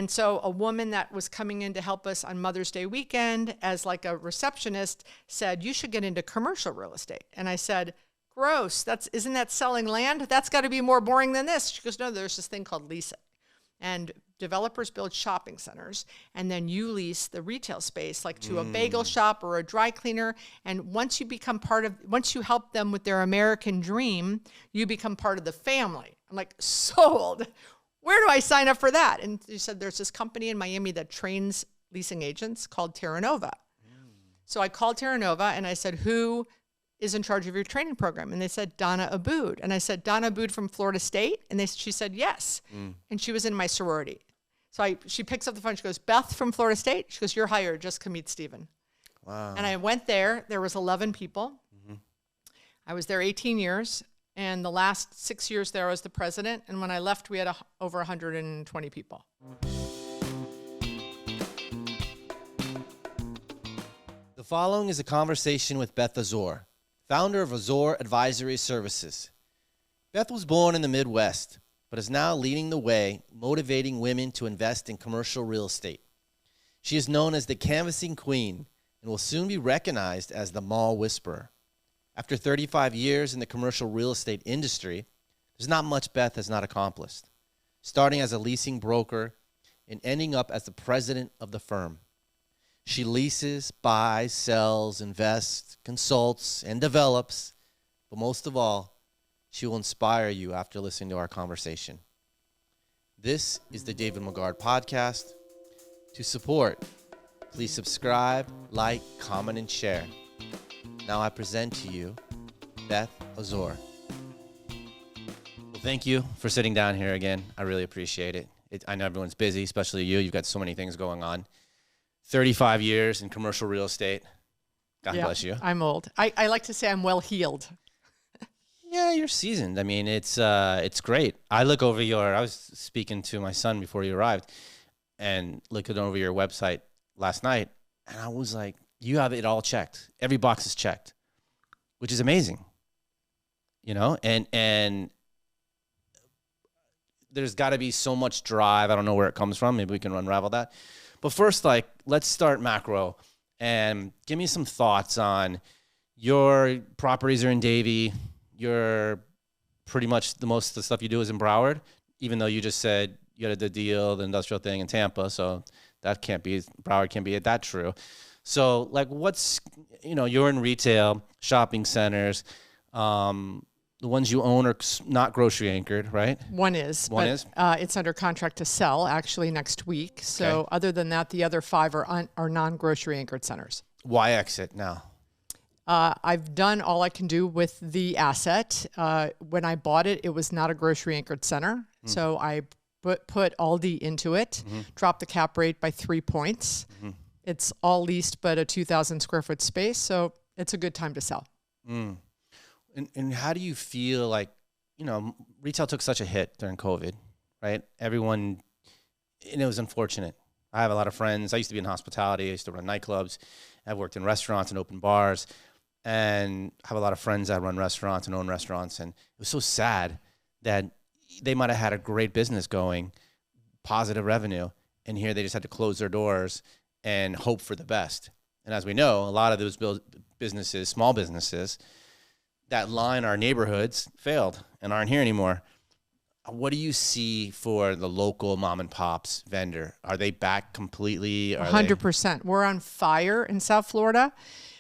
And so a woman that was coming in to help us on Mother's Day weekend as like a receptionist said, you should get into commercial real estate. And I said, gross, isn't that selling land? That's got to be more boring than this. She goes, no, there's this thing called leasing. And developers build shopping centers, and then you lease the retail space, like to a bagel shop or a dry cleaner. And once you help them with their American dream, you become part of the family. I'm like, sold. Where do I sign up for that? And she said, there's this company in Miami that trains leasing agents called Terra Nova. So I called Terra Nova and I said, who is in charge of your training program? And they said, Donna Abood. And I said, Donna Abood from Florida State? And she said, yes. And she was in my sorority. So she picks up the phone. She goes, Beth from Florida State? She goes, you're hired. Just come meet Stephen. Wow. And I went there. There was 11 people. I was there 18 years. And the last 6 years there, I was the president. And when I left, we had over 120 people. The following is a conversation with Beth Azor, founder of Azor Advisory Services. Beth was born in the Midwest, but is now leading the way, motivating women to invest in commercial real estate. She is known as the canvassing queen and will soon be recognized as the mall whisperer. After 35 years in the commercial real estate industry, there's not much Beth has not accomplished, starting as a leasing broker and ending up as the president of the firm. She leases, buys, sells, invests, consults, and develops, but most of all, she will inspire you after listening to our conversation. This is the David Maggard podcast. To support, please subscribe, like, comment, and share. Now I present to you Beth Azor. Well, thank you for sitting down here again. I really appreciate it. I know everyone's busy, especially you. You've got so many things going on. 35 years in commercial real estate. God bless you. I'm old. I like to say I'm well-heeled. Yeah, you're seasoned. I mean, it's great. I was speaking to my son before you arrived and looking over your website last night, and I was like, you have it all checked. Every box is checked, which is amazing. You know, and there's got to be so much drive. I don't know where it comes from. Maybe we can unravel that. But first, let's start macro and give me some thoughts on your properties are in Davie. You're pretty much most of the stuff you do is in Broward, even though you just said you had the deal, the industrial thing in Tampa. So Broward can't be that true. So you're in retail, shopping centers. The ones you own are not grocery anchored, right? One is. It's under contract to sell actually next week. So Other than that, the other 5 are non-grocery anchored centers. Why exit now? I've done all I can do with the asset. When I bought it, it was not a grocery anchored center. So I put Aldi into it, dropped the cap rate by 3 points. It's all leased but a 2,000 square foot space. So it's a good time to sell. And how do you feel like, retail took such a hit during COVID, right? Everyone, and it was unfortunate. I have a lot of friends. I used to be in hospitality. I used to run nightclubs. I've worked in restaurants and open bars, and I have a lot of friends that run restaurants and own restaurants. And it was so sad that they might have had a great business going, positive revenue, and here they just had to close their doors and hope for the best. And as we know, a lot of those businesses, small businesses, that line our neighborhoods failed and aren't here anymore. What do you see for the local mom and pops vendor? Are they back completely? 100%. We're on fire in South Florida.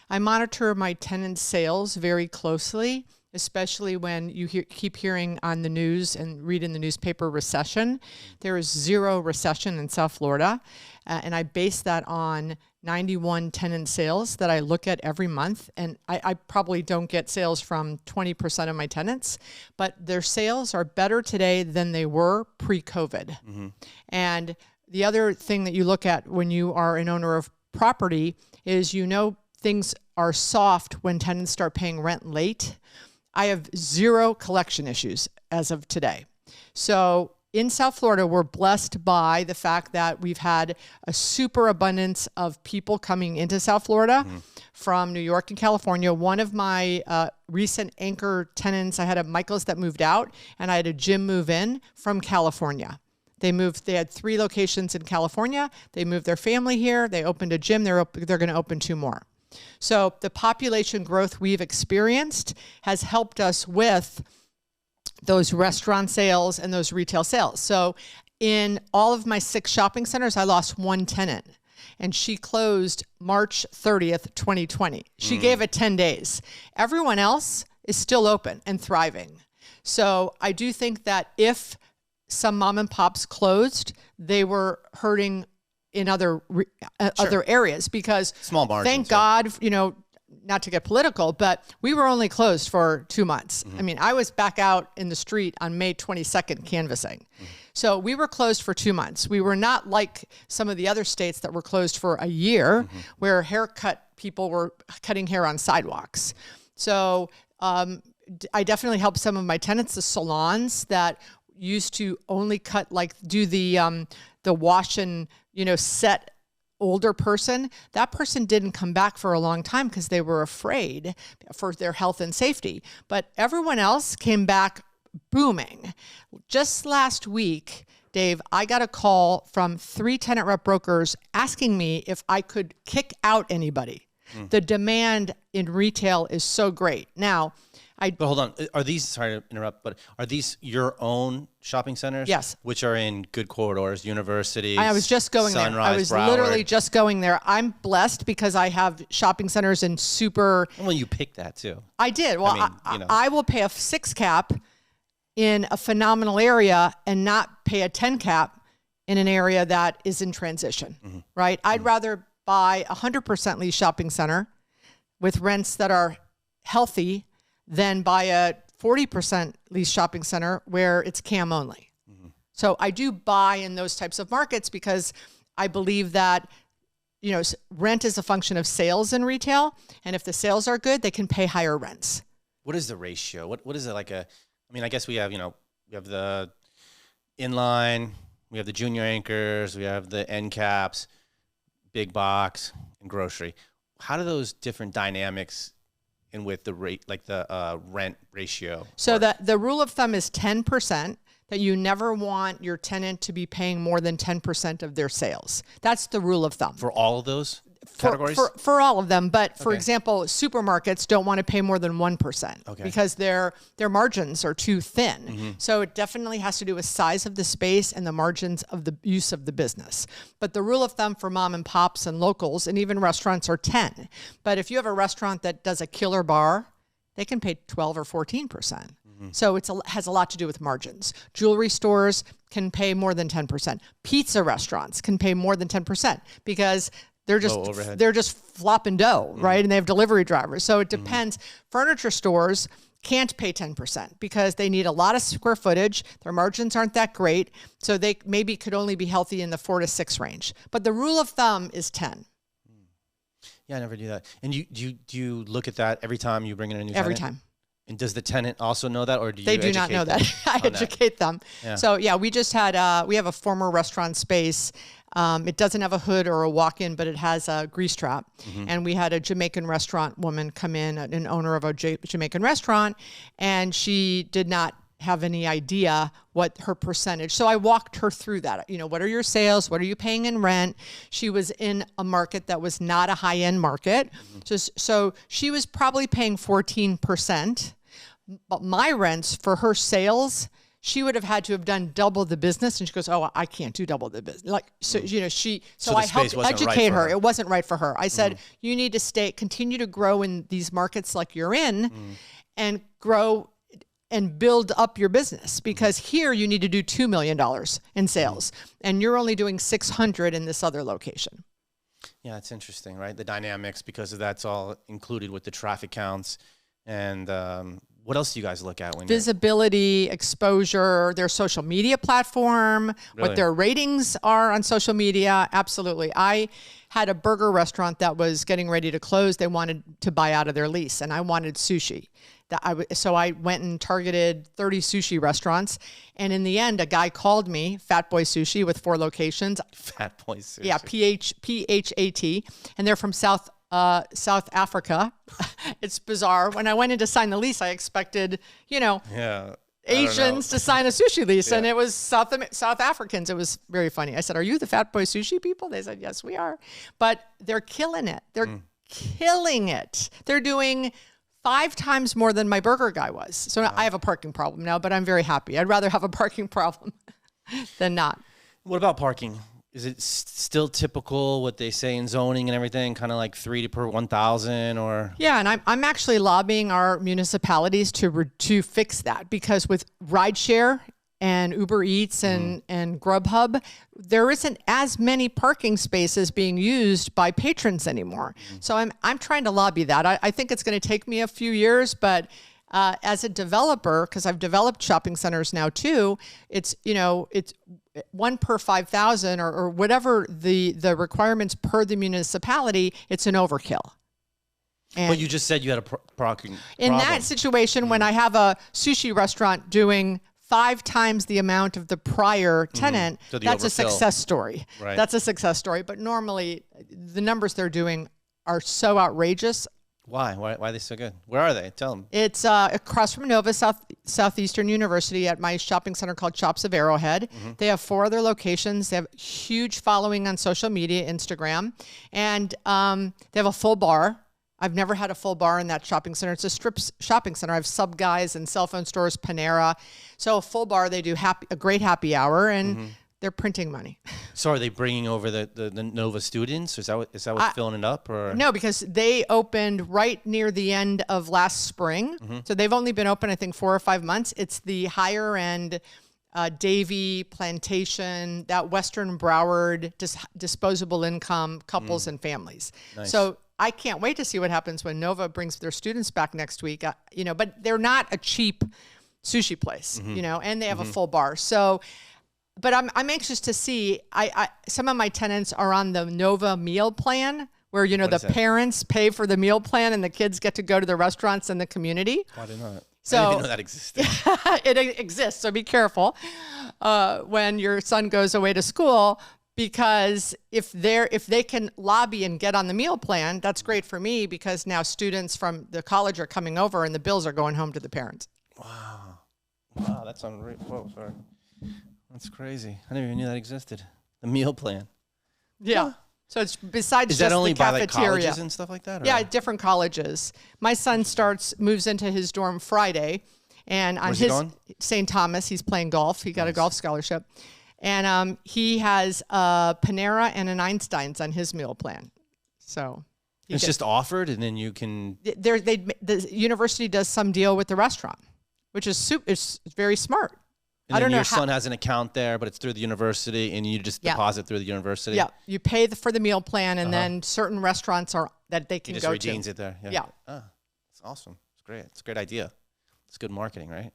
I monitor my tenant sales very closely, especially when you keep hearing on the news and read in the newspaper recession. There is zero recession in South Florida. And I base that on 91 tenant sales that I look at every month. And I probably don't get sales from 20% of my tenants, but their sales are better today than they were pre-COVID. And the other thing that you look at when you are an owner of property is, things are soft when tenants start paying rent late. I have zero collection issues as of today. So in South Florida, we're blessed by the fact that we've had a super abundance of people coming into South Florida from New York and California. One of my recent anchor tenants, I had a Michael's that moved out, and I had a gym move in from California. They moved. They had 3 locations in California. They moved their family here. They opened a gym. They're going to open 2 more. So the population growth we've experienced has helped us with those restaurant sales and those retail sales. So in all of my 6 shopping centers, I lost 1 tenant, and she closed March 30th, 2020. She gave it 10 days. Everyone else is still open and thriving. So I do think that if some mom and pops closed, they were hurting in other areas, because small margins. Thank God, not to get political, but we were only closed for 2 months. I mean, I was back out in the street on May 22nd canvassing. So we were closed for 2 months. We were not like some of the other states that were closed for a year, where haircut people were cutting hair on sidewalks. So I definitely helped some of my tenants, the salons that used to only cut, do the wash and, set older person. That person didn't come back for a long time because they were afraid for their health and safety. But everyone else came back booming. Just last week, Dave, I got a call from 3 tenant rep brokers asking me if I could kick out anybody. The demand in retail is so great. Now, But hold on. Are these, sorry to interrupt, but are these your own shopping centers? Yes. Which are in good corridors, universities? I was just going there. I was literally just going there. I'm blessed because I have shopping centers in super. Well, you picked that too. I did. Well, I will pay a 6 cap in a phenomenal area and not pay a 10 cap in an area that is in transition, right? I'd rather buy a 100% leased shopping center with rents that are healthy than buy a 40% leased shopping center where it's CAM only. So I do buy in those types of markets because I believe that, rent is a function of sales in retail. And if the sales are good, they can pay higher rents. What is the ratio? What is it like I guess we have, we have the inline, we have the junior anchors, we have the end caps, big box, and grocery. How do those different dynamics and with the rate, like the rent ratio? So the rule of thumb is 10%, that you never want your tenant to be paying more than 10% of their sales. That's the rule of thumb. For all of those categories? For all of them. But for example, supermarkets don't want to pay more than 1% because their margins are too thin. So it definitely has to do with size of the space and the margins of the use of the business. But the rule of thumb for mom and pops and locals and even restaurants are 10. But if you have a restaurant that does a killer bar, they can pay 12 or 14%. So it has a lot to do with margins. Jewelry stores can pay more than 10%. Pizza restaurants can pay more than 10% because they're just flopping dough, right? And they have delivery drivers. So it depends. Furniture stores can't pay 10% because they need a lot of square footage. Their margins aren't that great. So they maybe could only be healthy in the 4 to 6 range. But the rule of thumb is 10. Yeah, I never do that. And do you look at that every time you bring in a new tenant? Every time. And does the tenant also know that, or do you They do not know that. I educate them. Yeah. So yeah, we just had, we have a former restaurant space. It doesn't have a hood or a walk-in, but it has a grease trap. And we had a Jamaican restaurant woman come in, an owner of a Jamaican restaurant, and she did not have any idea what her percentage. So I walked her through that. What are your sales? What are you paying in rent? She was in a market that was not a high-end market. So she was probably paying 14%, but my rents for her sales, she would have had to have done double the business. And she goes, oh, I can't do double the business. So I helped educate her. It wasn't right for her. I said, you need to continue to grow in these markets like you're in and grow and build up your business, because here you need to do $2 million in sales and you're only doing 600 in this other location. Yeah, it's interesting, right? The dynamics, because that's all included with the traffic counts. And what else do you guys look at when visibility, exposure, their social media platform, what their ratings are on social media? Absolutely. I had a burger restaurant that was getting ready to close. They wanted to buy out of their lease, and I wanted sushi. So I went and targeted 30 sushi restaurants. And in the end, a guy called me, Fat Boy Sushi, with 4 locations. Fat Boy Sushi. Yeah, PHAT. And they're from South Africa. It's bizarre. When I went in to sign the lease, I expected, Yeah. Asians to sign a sushi lease, and it was South Africans. It was very funny. I said, "Are you the Fat Boy Sushi people?" They said, "Yes, we are." But they're killing it. They're killing it. They're doing 5 times more than my burger guy was. So I have a parking problem now, but I'm very happy. I'd rather have a parking problem than not. What about parking? Is it still typical what they say in zoning and everything, kind of like 3 per 1,000 or? Yeah, and I'm actually lobbying our municipalities to fix that, because with rideshare and Uber Eats and Grubhub, there isn't as many parking spaces being used by patrons anymore. So I'm trying to lobby that. I think it's going to take me a few years, but as a developer, because I've developed shopping centers now too, it's 1 per 5,000 or whatever the requirements per the municipality, it's an overkill. And but you just said you had a parking in problem. that situation, when I have a sushi restaurant doing 5 times the amount of the prior tenant, So the that's a overkill. success story. Right. That's a success story. But normally, the numbers they're doing are so outrageous. Why? Why are they so good? Where are they? Tell them. It's across from Nova Southeastern University at my shopping center called Shops of Arrowhead. They have 4 other locations. They have huge following on social media, Instagram, and they have a full bar. I've never had a full bar in that shopping center. It's a strip shopping center. I have Sub Guys and cell phone stores, Panera. So a full bar, they do a great happy hour, and they're printing money. So are they bringing over the Nova students? Is that what's filling it up? Or no, because they opened right near the end of last spring. So they've only been open, I think, 4 or 5 months. It's the higher end Davie, Plantation, that Western Broward, disposable income couples and families. Nice. So I can't wait to see what happens when Nova brings their students back next week. But they're not a cheap sushi place, and they have a full bar. So, but I'm anxious to see. Some of my tenants are on the Nova meal plan, where the parents pay for the meal plan and the kids get to go to the restaurants in the community. I didn't know that. So, I didn't even know that existed. It exists. So be careful when your son goes away to school, because if they can lobby and get on the meal plan, that's great for me, because now students from the college are coming over and the bills are going home to the parents. Wow, that's unreal. Whoa, sorry. That's crazy. I never even knew that existed. The meal plan. Yeah. So it's besides Is just that only the by cafeteria. like colleges and stuff like that? Or? Yeah, different colleges. My son moves into his dorm Friday, and on Where's he going? St. Thomas, he's playing golf. He got a golf scholarship, and he has a Panera and an Einstein's on his meal plan. So it's just offered, and then you can. The university does some deal with the restaurant, which is it's very smart. And then your son has an account there, but it's through the university, and you just deposit through the university. Yeah, you pay for the meal plan, and then certain restaurants that they can go to. He just redeems it there. Yeah. Oh, it's awesome. It's great. It's a great idea. It's good marketing, right?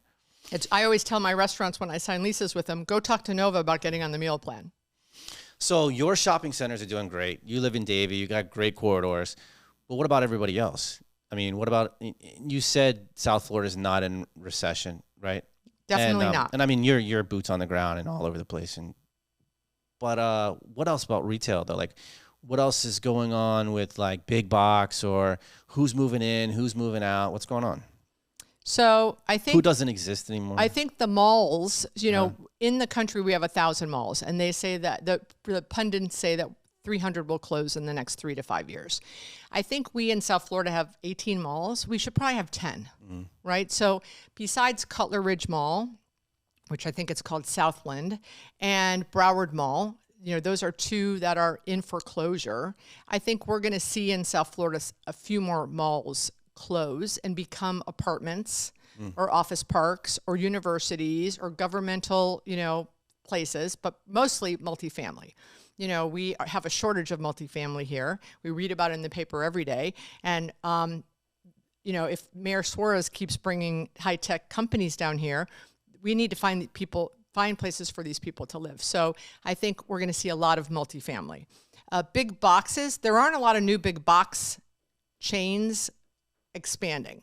I always tell my restaurants when I sign leases with them, go talk to Nova about getting on the meal plan. So your shopping centers are doing great. You live in Davie. You got great corridors. But what about everybody else? I mean, what about, you said South Florida is not in recession, right? Definitely not. And I mean, you're boots on the ground and all over the place. But what else about retail though? Like, what else is going on with like big box, or who's moving in, who's moving out? What's going on? So I think who doesn't exist anymore. I think the malls. In the country we have 1,000 malls, and they say that the pundits say that 300 will close in the next 3 to 5 years. I think we in South Florida have 18 malls. We should probably have 10, right? So besides Cutler Ridge Mall, which I think it's called Southland, and Broward Mall, those are 2 that are in foreclosure. I think we're going to see in South Florida a few more malls close and become apartments or office parks or universities or governmental, places, but mostly multifamily. We have a shortage of multifamily here. We read about it in the paper every day. And, if Mayor Suarez keeps bringing high-tech companies down here, we need to find places for these people to live. So I think we're going to see a lot of multifamily. Big boxes, there aren't a lot of new big box chains expanding.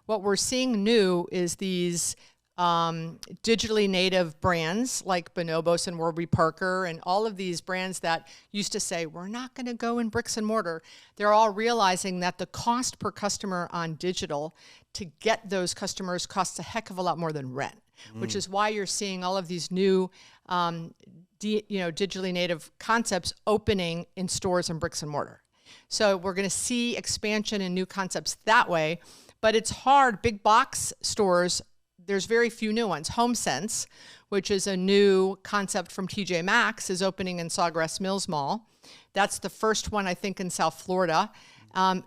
What we're seeing new is these digitally native brands like Bonobos and Warby Parker and all of these brands that used to say, we're not going to go in bricks and mortar. They're all realizing that the cost per customer on digital to get those customers costs a heck of a lot more than rent, which is why you're seeing all of these new digitally native concepts opening in stores and bricks and mortar. So we're going to see expansion and new concepts that way, but it's hard. Big box stores, there's very few new ones. HomeSense, which is a new concept from TJ Maxx, is opening in Sawgrass Mills Mall. That's the first one, I think, in South Florida,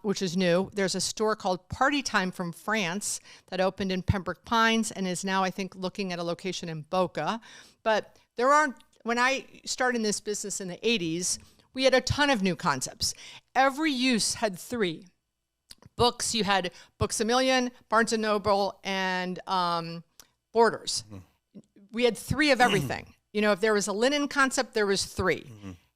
which is new. There's a store called Party Time from France that opened in Pembroke Pines and is now, I think, looking at a location in Boca. But there aren't, when I started in this business in the 80s, we had a ton of new concepts. Every use had 3. Books, you had Books A Million, Barnes & Noble, and Borders. We had 3 of everything. If there was a linen concept, there was 3.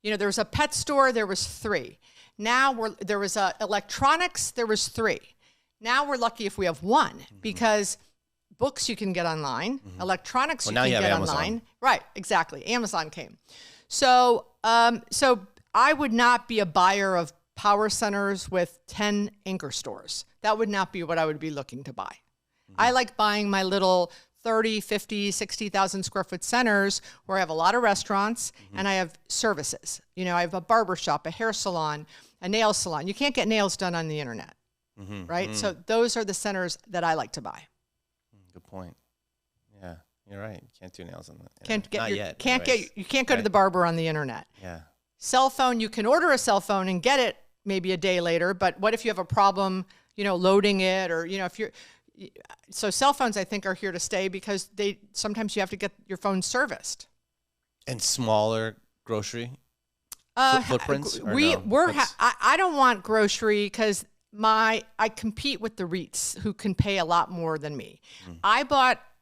There was a pet store, there was 3. Now there was electronics, there was 3. Now we're lucky if we have 1 because books you can get online, electronics you can get Amazon. Online. Right, exactly. Amazon came. So I would not be a buyer of power centers with 10 anchor stores. That would not be what I would be looking to buy. I like buying my little 30, 50, 60,000 square foot centers where I have a lot of restaurants and I have services. I have a barber shop, a hair salon, a nail salon. You can't get nails done on the internet, right? So those are the centers that I like to buy. Good point. Yeah, you're right. You can't do nails on the internet. You can't go right? to the barber on the internet. Yeah. Cell phone, you can order a cell phone and get it maybe a day later, but what if you have a problem, loading it or, so cell phones I think are here to stay because sometimes you have to get your phone serviced. And smaller grocery footprints? I don't want grocery because I compete with the REITs who can pay a lot more than me.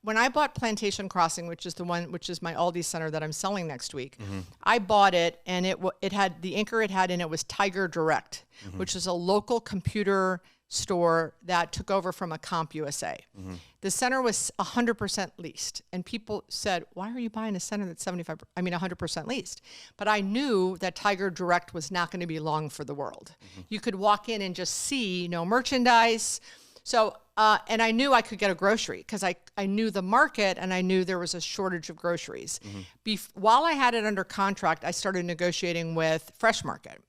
When I bought Plantation Crossing, which is my Aldi center that I'm selling next week, I bought it and it had the anchor it had in it was Tiger Direct, which is a local computer store that took over from a CompUSA. The center was 100% leased, and people said, "Why are you buying a center that's 100% leased?" But I knew that Tiger Direct was not going to be long for the world. You could walk in and just see no merchandise. So, and I knew I could get a grocery because I knew the market and I knew there was a shortage of groceries. While I had it under contract, I started negotiating with Fresh Market.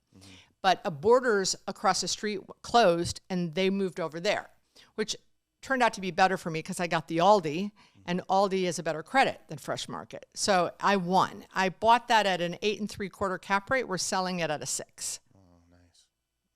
But a Borders across the street closed and they moved over there, which turned out to be better for me because I got the Aldi, and Aldi is a better credit than Fresh Market. So I won. I bought that at an 8 3/4 cap rate. We're selling it at a 6. Oh,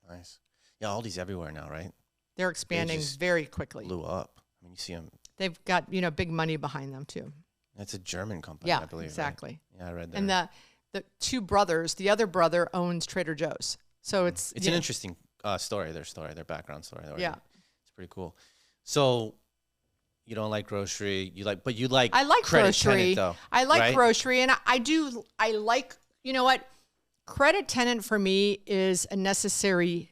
nice. Yeah, Aldi's everywhere now, right? They're expanding very quickly. Blew up. I mean, you see them. They've got, big money behind them too. That's a German company, I believe. Exactly. Right? Yeah, I read that. And the 2 brothers, the other brother owns Trader Joe's. So it's an interesting story, their background story. Yeah. It's pretty cool. So you don't like grocery, I like credit grocery. Tenant, though, I like right? grocery, and I like, what? Credit tenant for me is necessary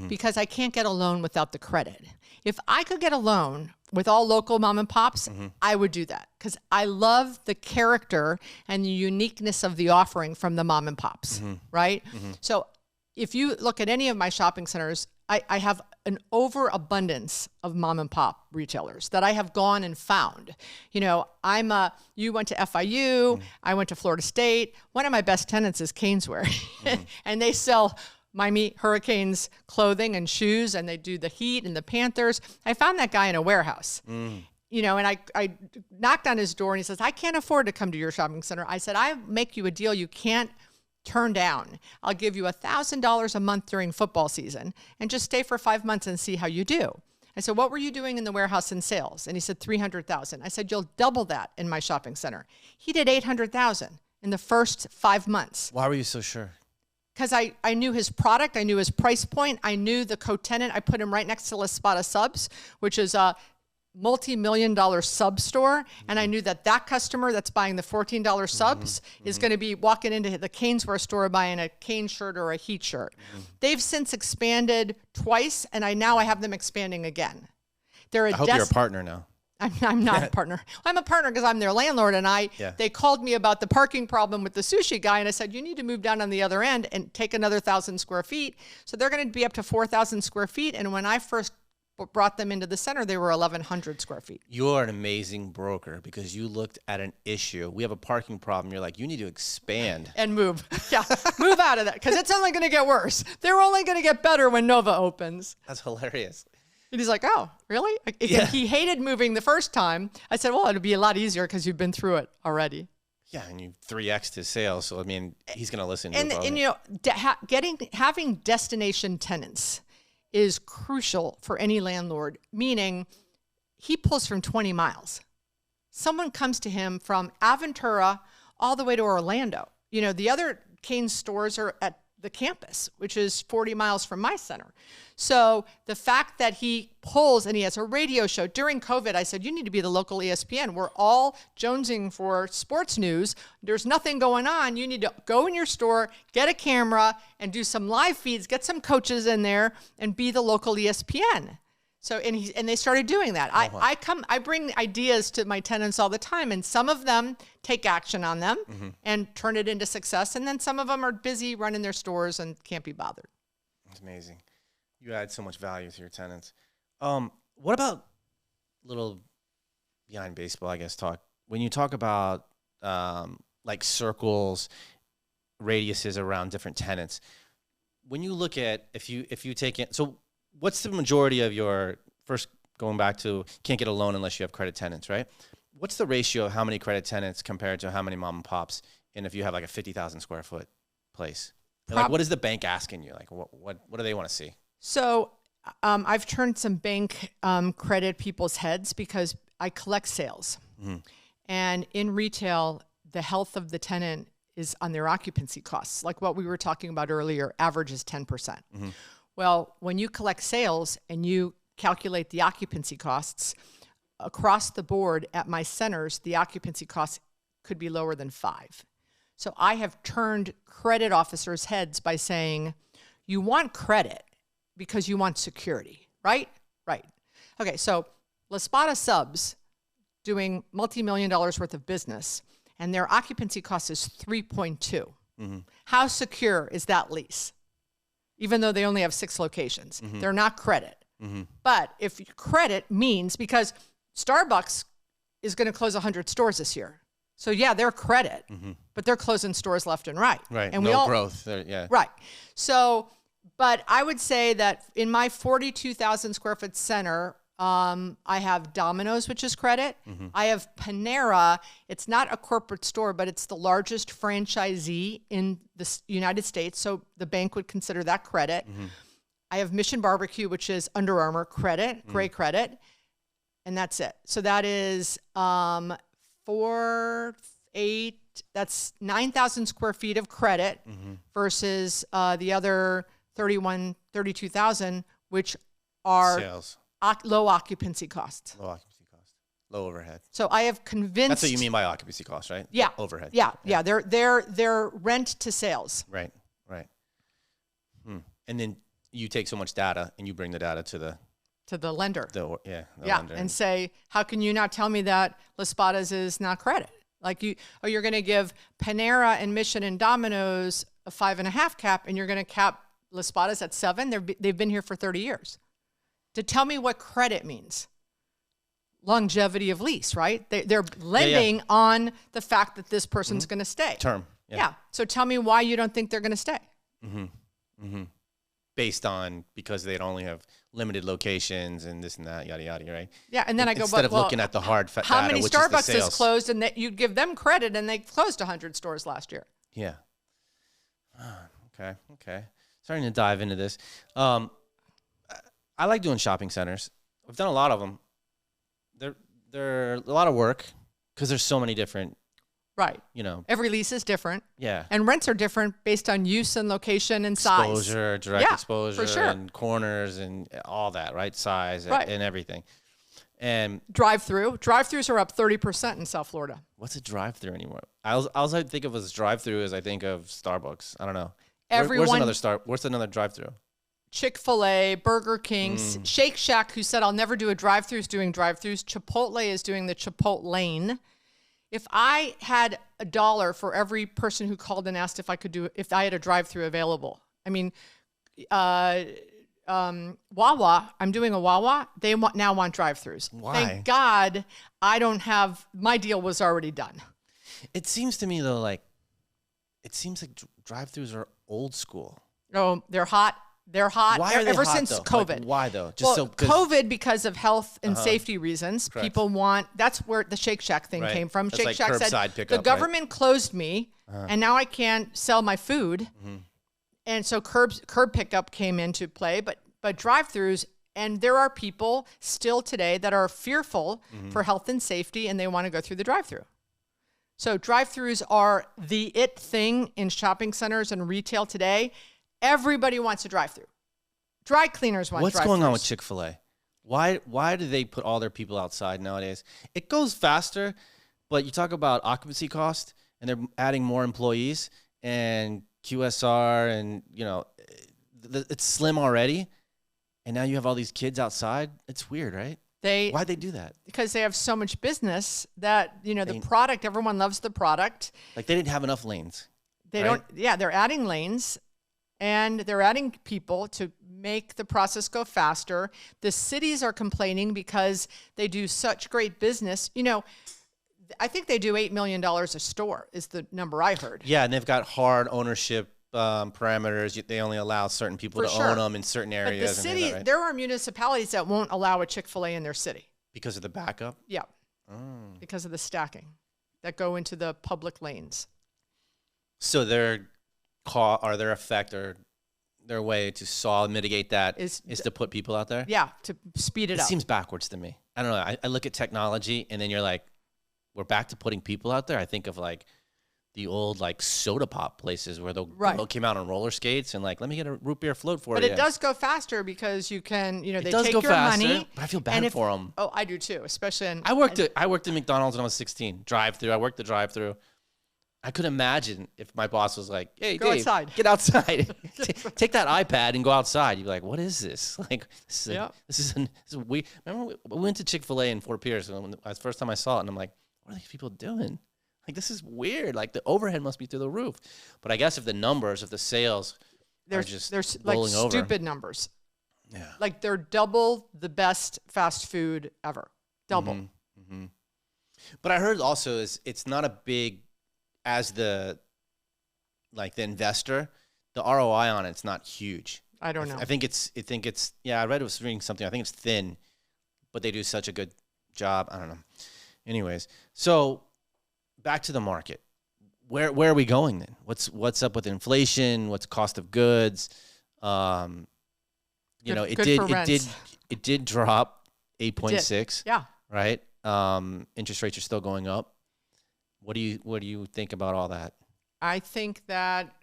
because I can't get a loan without the credit. If I could get a loan with all local mom and pops, I would do that because I love the character and the uniqueness of the offering from the mom and pops, right? So if you look at any of my shopping centers, I have an overabundance of mom and pop retailers that I have gone and found. You went to FIU, I went to Florida State. One of my best tenants is Caneswear, and they sell Miami Hurricanes clothing and shoes, and they do the Heat and the Panthers. I found that guy in a warehouse, and I knocked on his door and he says, "I can't afford to come to your shopping center." I said, "I make you a deal you can't turn down. I'll give you $1,000 a month during football season and just stay for 5 months and see how you do." I said, "What were you doing in the warehouse in sales?" And he said, $300,000. I said, "You'll double that in my shopping center." He did $800,000 in the first 5 months. Why were you so sure? Because I knew his product, I knew his price point, I knew the co-tenant. I put him right next to La Spada Subs, which is a multi-million-dollar sub store, and I knew that customer that's buying the $14 subs is going to be walking into the Caneswear store buying a Cane shirt or a Heat shirt. They've since expanded twice, and now I have them expanding again. I hope you're a partner now. I'm not a partner. I'm a partner because I'm their landlord, and they called me about the parking problem with the sushi guy, and I said, you need to move down on the other end and take another 1,000 square feet. So they're going to be up to 4,000 square feet, and when I first brought them into the center, they were 1,100 square feet. You're an amazing broker because you looked at an issue. We have a parking problem. You're like, you need to expand. And move. Yeah, move out of that because it's only going to get worse. They're only going to get better when Nova opens. That's hilarious. And he's like, oh, really? Yeah. He hated moving the first time. I said, well, it'll be a lot easier because you've been through it already. Yeah, and you 3x'd his sales. So, I mean, he's going to listen to you. And you know, having destination tenants is crucial for any landlord, meaning he pulls from 20 miles. Someone comes to him from Aventura all the way to Orlando. You know, the other Cane's stores are at the campus, which is 40 miles from my center. So the fact that he pulls and he has a radio show during COVID, I said, you need to be the local ESPN. We're all jonesing for sports news. There's nothing going on. You need to go in your store, get a camera and do some live feeds, get some coaches in there and be the local ESPN. So, and they started doing that. I bring ideas to my tenants all the time, and some of them take action on them and turn it into success. And then some of them are busy running their stores and can't be bothered. That's amazing. You add so much value to your tenants. What about little behind baseball, I guess, talk? When you talk about like circles, radiuses around different tenants, when you look at, if you take it, so what's the majority of your, first going back to can't get a loan unless you have credit tenants, right? What's the ratio of how many credit tenants compared to how many mom and pops? And if you have like a 50,000 square foot place, like what is the bank asking you? Like what do they want to see? So I've turned some bank credit people's heads because I collect sales. And in retail, the health of the tenant is on their occupancy costs. Like what we were talking about earlier, average is 10%. Well, when you collect sales and you calculate the occupancy costs across the board at my centers, the occupancy costs could be lower than 5. So I have turned credit officers' heads by saying, you want credit because you want security, right? Right. Okay, so La Spada Subs doing multi-million dollars worth of business, and their occupancy cost is 3.2. How secure is that lease? Even though they only have 6 locations. They're not credit. But if credit means, because Starbucks is going to close 100 stores this year. So yeah, they're credit, but they're closing stores left and right. Right, and no growth there, yeah. Right. So, but I would say that in my 42,000 square foot center, I have Domino's, which is credit. I have Panera. It's not a corporate store, but it's the largest franchisee in the United States. So the bank would consider that credit. I have Mission Barbecue, which is Under Armour credit, gray credit. And that's it. So that is that's 9,000 square feet of credit versus the other 32,000, which are sales. Low occupancy costs. Low occupancy cost. Low overhead. So I have convinced. That's what you mean by occupancy cost, right? Yeah. Overhead. Yeah. They're rent to sales. Right. And then you take so much data and you bring the data to the lender. Lender. And say, how can you not tell me that La Spada's is not credit? Like you're going to give Panera and Mission and Domino's a 5.5 cap, and you're going to cap La Spada's at 7. They've been here for 30 years. To tell me what credit means. Longevity of lease, right? They're lending on the fact that this person's going to stay. Term. Yeah. So tell me why you don't think they're going to stay. Based on, because they'd only have limited locations and this and that, yada, yada, right? Yeah. And then I go, instead of looking at the hard data, how many which Starbucks is the sales. has closed, and that you'd give them credit, and they closed 100 stores last year. Yeah. Okay. Starting to dive into this. I like doing shopping centers. I've done a lot of them. They're a lot of work because there's so many different. Right. Every lease is different. Yeah. And rents are different based on use and location and size. Exposure, direct exposure, for sure. and corners and all that, right? Size and everything. And drive-through. Drive-throughs are up 30% in South Florida. What's a drive-through anymore? All I think of as drive-through is I think of Starbucks. I don't know. Where's another drive-through? Chick-fil-A, Burger King, Shake Shack, who said I'll never do a drive-thru, is doing drive-thrus. Chipotle is doing the Chipotle lane. If I had $1 for every person who called and asked if I had a drive-thru available. I mean, Wawa, I'm doing a Wawa. They now want drive-thrus. Why? Thank God my deal was already done. It seems to me though, like drive-thrus are old school. Oh, they're hot. They're hot. Why are they ever hot, since though? COVID. Like, why though? COVID because of health and safety reasons. Correct. People that's where the Shake Shack thing came from. That's Shake Shack said pickup, the government closed me, and now I can't sell my food, and so curb pickup came into play. But drive-thrus, and there are people still today that are fearful for health and safety, and they want to go through the drive-thru. So drive-thrus are the it thing in shopping centers and retail today. Everybody wants a drive-thru. Dry cleaners want drive-thrus. What's going on with Chick-fil-A? Why do they put all their people outside nowadays? It goes faster, but you talk about occupancy cost, and they're adding more employees and QSR, and it's slim already, and now you have all these kids outside. It's weird, right? Why'd they do that? Because they have so much business that the product. Everyone loves the product. Like they didn't have enough lanes. They're adding lanes. And they're adding people to make the process go faster. The cities are complaining because they do such great business. I think they do $8 million a store is the number I heard. Yeah, and they've got hard ownership parameters. They only allow certain people to own them in certain areas. But the city, there are municipalities that won't allow a Chick-fil-A in their city. Because of the backup? Yeah. Because of the stacking that go into the public lanes. So their effect or their way to mitigate that is to put people out there? Yeah, to speed it up. It seems backwards to me. I don't know. I look at technology, and then you're like, we're back to putting people out there. I think of like the old like soda pop places where they came out on roller skates and like, let me get a root beer float for you. But it does go faster because you can, they take your faster, money. But I feel bad for them. Oh, I do too, especially I worked at McDonald's when I was 16. Drive-thru. I worked the drive-thru. I could imagine if my boss was like, "Hey, go Dave, outside. Get outside. Take that iPad and go outside." You'd be like, "What is this? Like, this is we." Remember, we went to Chick-fil-A in Fort Pierce, and the first time I saw it, and I'm like, "What are these people doing? Like, this is weird. Like, the overhead must be through the roof." But I guess if the sales, are just they're rolling like over. stupid numbers. Yeah, like they're double the best fast food ever. Double. Mm-hmm. But I heard also it's not a big. As the investor, the ROI on it's not huge. I don't know. I think it's I read it was reading something. I think it's thin, but they do such a good job. I don't know. Anyways, so back to the market. Where are we going then? What's up with inflation? What's cost of goods? It did drop 8.6. Yeah. Right. Interest rates are still going up. What do you think about all that? I think that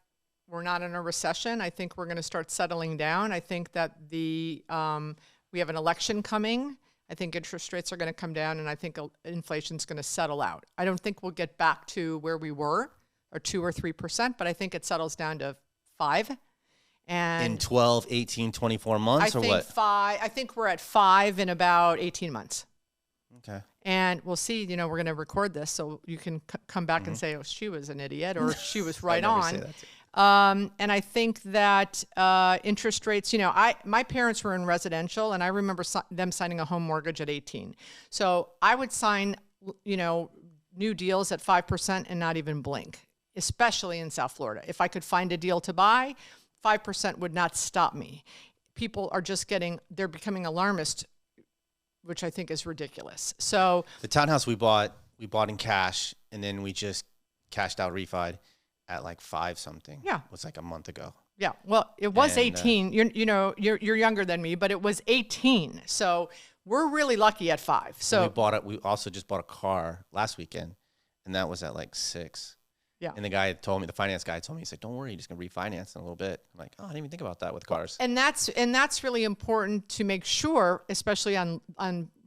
we're not in a recession. I think we're going to start settling down. I think that we have an election coming. I think interest rates are going to come down, and I think inflation's going to settle out. I don't think we'll get back to where we were, or 2 or 3%, but I think it settles down to 5. And in 12, 18, 24 months, what? I think we're at 5 in about 18 months. Okay. And we'll see, we're going to record this so you can come back and say, oh, she was an idiot or she was right on. And I think that interest rates, my parents were in residential, and I remember them signing a home mortgage at 18. So I would sign, new deals at 5% and not even blink, especially in South Florida. If I could find a deal to buy, 5% would not stop me. People are just they're becoming alarmist, which I think is ridiculous. So the townhouse we bought in cash, and then we just cashed out refi'd at like 5 something. Yeah. It was like a month ago. Yeah. Well, it was 18. You're younger than me, but it was 18. So we're really lucky at 5. So we also just bought a car last weekend, and that was at like 6. Yeah. And the finance guy told me, he said, "Don't worry, you're just gonna refinance in a little bit." I'm like, "Oh, I didn't even think about that with cars." And that's really important to make sure, especially on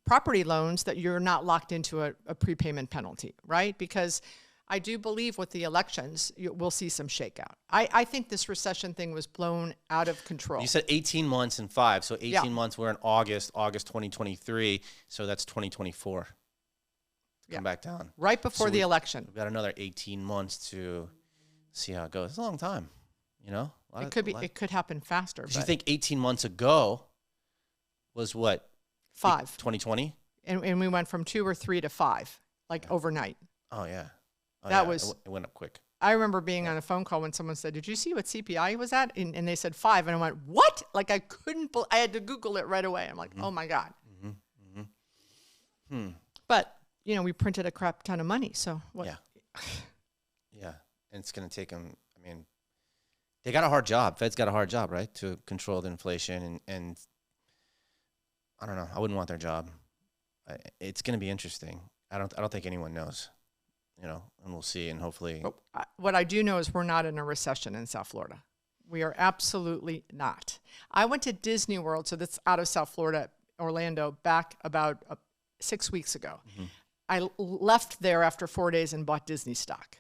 property loans, that you're not locked into a prepayment penalty, right? Because I do believe with the elections, we'll see some shakeout. I think this recession thing was blown out of control. You said 18 months and 5. So 18 Yeah. months, we're in August 2023. So that's 2024. Come back down. Right before the election. We've got another 18 months to see how it goes. It's a long time, you know? It could happen faster. But you think 18 months ago was what? 5. 2020? And we went from 2 or 3 to 5, overnight. Oh, yeah. It went up quick. I remember being on a phone call when someone said, "Did you see what CPI was at?" And they said 5. And I went, "What?" Like I couldn't, I had to Google it right away. I'm like, oh my God. But, we printed a crap ton of money. So what? Yeah. Yeah. And it's going to take them, they got a hard job. Fed's got a hard job, right? To control the inflation. And I don't know. I wouldn't want their job. It's going to be interesting. I don't think anyone knows, and we'll see. And hopefully. What I do know is we're not in a recession in South Florida. We are absolutely not. I went to Disney World, so that's out of South Florida, Orlando, back about 6 weeks ago. Mm-hmm. I left there after 4 days and bought Disney stock.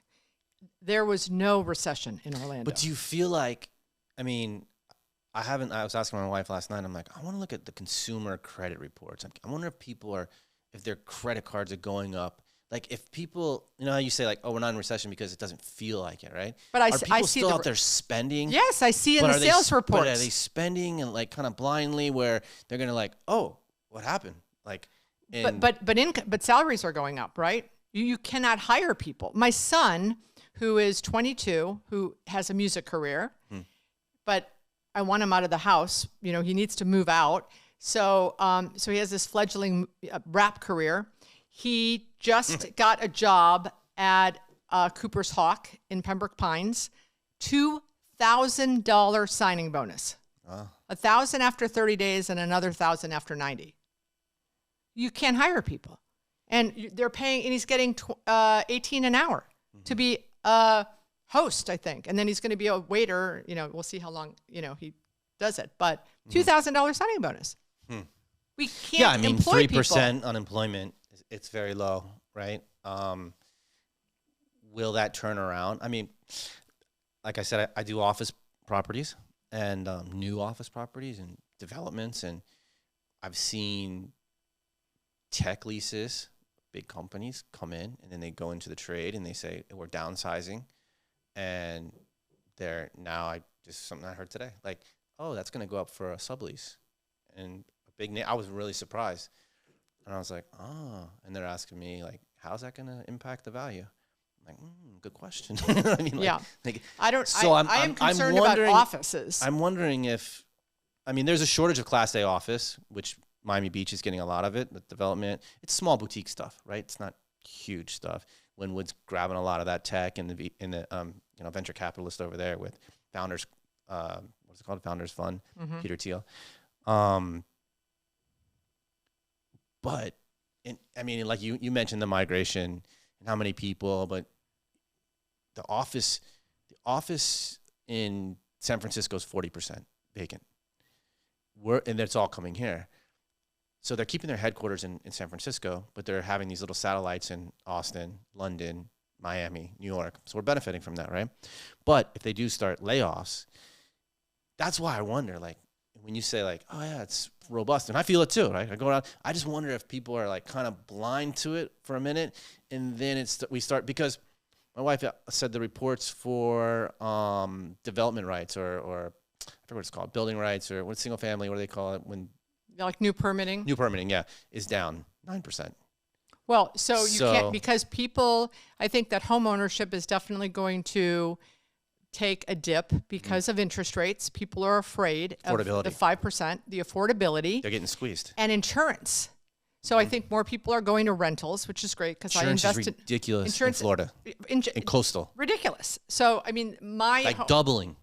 There was no recession in Orlando. But do you feel like, I was asking my wife last night, I'm like, I want to look at the consumer credit reports. I wonder if their credit cards are going up. Like if people, how you say like, oh, we're not in recession because it doesn't feel like it, right? But are people still out there spending? Yes, I see in the sales reports. But are they spending and like kind of blindly where they're going to like, oh, what happened? Like, but salaries are going up, right? You cannot hire people. My son, who is 22, who has a music career, but I want him out of the house. He needs to move out. So he has this fledgling rap career. He just got a job at Cooper's Hawk in Pembroke Pines, $2,000 signing bonus, $1,000 after 30 days and another $1,000 after 90. You can't hire people, and they're paying, and he's getting $18 an hour to be a host, I think, and then he's going to be a waiter. We'll see how long he does it, but $2,000 signing bonus. We can't employ 3% people. Unemployment, it's very low, right? Will that turn around? Like I said, I do office properties and new office properties and developments, and I've seen tech leases, big companies come in, and then they go into the trade and they say, we're downsizing, and they're now, something I heard today, like, oh, that's going to go up for a sublease, and I was really surprised. And I was like, oh. And they're asking me, like, how's that going to impact the value? I'm like, good question. I am concerned about offices. I'm wondering if, there's a shortage of Class A office, which Miami Beach is getting a lot of it, the development. It's small boutique stuff, right? It's not huge stuff. Linwood's grabbing a lot of that tech and the venture capitalist over there with Founders, what's it called? Founders Fund, Peter Thiel. But, like you mentioned the migration and how many people, but the office in San Francisco is 40% vacant. And that's all coming here. So they're keeping their headquarters in San Francisco, but they're having these little satellites in Austin, London, Miami, New York. So we're benefiting from that, right? But if they do start layoffs, that's why I wonder, like, when you say like, oh yeah, it's robust, and I feel it too, right? I go around, I just wonder if people are like kind of blind to it for a minute, and then we start, because my wife said the reports for development rights or I forget what it's called, building rights, or what's single family, what do they call it when? Like new permitting? New permitting, yeah, is down 9%. Well, so you can't, because people, I think that home ownership is definitely going to take a dip because of interest rates. People are afraid of the 5%, the affordability. They're getting squeezed. And insurance. So I think more people are going to rentals, which is great because I invested. Insurance is ridiculous in Florida, in coastal. Ridiculous. So, doubling.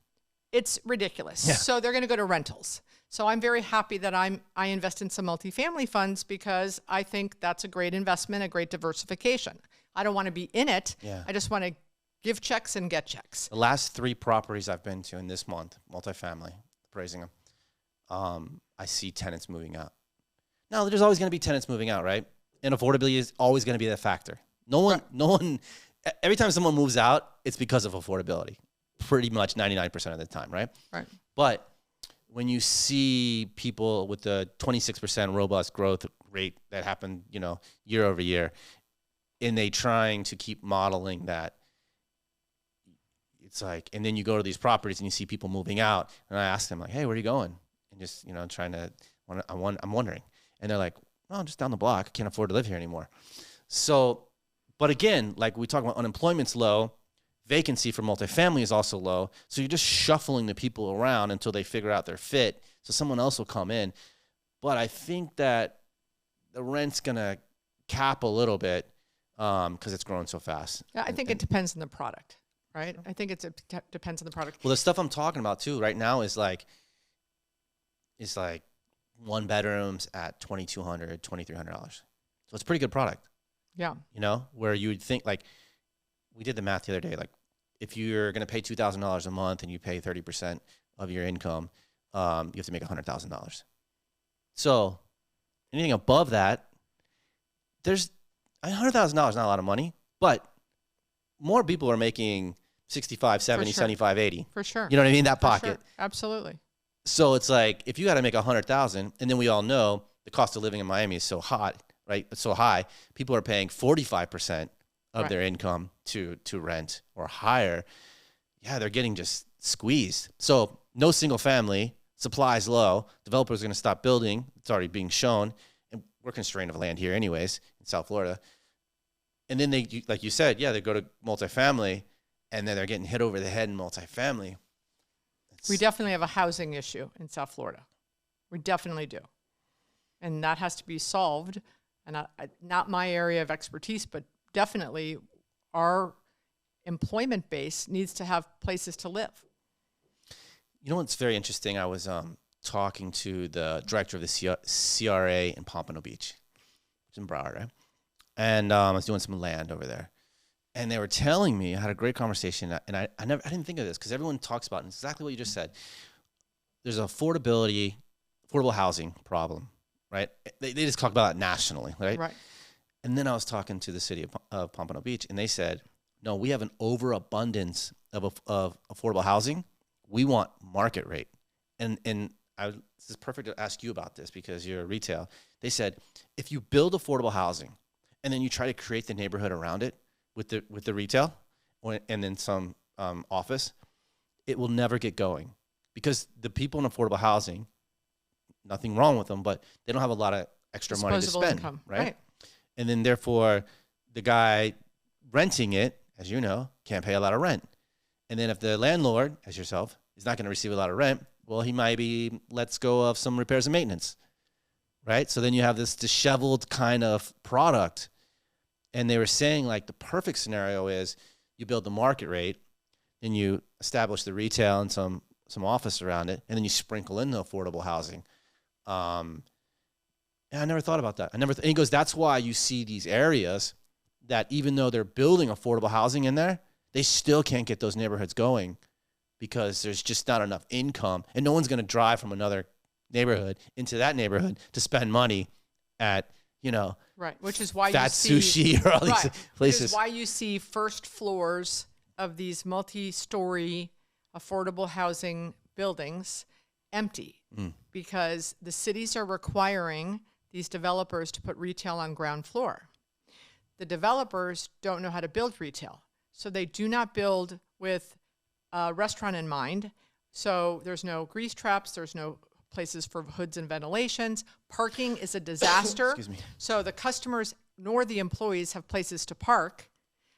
It's ridiculous. Yeah. So they're going to go to rentals. So I'm very happy that I invest in some multifamily funds because I think that's a great investment, a great diversification. I don't want to be in it. Yeah. I just want to give checks and get checks. The last 3 properties I've been to in this month, multifamily, appraising them, I see tenants moving out. Now, there's always going to be tenants moving out, right? And affordability is always going to be the factor. No one every time someone moves out, it's because of affordability. Pretty much 99% of the time, right? Right. But when you see people with the 26% robust growth rate that happened, year over year, and they trying to keep modeling that, it's like, and then you go to these properties and you see people moving out, and I ask them like, hey, where are you going? And just, I'm wondering. And they're like, oh, I'm just down the block. I can't afford to live here anymore. So, but again, like we talk about, unemployment's low. Vacancy for multifamily is also low. So you're just shuffling the people around until they figure out their fit. So someone else will come in. But I think that the rent's going to cap a little bit because it's growing so fast. Yeah, I think it depends on the product, right? I think it depends on the product. Well, the stuff I'm talking about too right now is like one bedrooms at $2,200, $2,300. So it's a pretty good product. Yeah. Where you would think, like, we did the math the other day, like if you're going to pay $2,000 a month and you pay 30% of your income, you have to make $100,000. So anything above that, there's $100,000 not a lot of money, but more people are making 65, 70, sure. 75, 80. For sure. You know what I mean? That For pocket. sure. Absolutely. So it's like, if you got to make 100,000, and then we all know the cost of living in Miami is so hot, right? It's so high. People are paying 45% of their income to rent or hire. Yeah, they're getting just squeezed. So no single family, supply's low. Developers are going to stop building. It's already being shown. And we're constrained of land here anyways in South Florida. And then they, like you said, they go to multifamily, and then they're getting hit over the head in multifamily. We definitely have a housing issue in South Florida. We definitely do. And that has to be solved. And not my area of expertise, but definitely our employment base needs to have places to live. You know what's very interesting? I was talking to the director of the CRA in Pompano Beach, which is in Broward, right? And I was doing some land over there. And they were telling me, I had a great conversation, and I didn't think of this because everyone talks about it, and it's exactly what you just said. There's an affordable housing problem, right? They just talk about it nationally, right? Right. And then I was talking to the city of Pompano Beach, and they said, no, we have an overabundance of affordable housing. We want market rate. And this is perfect to ask you about this because you're retail. They said, if you build affordable housing and then you try to create the neighborhood around it with the retail and then some office, it will never get going because the people in affordable housing, nothing wrong with them, but they don't have a lot of extra money to spend, income. Right? And then therefore the guy renting it, as you know, can't pay a lot of rent. And then if the landlord, as yourself, is not going to receive a lot of rent, well, he might be lets go of some repairs and maintenance, right? So then you have this disheveled kind of product. And they were saying like the perfect scenario is you build the market rate, then you establish the retail and some office around it, and then you sprinkle in the affordable housing. And I never thought about that. And he goes, that's why you see these areas that even though they're building affordable housing in there, they still can't get those neighborhoods going because there's just not enough income. And no one's going to drive from another neighborhood into that neighborhood to spend money at, right, which is why Fat Sushi or all these places. Which is why you see first floors of these multi-story affordable housing buildings empty because the cities are requiring these developers to put retail on ground floor. The developers don't know how to build retail, so they do not build with a restaurant in mind. So there's no grease traps, there's no places for hoods and ventilations. Parking is a disaster. Excuse me. So the customers nor the employees have places to park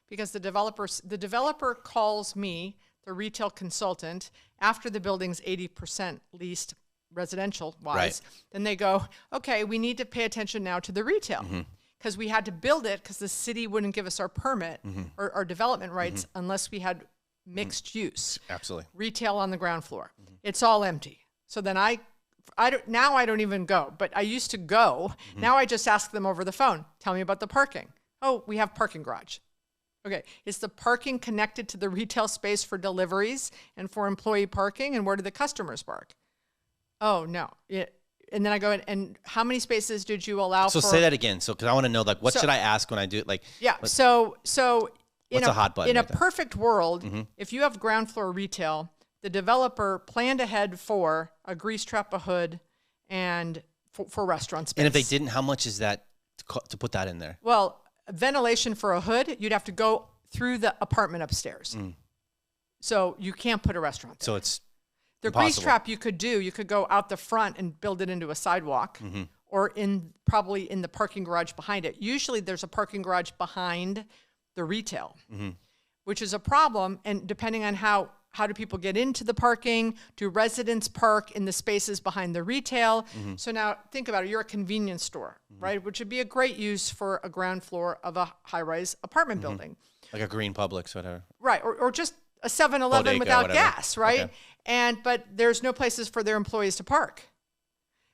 because the developer calls me, the retail consultant, after the building's 80% leased residential-wise. Right. Then they go, okay, we need to pay attention now to the retail because we had to build it because the city wouldn't give us our permit or our development rights unless we had mixed use. Absolutely. Retail on the ground floor. It's all empty. So then I don't even go, but I used to go. Now I just ask them over the phone, tell me about the parking. Oh, we have parking garage. Okay, is the parking connected to the retail space for deliveries and for employee parking? And where do the customers park? Oh, no. And then I go, and how many spaces did you allow So say that again. So, because I want to know, like, what should I ask when I do it? Like, yeah. So What's a hot button? In a perfect world, if you have ground floor retail, the developer planned ahead for a grease trap, a hood, and for restaurant space. And if they didn't, how much is that to put that in there? Well, ventilation for a hood, you'd have to go through the apartment upstairs. So you can't put a restaurant there. So it's the impossible. grease trap you could go out the front and build it into a sidewalk, or probably in the parking garage behind it. Usually there's a parking garage behind the retail, which is a problem. And depending on how do people get into the parking? Do residents park in the spaces behind the retail? So now think about it. You're a convenience store, right? Which would be a great use for a ground floor of a high-rise apartment building. Like a Green Publix, whatever. Right, or just a 7-Eleven Bodega, without whatever. gas, right? Okay. But there's no places for their employees to park.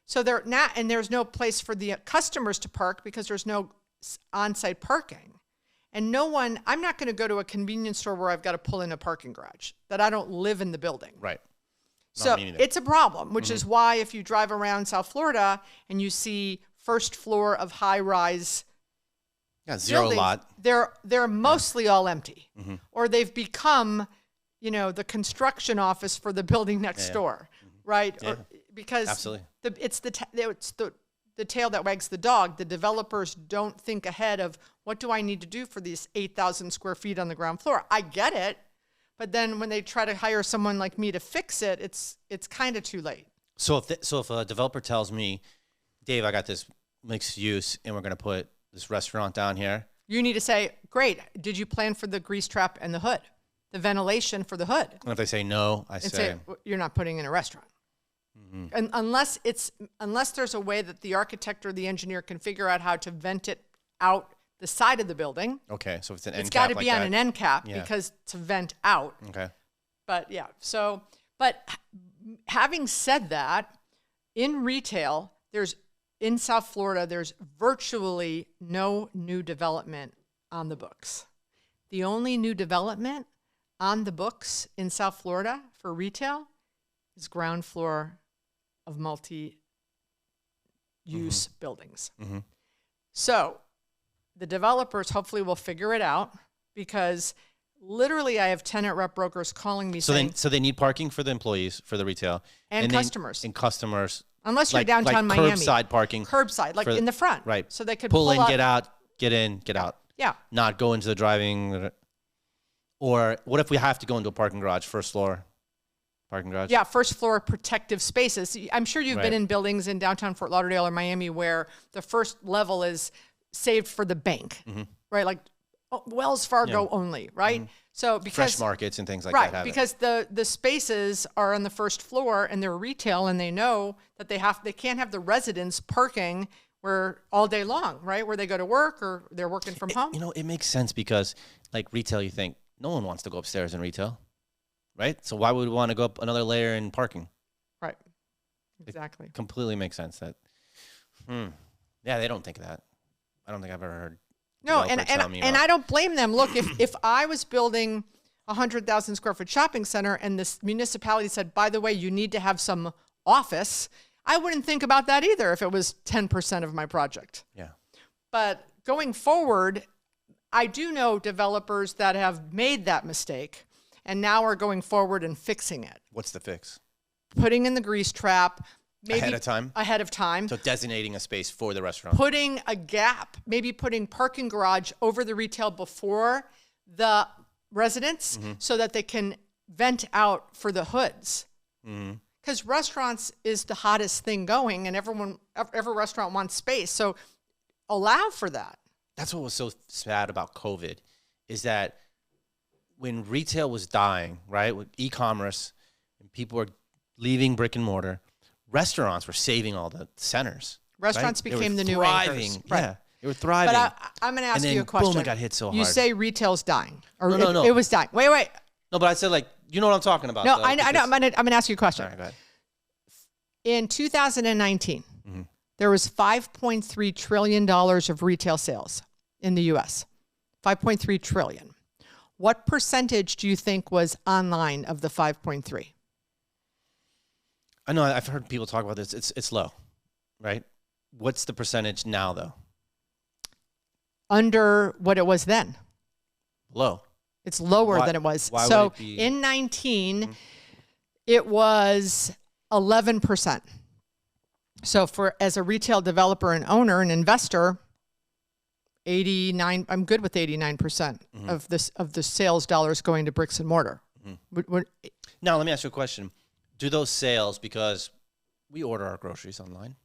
So there's no place for the customers to park because there's no on-site parking. And I'm not going to go to a convenience store where I've got to pull in a parking garage, that I don't live in the building. Right. So it's a problem, which is why if you drive around South Florida and you see first floor of high-rise zero buildings, lot. They're mostly all empty. Or they've become, the construction office for the building next door, right? Yeah. Because Absolutely. it's the tail that wags the dog. The developers don't think ahead of, what do I need to do for these 8,000 square feet on the ground floor? I get it, but then when they try to hire someone like me to fix it, it's kind of too late. So if a developer tells me, Dave, I got this mixed use and we're going to put this restaurant down here. You need to say, great, did you plan for the grease trap and the hood? The ventilation for the hood? And if they say no, I say you're not putting in a restaurant. And unless there's a way that the architect or the engineer can figure out how to vent it out the side of the building. Okay, so if it's an end cap, it's got to be like on that. an end cap because to vent out. Okay. But yeah, but having said that, in retail, in South Florida, there's virtually no new development on the books. The only new development on the books in South Florida for retail is ground floor of multi-use buildings. So the developers hopefully will figure it out, because literally I have tenant rep brokers calling me saying... So they need parking for the employees, for the retail. And customers. And customers. Unless you're downtown Miami. Curbside parking. Curbside, like in the front. Right. So they could pull in, get out, get in, get out. Yeah. Not go into the driving... Or what if we have to go into a parking garage, first floor parking garage? Yeah, first floor protective spaces. I'm sure you've been in buildings in downtown Fort Lauderdale or Miami where the first level is saved for the bank, right? Like Wells Fargo only, right? So because fresh markets and things like that. Right, because the spaces are on the first floor and they're retail, and they know that they can't have the residents parking where all day long, right? Where they go to work or they're working from home. It makes sense because like retail, you think no one wants to go upstairs in retail, right? So why would we want to go up another layer in parking? Right. Exactly. It completely makes sense that. Yeah, they don't think of that. I don't think I've ever heard. No, and I don't blame them. Look, if I was building a 100,000 square foot shopping center and this municipality said, by the way, you need to have some office, I wouldn't think about that either if it was 10% of my project. Yeah. But going forward, I do know developers that have made that mistake and now are going forward and fixing it. What's the fix? Putting in the grease trap. Maybe Ahead of time. So designating a space for the restaurant. Putting a gap, maybe putting parking garage over the retail before the residents so that they can vent out for the hoods. Because restaurants is the hottest thing going, and every restaurant wants space. So allow for that. That's what was so sad about COVID, is that when retail was dying, right, with e-commerce and people were leaving brick and mortar, restaurants were saving all the centers. Restaurants became the new anchors. Right. Yeah, they were thriving. But I'm going to ask you a question. Boom, it got hit so hard. You say retail's dying. Or No. It was dying. Wait. No, but I said, like, you know what I'm talking about. No, though, I know. I'm going to ask you a question. All right, go ahead. In 2019, there was $5.3 trillion of retail sales in the U.S. $5.3 trillion. What percentage do you think was online of the 5.3? I know I've heard people talk about this. It's low, right? What's the percentage now, though? Under what it was then. Low. It's lower than it was. Why so would it be? in 19, it was 11%. So as a retail developer and owner and investor, 89. I'm good with 89% of the sales dollars going to bricks and mortar. Now let me ask you a question: do those sales, because we order our groceries online,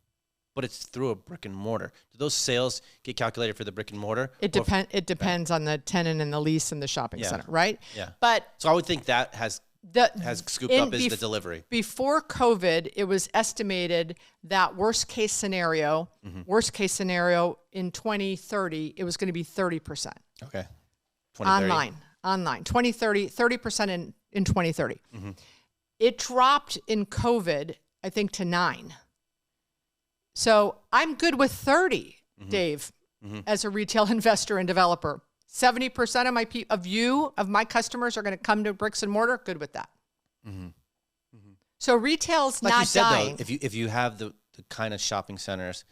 but it's through a brick and mortar, do those sales get calculated for the brick and mortar? It depends on the tenant and the lease and the shopping center, right? Yeah. But so I would think that has scooped up as the delivery. Before COVID, it was estimated that worst case scenario in 2030, it was going to be 30%. Okay. Online, 2030, 30% in 2030. It dropped in COVID, I think, to 9. So I'm good with 30, Dave, as a retail investor and developer. 70% of my customers are going to come to bricks and mortar. Good with that. So retail's like not you said, dying. Though, if you have the kind of shopping centers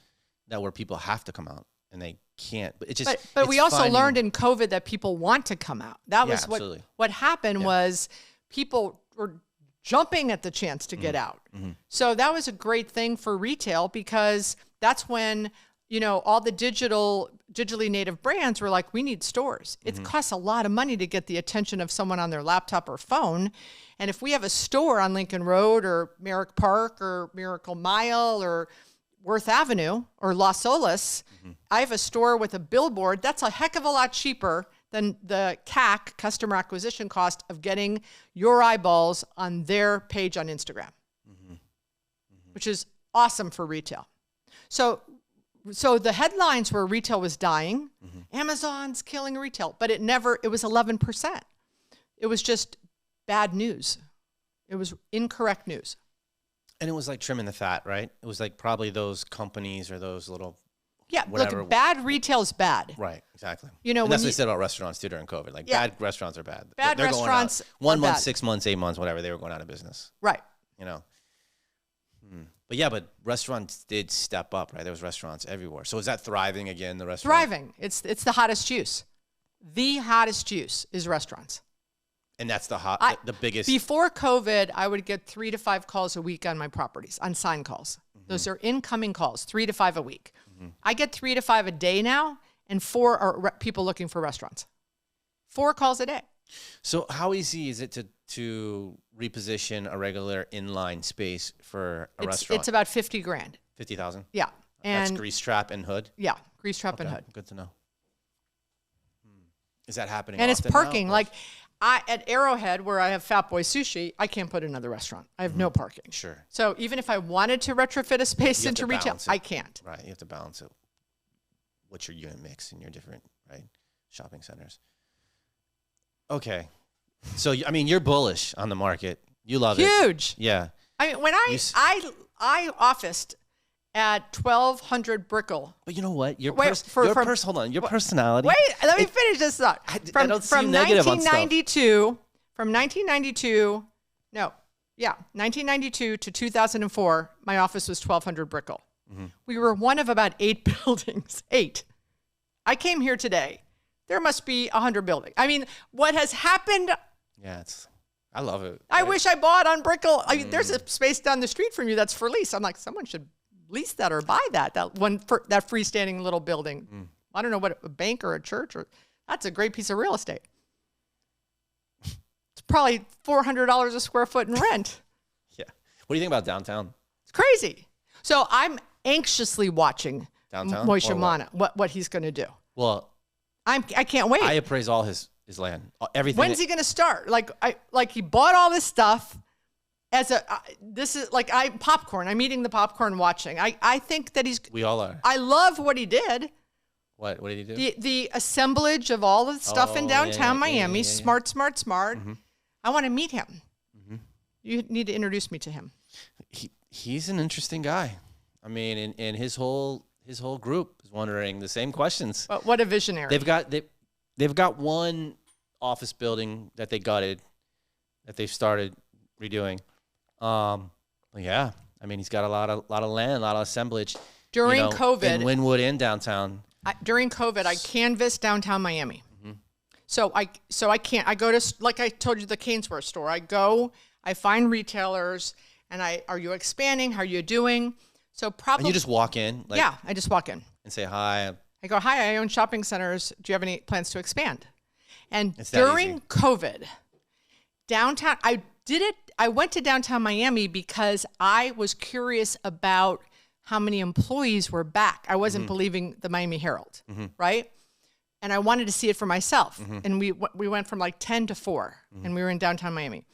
that where people have to come out and they can't, but it just. But we also learned in COVID that people want to come out. That was what happened. Was people were jumping at the chance to get out. So that was a great thing for retail, because that's when, all the digitally native brands were like, we need stores. It costs a lot of money to get the attention of someone on their laptop or phone. And if we have a store on Lincoln Road or Merrick Park or Miracle Mile or Worth Avenue or Las Olas, I have a store with a billboard. That's a heck of a lot cheaper than the CAC, customer acquisition cost, of getting your eyeballs on their page on Instagram, which is awesome for retail. So the headlines were retail was dying, Amazon's killing retail, but it was 11%. It was just bad news. It was incorrect news. And it was like trimming the fat, right? It was like probably those companies or those little whatever. Look, bad retail is bad. Right, exactly. And that's what they said about restaurants too during COVID. Like bad restaurants are bad. They're restaurants going out 1 month, 6 months, 8 months, whatever. They were going out of business. Right. But restaurants did step up, right? There was restaurants everywhere. So is that thriving again, the restaurant? Thriving. It's the hottest juice. The hottest juice is restaurants. And that's the biggest. Before COVID, I would get 3 to 5 calls a week on my properties, on sign calls. Those are incoming calls, 3 to 5 a week. I get 3 to 5 a day now, and 4 are people looking for restaurants. 4 calls a day. So how easy is it to reposition a regular inline space for a restaurant? It's about $50,000. 50,000? Yeah. And that's grease trap and hood? Yeah, grease trap and hood. Good to know. Is that happening And often it's parking. now? Like at Arrowhead, where I have Fat Boy Sushi, I can't put another restaurant. I have no parking. Sure. So even if I wanted to retrofit a space into retail, I can't. Right. You have to balance it. What's your unit mix in your different shopping centers? Okay. So, you're bullish on the market. You love it. Huge. Yeah. When I officed at 1200 Brickell. But you know what? Your personality. Wait, let me finish this thought. I don't see negative on stuff. 1992 to 2004, my office was 1200 Brickell. We were one of about 8 buildings. 8. I came here today. There must be 100 buildings. What has happened? Yeah, I love it. I wish I bought on Brickell. There's a space down the street from you that's for lease. I'm like, someone should lease that or buy that freestanding little building. I don't know what a bank or a church that's a great piece of real estate. It's probably $400 a square foot in rent. Yeah. What do you think about downtown? It's crazy. So I'm anxiously watching downtown Moshe Mana, what he's going to do. Well, I can't wait. I appraise all his land, everything. When's he going to start? Like he bought all this stuff popcorn. I'm eating the popcorn watching. I think that we all are. I love what he did. What did he do? The assemblage of all the stuff in downtown Miami. Smart. I want to meet him. You need to introduce me to him. He's an interesting guy. And his whole group is wondering the same questions. What a visionary. They've got one office building that they gutted, that they've started redoing. He's got a lot of land, a lot of assemblage. During COVID, in Wynwood and downtown. During COVID, I canvassed downtown Miami. So I can't. I go to, like I told you, the Canesworth store. I go, I find retailers, and are you expanding? How are you doing? So probably. And you just walk in? Like, yeah, I just walk in. And say, hi. I go, hi, I own shopping centers. Do you have any plans to expand? And It's that during easy. COVID, downtown, I went to downtown Miami because I was curious about how many employees were back. I wasn't believing the Miami Herald, right? And I wanted to see it for myself. And we went from like 10 to 4, and we were in downtown Miami.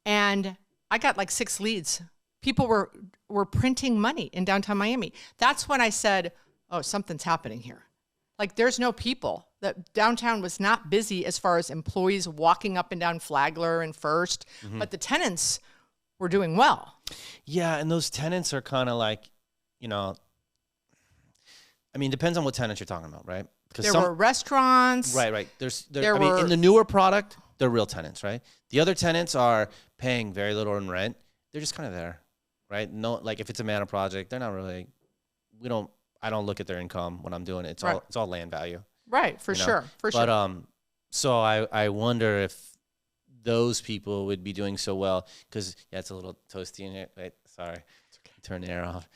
And I got like 6 leads. People were printing money in downtown Miami. That's when I said, oh, something's happening here. Like, there's no people. That downtown was not busy as far as employees walking up and down Flagler and First, but the tenants were doing well. Yeah, and those tenants are kind of like, you know, I mean, depends on what tenants you're talking about, right? There were restaurants. Right. I mean, in the newer product, they're real tenants, right? The other tenants are paying very little in rent. They're just kind of there, right? No, like if it's a Manor project, they're not really. I don't look at their income when I'm doing it. It's all land value. Right, for sure. But so I wonder if those people would be doing so well because it's a little toasty in here. Wait, sorry, turn the air off.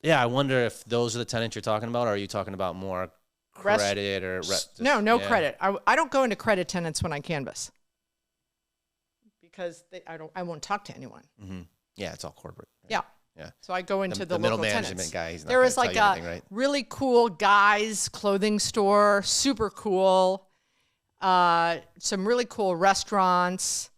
Yeah, I wonder if those are the tenants you're talking about, or are you talking about more credit or no credit? I don't go into credit tenants when I canvas because I won't talk to anyone. Mm-hmm. Yeah, it's all corporate. Right? Yeah. Yeah. So I go into the middle local management tenants. guy. He's not there was gonna like tell you a anything, right? really cool guys clothing store, super cool. Some really cool restaurants.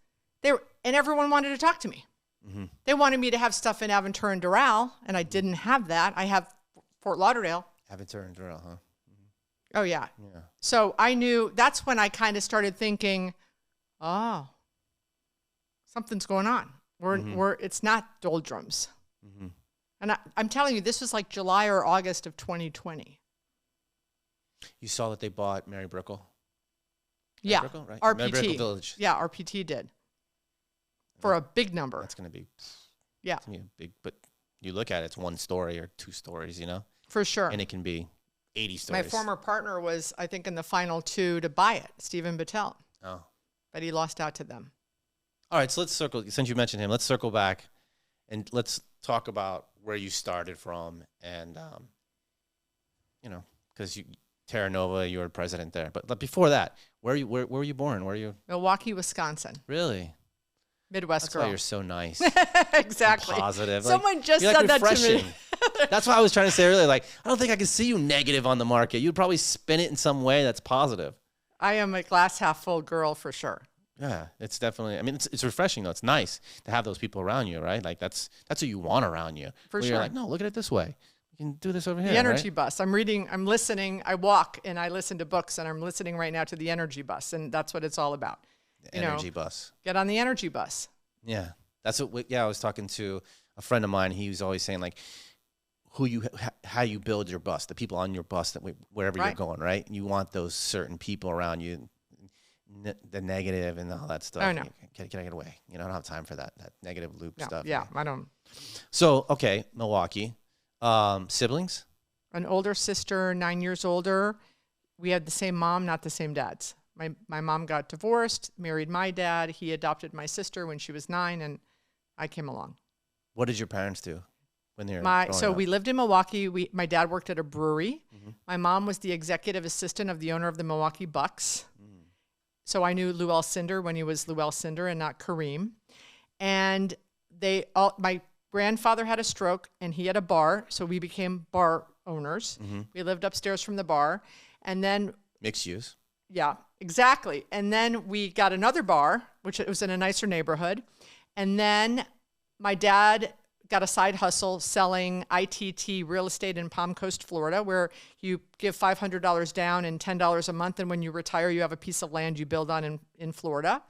And everyone wanted to talk to me. Mm-hmm. They wanted me to have stuff in Aventura and Doral, and I didn't have that. I have Fort Lauderdale. Aventura and Doral, huh? Mm-hmm. Oh yeah. Yeah. So I knew that's when I kind of started thinking, oh, something's going on. It's not doldrums. Mm-hmm. And I'm telling you, this was like July or August of 2020. You saw that they bought Mary Brickell? Yeah, Brickell, right? RPT. Mary Brickell Village. Yeah, RPT did. For a big number. That's going to be yeah, big. But you look at it, it's 1 story or 2 stories, you know? For sure. And it can be 80 stories. My former partner was, I think, in the final 2 to buy it, Stephen Battelle. Oh. But he lost out to them. All right, so let's circle, since you mentioned him, let's circle back and let's talk about where you started from and, you know, because Terra Nova, you were president there. But before that, where were you born? Where are you? Milwaukee, Wisconsin. Really? Midwest That's girl. why you're so nice. Exactly. And positive. Someone just you're said like that to me. That's why I was trying to say earlier, like, I don't think I can see you negative on the market. You'd probably spin it in some way that's positive. I am a glass half full girl for sure. Yeah, it's definitely, I mean, it's refreshing though. It's nice to have those people around you, right? Like that's what you want around you. For sure. You're like, no, look at it this way. You can do this over here. The energy right? bus. I'm listening. I walk and I listen to books, and I'm listening right now to the energy bus, and that's what it's all about. The energy bus. Get on the energy bus. Yeah, that's what. Yeah, I was talking to a friend of mine. He was always saying like, how you build your bus, the people on your bus that wherever you're going, right? You want those certain people around you. The negative and all that stuff. Oh, no. Can I get away? You know, I don't have time for that negative loop stuff. Yeah, I don't. So, okay, Milwaukee. Siblings? An older sister, 9 years older. We had the same mom, not the same dads. My mom got divorced, married my dad. He adopted my sister when she was 9, and I came along. What did your parents do when they were growing up? We lived in Milwaukee. My dad worked at a brewery. Mm-hmm. My mom was the executive assistant of the owner of the Milwaukee Bucks. So I knew Lou Alcindor when he was Lou Alcindor and not Kareem. And my grandfather had a stroke and he had a bar, so we became bar owners. Mm-hmm. We lived upstairs from the bar. And then mixed use. Yeah, exactly. And then we got another bar, which was in a nicer neighborhood. And then my dad got a side hustle selling ITT real estate in Palm Coast, Florida, where you give $500 down and $10 a month. And when you retire, you have a piece of land you build on in Florida.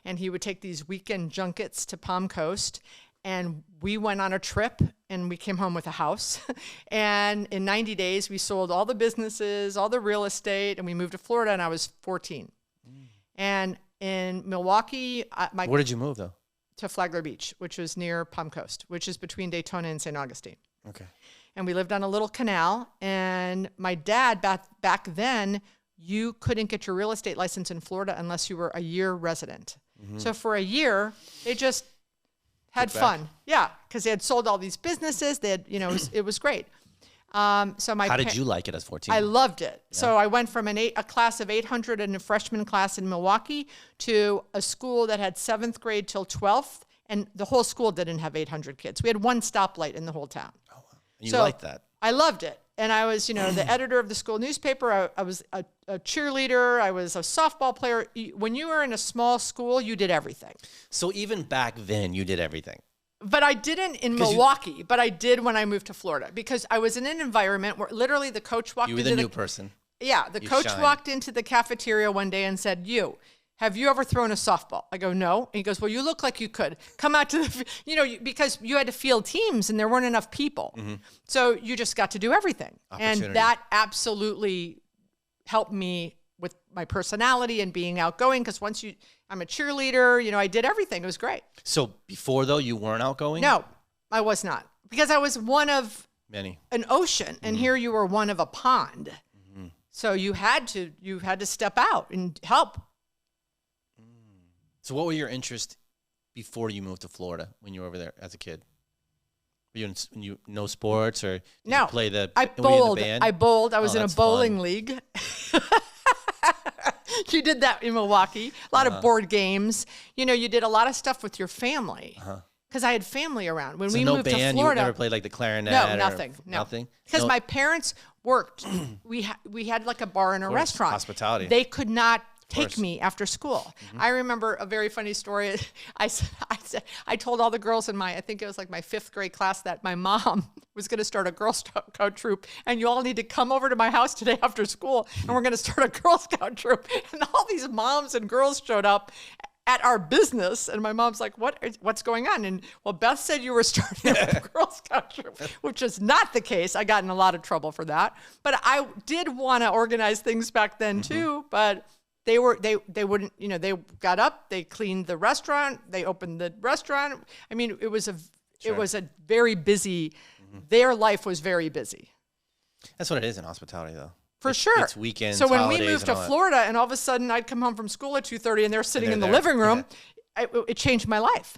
And he would take these weekend junkets to Palm Coast. And we went on a trip and we came home with a house. And in 90 days, we sold all the businesses, all the real estate, and we moved to Florida, and I was 14. And in Milwaukee, where did you move though? To Flagler Beach, which was near Palm Coast, which is between Daytona and St. Augustine. Okay. And we lived on a little canal. And my dad back then you couldn't get your real estate license in Florida unless you were a year resident. So for a year, they just had fun. Yeah, because they had sold all these businesses. They had, it was great. How did you like it as 14? I loved it. Yeah. So I went from a class of 800 in a freshman class in Milwaukee to a school that had 7th grade till 12th, and the whole school didn't have 800 kids. We had one stoplight in the whole town. Oh, wow. And you liked that? I loved it. And I was, the editor of the school newspaper. I was a cheerleader. I was a softball player. When you were in a small school, you did everything. So even back then, you did everything. But I didn't in Milwaukee, but I did when I moved to Florida, because I was in an environment where literally the coach walked into You were the new person. Yeah, the coach walked into the cafeteria one day and said, have you ever thrown a softball? I go, no. And he goes, well, you look like you could. Come out to the, because you had to field teams and there weren't enough people. Mm-hmm. So you just got to do everything. And that absolutely helped me with my personality and being outgoing, because I'm a cheerleader, I did everything. It was great. So before, though, you weren't outgoing? No, I was not, because I was one of many, an ocean, and here you were one of a pond. Mm-hmm. So you had to step out and help. So what were your interests before you moved to Florida when you were over there as a kid? Were you no sports, or no? You play I bowled. I bowled. I was in a bowling league. You did that in Milwaukee. A lot of board games. You did a lot of stuff with your family. Because I had family around. When we moved to Florida. You never played like the clarinet? No, nothing. No. Nothing? Because my parents worked. We had like a bar and a restaurant. Hospitality. They could not take me after school. Mm-hmm. I remember a very funny story. I told all the girls in I think it was like my 5th grade class, that my mom was going to start a Girl Scout troop, and you all need to come over to my house today after school, and we're going to start a Girl Scout troop. And all these moms and girls showed up at our business, and my mom's like, what's going on? And well, Beth said you were starting a Girl Scout troop, which is not the case. I got in a lot of trouble for that, but I did want to organize things back then too, but they wouldn't, they got up, they cleaned the restaurant, they opened the restaurant. I mean, it was a very busy, their life was very busy. That's what it is in hospitality, though. For sure. It's weekends, so when we moved to Florida, and all of a sudden I'd come home from school at 2:30 and they're sitting in the living room, it changed my life.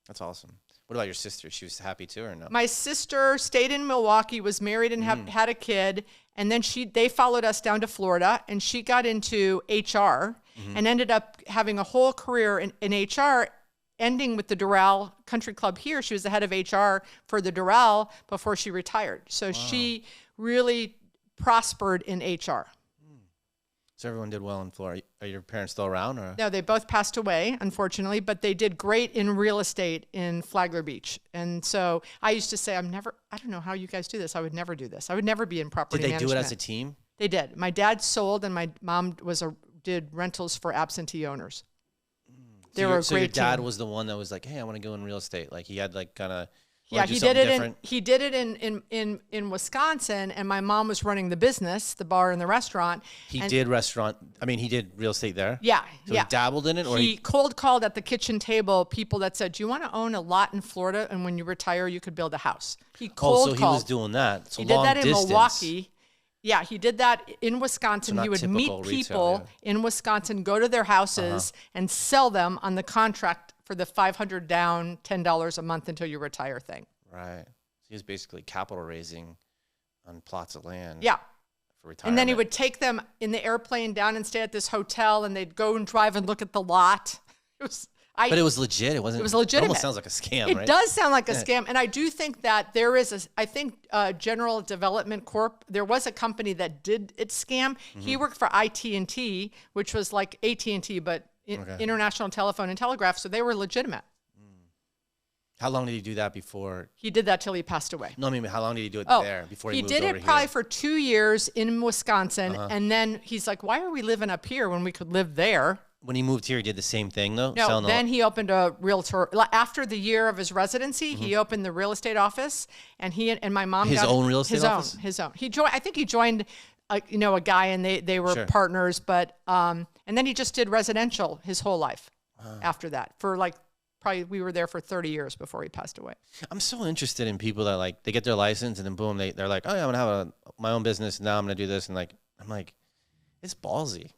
That's awesome. What about your sister? She was happy too, or no? My sister stayed in Milwaukee, was married and had a kid, and then they followed us down to Florida, and she got into HR and ended up having a whole career in HR, ending with the Doral Country Club here. She was the head of HR for the Doral before she retired. So she really prospered in HR. So everyone did well in Florida. Are your parents still around? Or? No, they both passed away, unfortunately, but they did great in real estate in Flagler Beach. And so I used to say, I don't know how you guys do this. I would never do this. I would never be in property management. Did they do it as a team? They did. My dad sold, and my mom did rentals for absentee owners. They were a great team. So your dad was the one that was like, hey, I want to go in real estate. Like he had like kind of... Yeah, he did it in Wisconsin, and my mom was running the business, the bar and the restaurant. He did real estate there? Yeah, so he dabbled in it? Or he cold called at the kitchen table people that said, do you want to own a lot in Florida, and when you retire, you could build a house? He cold called. He was doing that. So he did that in Milwaukee. Yeah, he did that in Wisconsin. He would meet people in Wisconsin, go to their houses, and sell them on the contract for the $500 down, $10 a month until you retire thing. Right. So he was basically capital raising on plots of land. Yeah. For retirement. And then he would take them in the airplane down and stay at this hotel, and they'd go and drive and look at the lot. But it was legit. It wasn't. It was legitimate. It almost sounds like a scam, right? It does sound like a scam. And I do think that there is General Development Corp. There was a company that did it scam. He worked for IT&T, which was like AT&T, but International Telephone and Telegraph. So they were legitimate. How long did he do that before? He did that till he passed away. No, I mean, how long did he do it there before he moved over here? He did it probably for 2 years in Wisconsin. And then he's like, why are we living up here when we could live there? When he moved here, he did the same thing, though? No, then he opened a realtor. After the year of his residency, he opened the real estate office, and my mom got... His own real estate office? His own. I think he joined, a guy, and they were partners, but, and then he just did residential his whole life after that. For probably we were there for 30 years before he passed away. I'm so interested in people that, they get their license, and then boom, they're like, oh, yeah, I'm going to have my own business, and now I'm going to do this, and I'm like, It's ballsy.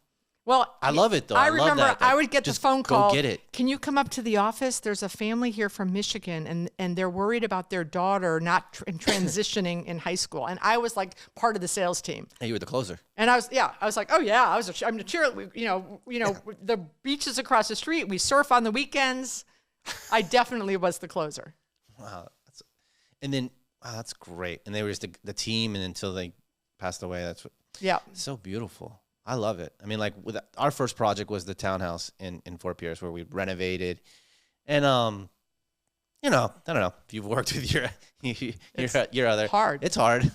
Well, I love it though. I remember love that. I would get the phone call. Go get it. Can you come up to the office? There's a family here from Michigan, and they're worried about their daughter not transitioning in high school. And I was like part of the sales team. Hey, you were the closer. And I was like, oh yeah, I'm the cheerleader. The beach is across the street. We surf on the weekends. I definitely was the closer. Wow, that's great. And they were just the team, and until they passed away, that's what. Yeah, so beautiful. I love it. I mean, like with our first project was the townhouse in Fort Pierce where we renovated, and I don't know if you've worked with your other. Hard. It's hard,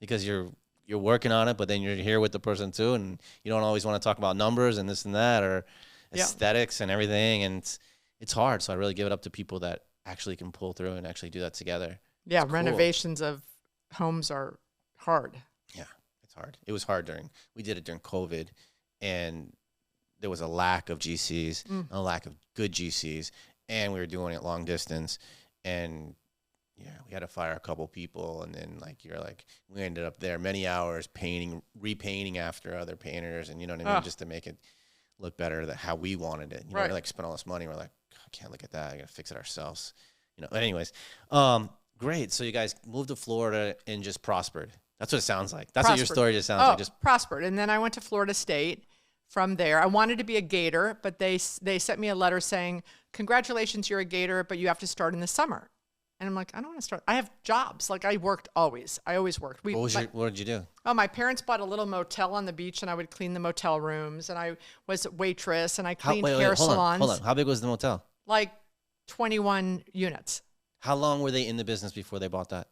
because you're working on it, but then you're here with the person too, and you don't always want to talk about numbers and this and that or aesthetics and everything, and it's hard. So I really give it up to people that actually can pull through and actually do that together. Yeah, it's renovations of homes are hard. Yeah. Hard. It was hard we did it during COVID, and there was a lack of GCs, a lack of good GCs, and we were doing it long distance, and we had to fire a couple people, and then we ended up there many hours repainting after other painters, and you know what I mean, just to make it look better how we wanted it. Right. We spent all this money, we're like, I can't look at that, I gotta fix it ourselves. But anyways, great. So you guys moved to Florida and just prospered. That's what it sounds like. That's what your story just sounds like. Just prospered. And then I went to Florida State from there. I wanted to be a Gator, but they sent me a letter saying, congratulations, you're a Gator, but you have to start in the summer. And I'm like, I don't want to start. I have jobs. Like I worked always. I always worked. What did you do? Oh, my parents bought a little motel on the beach, and I would clean the motel rooms, and I was a waitress, and I cleaned hair salons. Hold on. How big was the motel? Like 21 units. How long were they in the business before they bought that?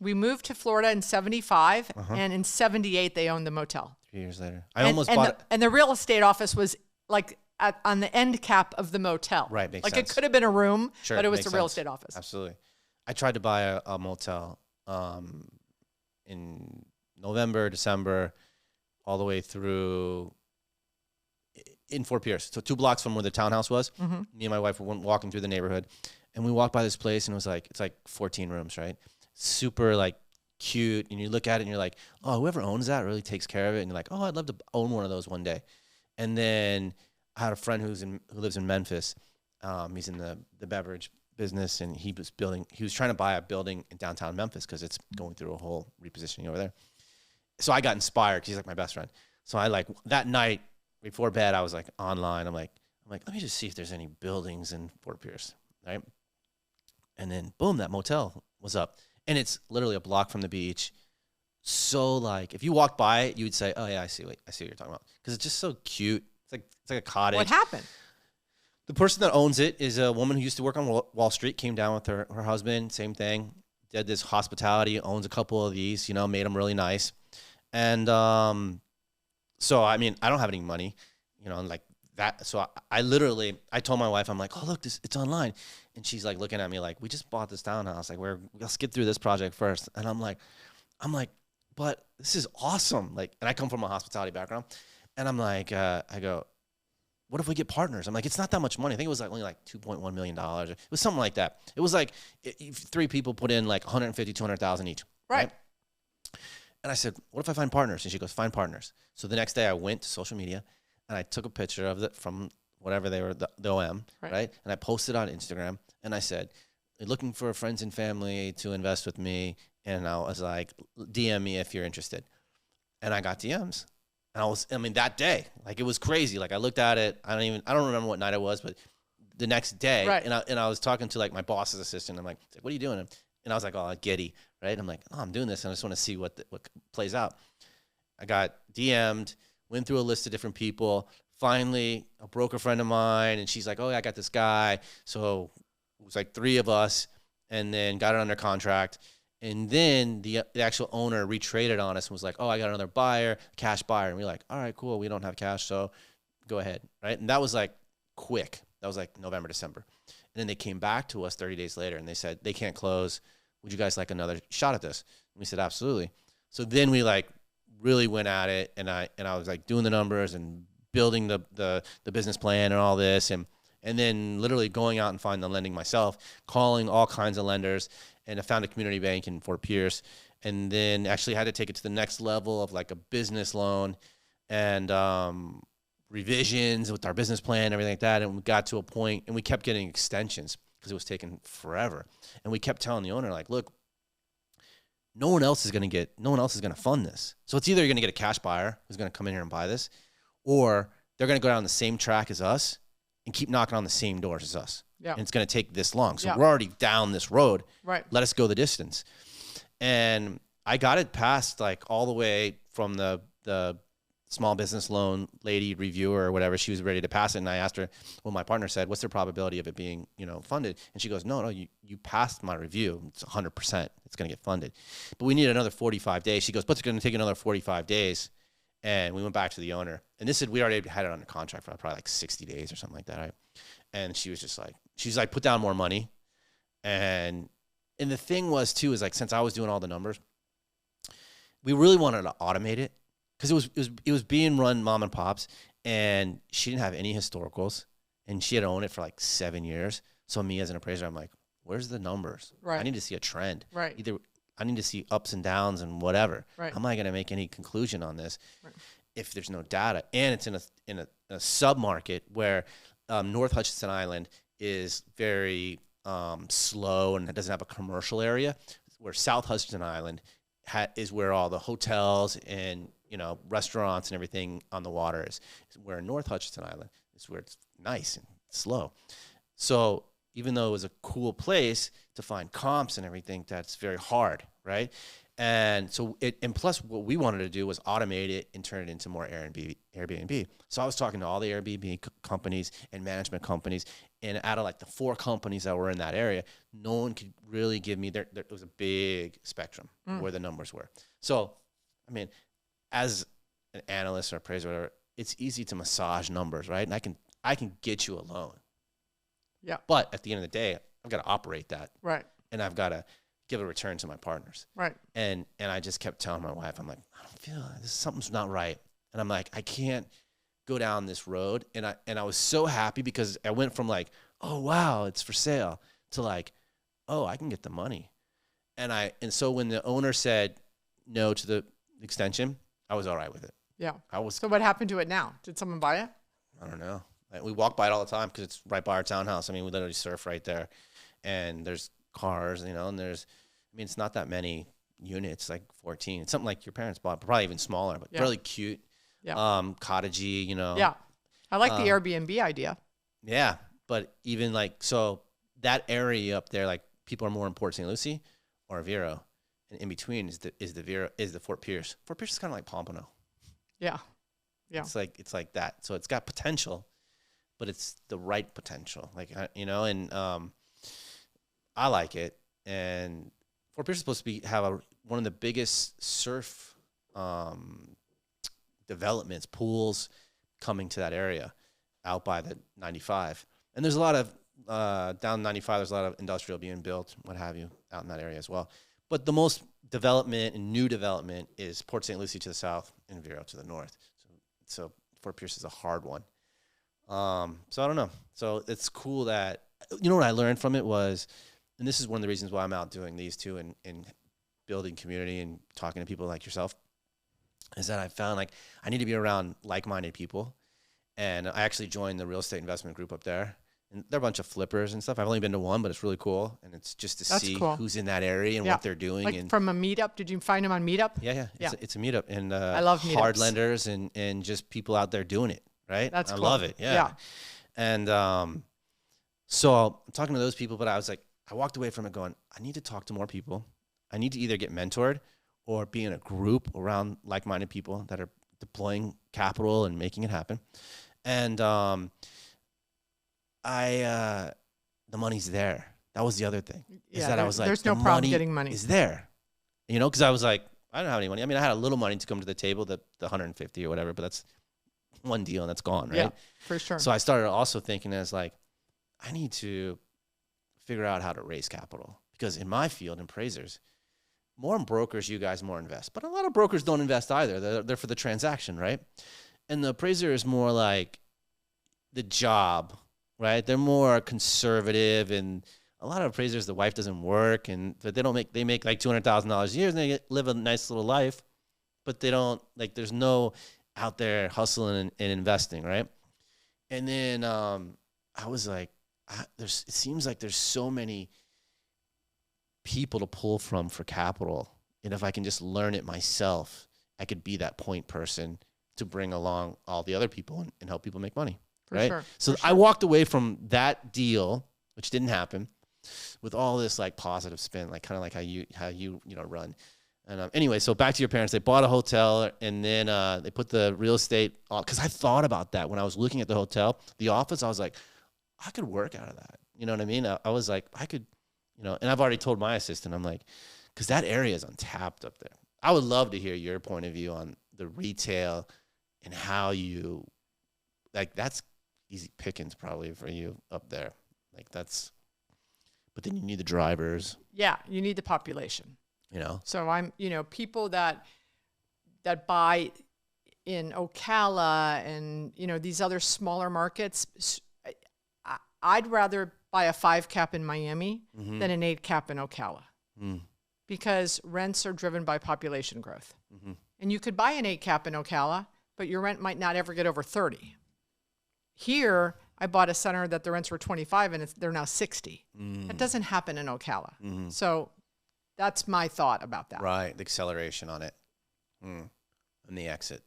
We moved to Florida in 75, and in 78, they owned the motel. 3 years later. I almost bought it. And the real estate office was like on the end cap of the motel. Right, makes sense. sense. It could have been a room, sure, but it was the real estate office. Absolutely. I tried to buy a motel in November, December, all the way through in Fort Pierce. So 2 blocks from where the townhouse was. Me and my wife were walking through the neighborhood, and we walked by this place, and it's like 14 rooms, right? Super cute, and you look at it and you're like, oh, whoever owns that really takes care of it, and you're like, oh, I'd love to own one of those one day. And then I had a friend who lives in Memphis. He's in the beverage business, and he was trying to buy a building in downtown Memphis because it's going through a whole repositioning over there. So I got inspired because he's like my best friend. So I that night before bed, I was online. I'm like, let me just see if there's any buildings in Fort Pierce, right? And then boom, that motel was up. And it's literally a block from the beach. So if you walked by it, you would say, "Oh yeah, I see what you're talking about," because it's just so cute. It's like a cottage. What happened? The person that owns it is a woman who used to work on Wall Street. Came down with her husband. Same thing. Did this hospitality. Owns a couple of these. Made them really nice. And so I mean, I don't have any money. Like that. So I told my wife, I'm like, "Oh look, it's online." And she's looking at me we just bought this townhouse. Let's get through this project first. And I'm like, but this is awesome. And I come from a hospitality background, and I'm like, I go, what if we get partners? I'm like, it's not that much money. I think it was only $2.1 million. It was something like that. It was if 3 people put in $150,000, $200,000 each. Right. And I said, what if I find partners? And she goes, find partners. So the next day I went to social media, and I took a picture of it from whatever they were, the OM, right? And I posted on Instagram, and I said, looking for friends and family to invest with me. And I was like, DM me if you're interested. And I got DMs. And that day, it was crazy. I looked at it. I don't remember what night it was, but the next day, right. and I was talking to my boss's assistant. I'm like, what are you doing? And I was like, oh, giddy, right? I'm like, oh, I'm doing this, and I just want to see what plays out. I got DM'd, went through a list of different people. Finally, a broker friend of mine, and she's like, oh, yeah, I got this guy. So it was 3 of us, and then got it under contract. And then the actual owner retraded on us and was like, oh, I got another buyer, cash buyer. And we're like, all right, cool. We don't have cash, so go ahead, right? And that was quick. That was November, December. And then they came back to us 30 days later, and they said, they can't close. Would you guys like another shot at this? And we said, absolutely. So then we really went at it, and I was doing the numbers and building the business plan and all this, and then literally going out and finding the lending myself, calling all kinds of lenders, and I found a community bank in Fort Pierce, and then actually had to take it to the next level of like a business loan and revisions with our business plan, everything like that. And we got to a point, and we kept getting extensions because it was taking forever. And we kept telling the owner, like, look, no one else is going to fund this. So it's either you're going to get a cash buyer who's going to come in here and buy this, or they're going to go down the same track as us and keep knocking on the same doors as us. Yeah. And it's going to take this long. So Yeah. we're already down this road. Right. Let us go the distance. And I got it passed like all the way from the small business loan lady reviewer or whatever. She was ready to pass it. And I asked her, well, my partner said, what's the probability of it being, funded? And she goes, no, you passed my review. It's 100%. It's going to get funded. But we need another 45 days. She goes, but it's going to take another 45 days. And we went back to the owner. And we already had it under contract for probably like 60 days or something like that. Right? And she was just like, she's like, put down more money. And the thing was too, is like, since I was doing all the numbers, we really wanted to automate it. Because it was being run mom and pops, and she didn't have any historicals, and she had owned it for like 7 years. So me as an appraiser, I'm like, where's the numbers? Right. I need to see a trend. Right. Either I need to see ups and downs and whatever. Right. How am I going to make any conclusion on this if there's no data? And it's in a sub-market where North Hutchinson Island is very slow and it doesn't have a commercial area, where South Hutchinson Island is where all the hotels and restaurants and everything on the water is. Where North Hutchinson Island is where it's nice and slow. So even though it was a cool place to find comps and everything, that's very hard, right? And so and plus what we wanted to do was automate it and turn it into more Airbnb. So I was talking to all the Airbnb companies and management companies, and out of like the 4 companies that were in that area, no one could really give me it was a big spectrum where the numbers were. So, I mean, as an analyst or appraiser or whatever, it's easy to massage numbers, right? And I can get you a loan. Yeah. But at the end of the day, I've got to operate that. Right. And I've got to give a return to my partners. Right. And I just kept telling my wife, I'm like, I don't feel like something's not right. And I'm like, I can't go down this road. And I was so happy because I went from like, oh wow, it's for sale, to like, oh, I can get the money. And so when the owner said no to the extension, I was all right with it. Yeah. So what happened to it now? Did someone buy it? I don't know. We walk by it all the time because it's right by our townhouse. I mean, we literally surf right there, and there's cars, and it's not that many units, like 14. It's something like your parents bought, probably even smaller, but really cute. Yeah. Cottagey, Yeah. I like the Airbnb idea. Yeah. But even like, so that area up there, like people are more in Port St. Lucie or Vero. And in between is the Fort Pierce. Fort Pierce is kind of like Pompano. Yeah. Yeah. It's like that. So it's got potential, but it's the right potential. Like, and I like it. And Fort Pierce is supposed to have one of the biggest surf developments, pools coming to that area out by the 95. And there's a lot of, down 95, there's a lot of industrial being built, what have you, out in that area as well. But the most development and new development is Port St. Lucie to the south and Vero to the north. So Fort Pierce is a hard one. So I don't know. So it's cool that, what I learned from it was, and this is one of the reasons why I'm out doing these two and building community and talking to people like yourself, is that I found like I need to be around like-minded people. And I actually joined the real estate investment group up there. And they're a bunch of flippers and stuff. I've only been to one, but it's really cool. And it's just to see who's in that area and what they're doing. Like and from a meetup? Did you find them on Meetup? Yeah. It's a meetup. And I love meetups. Hard lenders and just people out there doing it, right? That's cool. I love it. Yeah. And so I'm talking to those people, but I walked away from it going, I need to talk to more people. I need to either get mentored or be in a group around like-minded people that are deploying capital and making it happen. And the money's there. That was the other thing. Is that I was like, there's no problem getting money. Is there? Because I was like, I don't have any money. I mean, I had a little money to come to the table, the 150 or whatever, but that's one deal and that's gone, right? Yeah, for sure. So I started also thinking as like, I need to figure out how to raise capital, because in my field, in appraisers, more brokers, you guys more invest, but a lot of brokers don't invest either. They're for the transaction, right? And the appraiser is more like the job, right? They're more conservative and a lot of appraisers, the wife doesn't work, but they make like $200,000 a year, and they live a nice little life, but they don't, like, there's no out there hustling and investing, right? And then I was like, it seems like there's so many people to pull from for capital, and if I can just learn it myself, I could be that point person to bring along all the other people and help people make money, right? Sure, so sure. I walked away from that deal, which didn't happen, with all this like positive spin, like kind of like how you run. And anyway, so back to your parents. They bought a hotel, and then they put the real estate on, because I thought about that when I was looking at the hotel, the office. I was like, I could work out of that. You know what I mean? I was like, I could, and I've already told my assistant, I'm like, because that area is untapped up there. I would love to hear your point of view on the retail and how you, like, that's easy pickings probably for you up there. Like, that's, but then you need the drivers. Yeah, you need the population. So I'm, people that buy in Ocala and, these other smaller markets, I'd rather buy a 5 cap in Miami than an 8 cap in Ocala because rents are driven by population growth. And you could buy an 8 cap in Ocala, but your rent might not ever get over 30. Here, I bought a center that the rents were 25 and they're now 60. That doesn't happen in Ocala. So that's my thought about that. Right, the acceleration on it and the exit.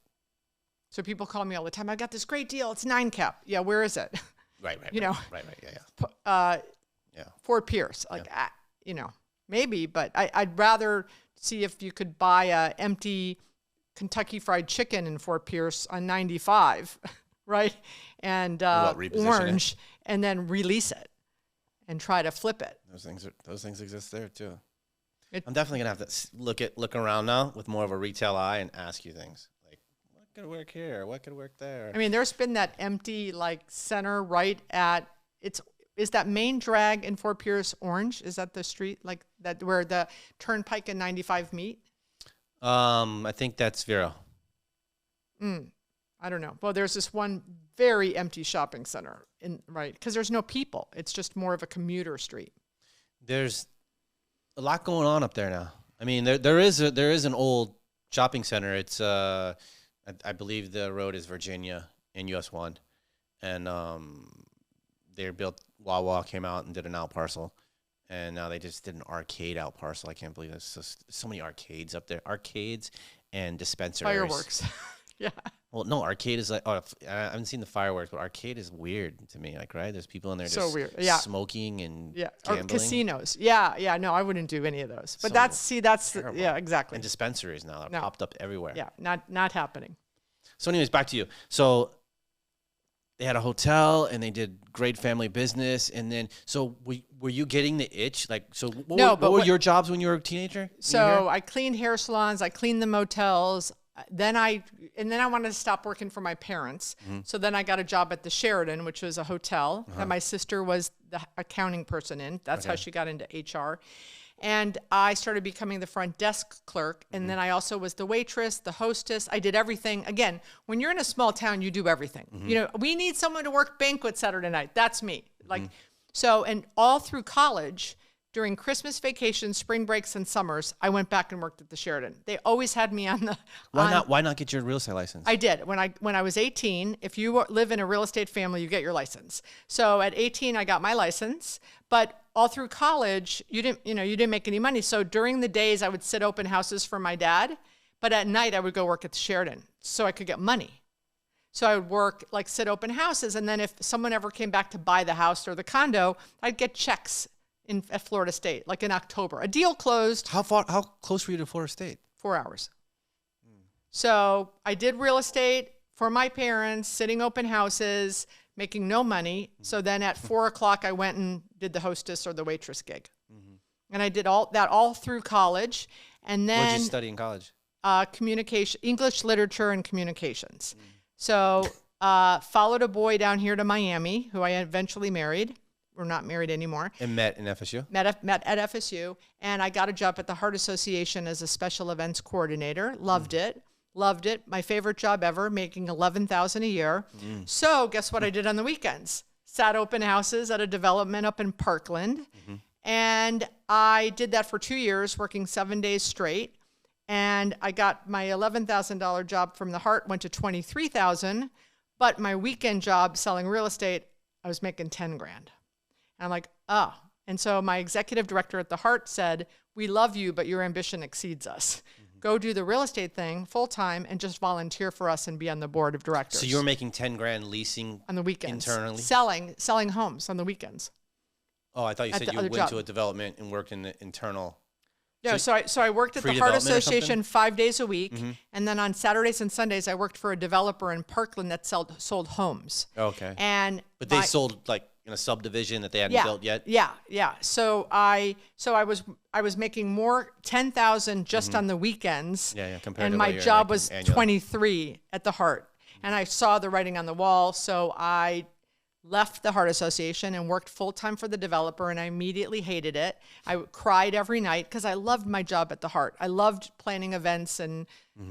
So people call me all the time, I got this great deal, it's 9 cap. Yeah, where is it? Right, yeah. Fort Pierce, maybe, but I'd rather see if you could buy a empty Kentucky Fried Chicken in Fort Pierce on 95, right? And orange, and then release it and try to flip it. Those things exist there too. I'm definitely gonna have to look around now with more of a retail eye and ask you things like, what could work here? What could work there? I mean, there's been that empty center right at is that main drag in Fort Pierce orange? Is that the street like that where the Turnpike and 95 meet? I think that's Vero. I don't know. Well, there's this one very empty shopping center because there's no people. It's just more of a commuter street. There's a lot going on up there now. I mean, there is an old shopping center. It's I believe the road is Virginia and US 1, and they built Wawa came out and did an out parcel, and now they just did an arcade out parcel. I can't believe there's so many arcades up there. Arcades and dispensaries. Fireworks. Yeah. Well, no, arcade is like, I haven't seen the fireworks, but arcade is weird to me. Like, right? There's people in there just weird. Yeah. Smoking and or gambling. casinos. Yeah. No, I wouldn't do any of those. But yeah, exactly. And dispensaries now are popped up everywhere. Yeah, not happening. So anyways, back to you. So they had a hotel and they did great family business. And then, so were you getting the itch? Like, so what were your jobs when you were a teenager? So I cleaned hair salons. I cleaned the motels. Then I wanted to stop working for my parents. So then I got a job at the Sheraton, which was a hotel that my sister was the accounting person in. That's how she got into HR. And I started becoming the front desk clerk. And then I also was the waitress, the hostess. I did everything. Again, when you're in a small town, you do everything. We need someone to work banquet Saturday night. That's me. So, and all through college, during Christmas vacations, spring breaks, and summers, I went back and worked at the Sheraton. They always had me on the. Why not get your real estate license? I did when I was 18. If you live in a real estate family, you get your license. So at 18, I got my license. But all through college, you didn't make any money. So during the days, I would sit open houses for my dad. But at night, I would go work at the Sheraton so I could get money. So I would work sit open houses, and then if someone ever came back to buy the house or the condo, I'd get checks at Florida State, in October. A deal closed. How close were you to Florida State? 4 hours. So I did real estate for my parents, sitting open houses, making no money. So then at 4 o'clock, I went and did the hostess or the waitress gig. And I did all that all through college. And then what did you study in college? Communication, English literature and communications. So followed a boy down here to Miami, who I eventually married. We're not married anymore. And met in FSU? Met at FSU. And I got a job at the Heart Association as a special events coordinator. Loved it. My favorite job ever, making $11,000 a year. So guess what I did on the weekends? sat open houses at a development up in Parkland. And I did that for 2 years, working 7 days straight. And I got my $11,000 job from the Heart, went to $23,000. But my weekend job selling real estate, I was making 10 grand. And I'm like, oh. And so my executive director at the Heart said, we love you, but your ambition exceeds us. Go do the real estate thing full time and just volunteer for us and be on the board of directors. So you were making 10 grand leasing on the weekends, internally? Selling homes on the weekends. Oh, I thought you said you went to a development and worked in the internal. No, so I worked at the Heart Association 5 days a week, and then on Saturdays and Sundays I worked for a developer in Parkland that sold homes. Okay. But they sold like in a subdivision that they hadn't built yet. Yeah. So I was making more 10,000 just on the weekends. Compared and to my what you're job was annually. 23 at the Heart, and I saw the writing on the wall. So I left the Heart Association and worked full time for the developer, and I immediately hated it. I cried every night because I loved my job at the Heart. I loved planning events, and